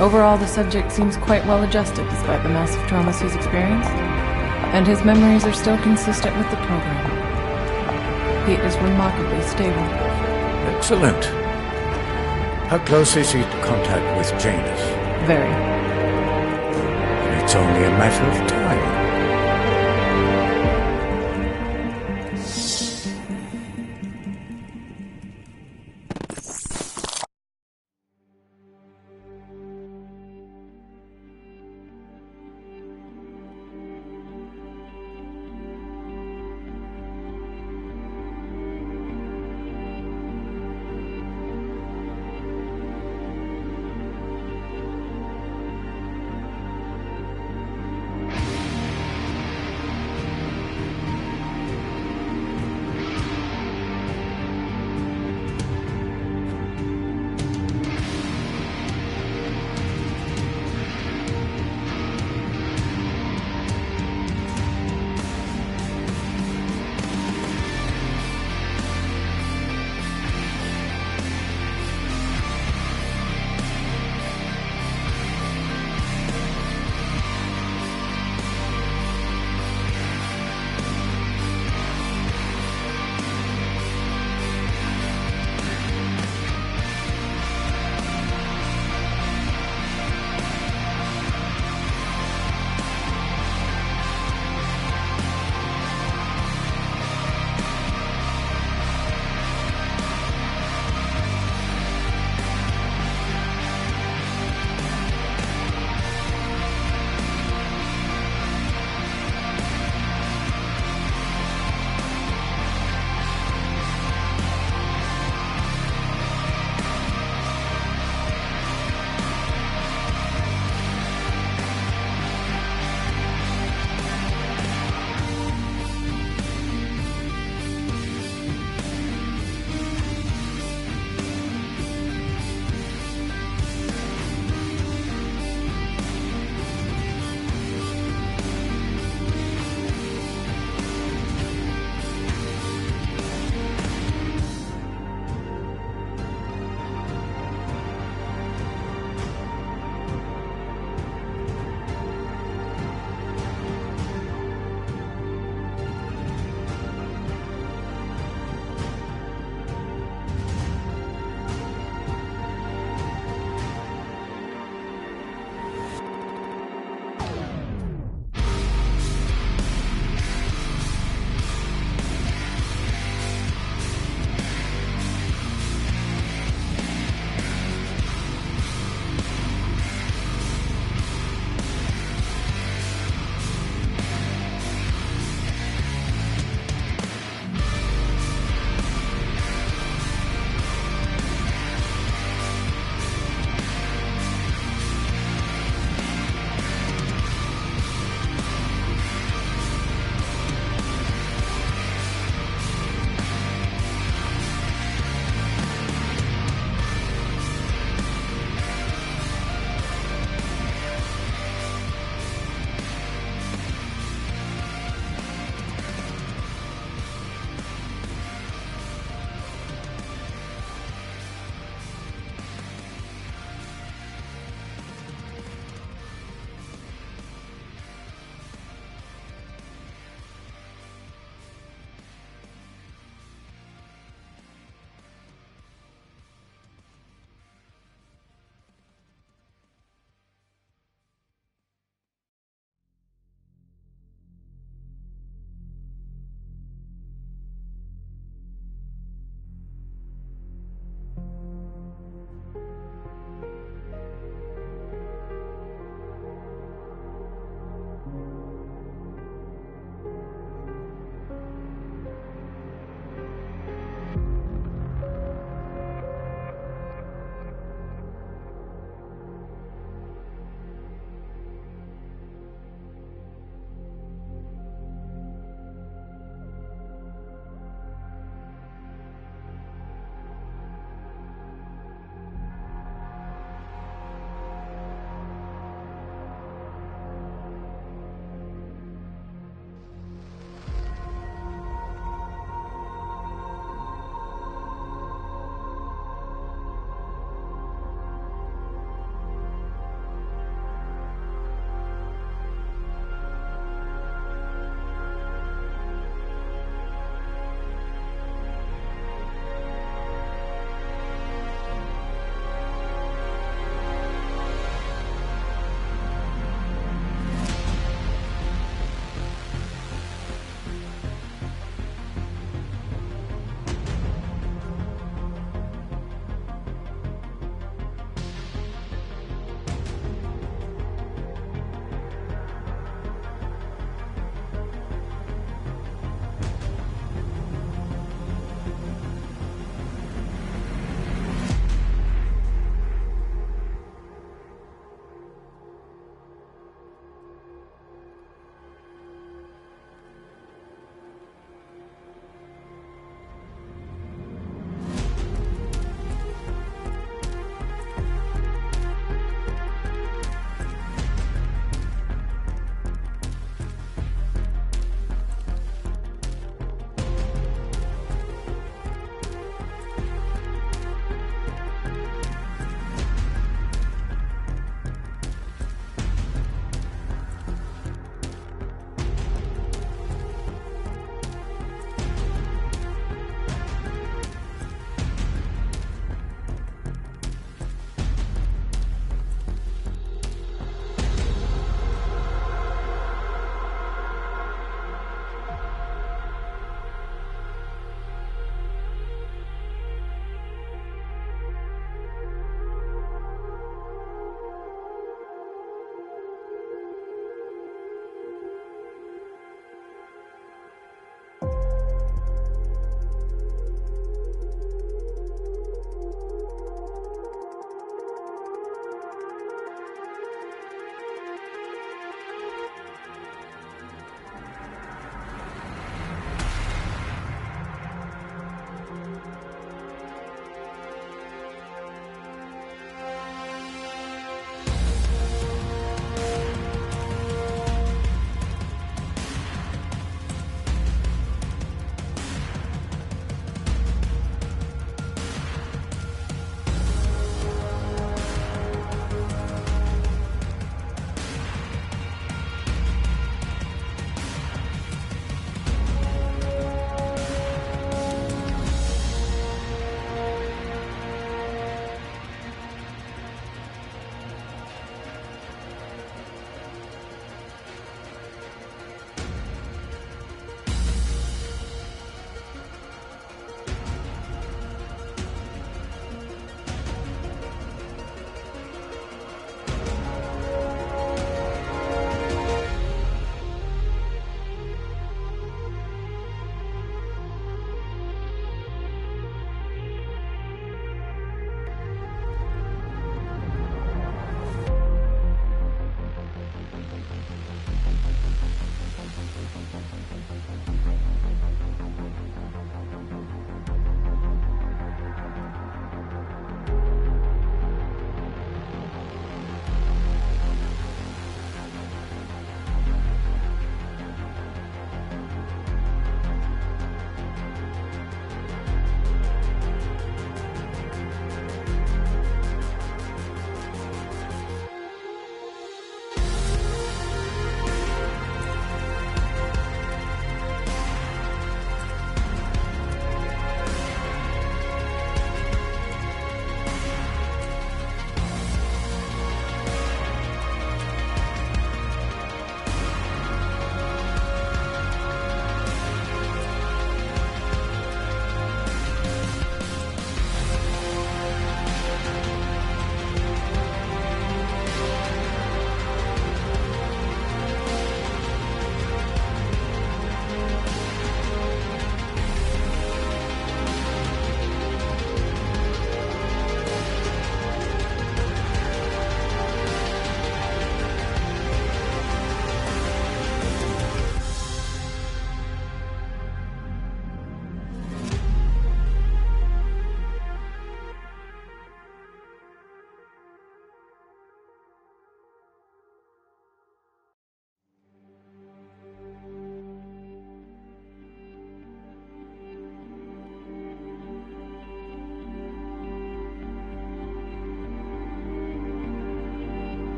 Overall, the subject seems quite well adjusted despite the massive traumas he's experienced, and his memories are still consistent with the program. He is remarkably stable. Excellent. How close is he to contact with Janus? Very. It's only a matter of time.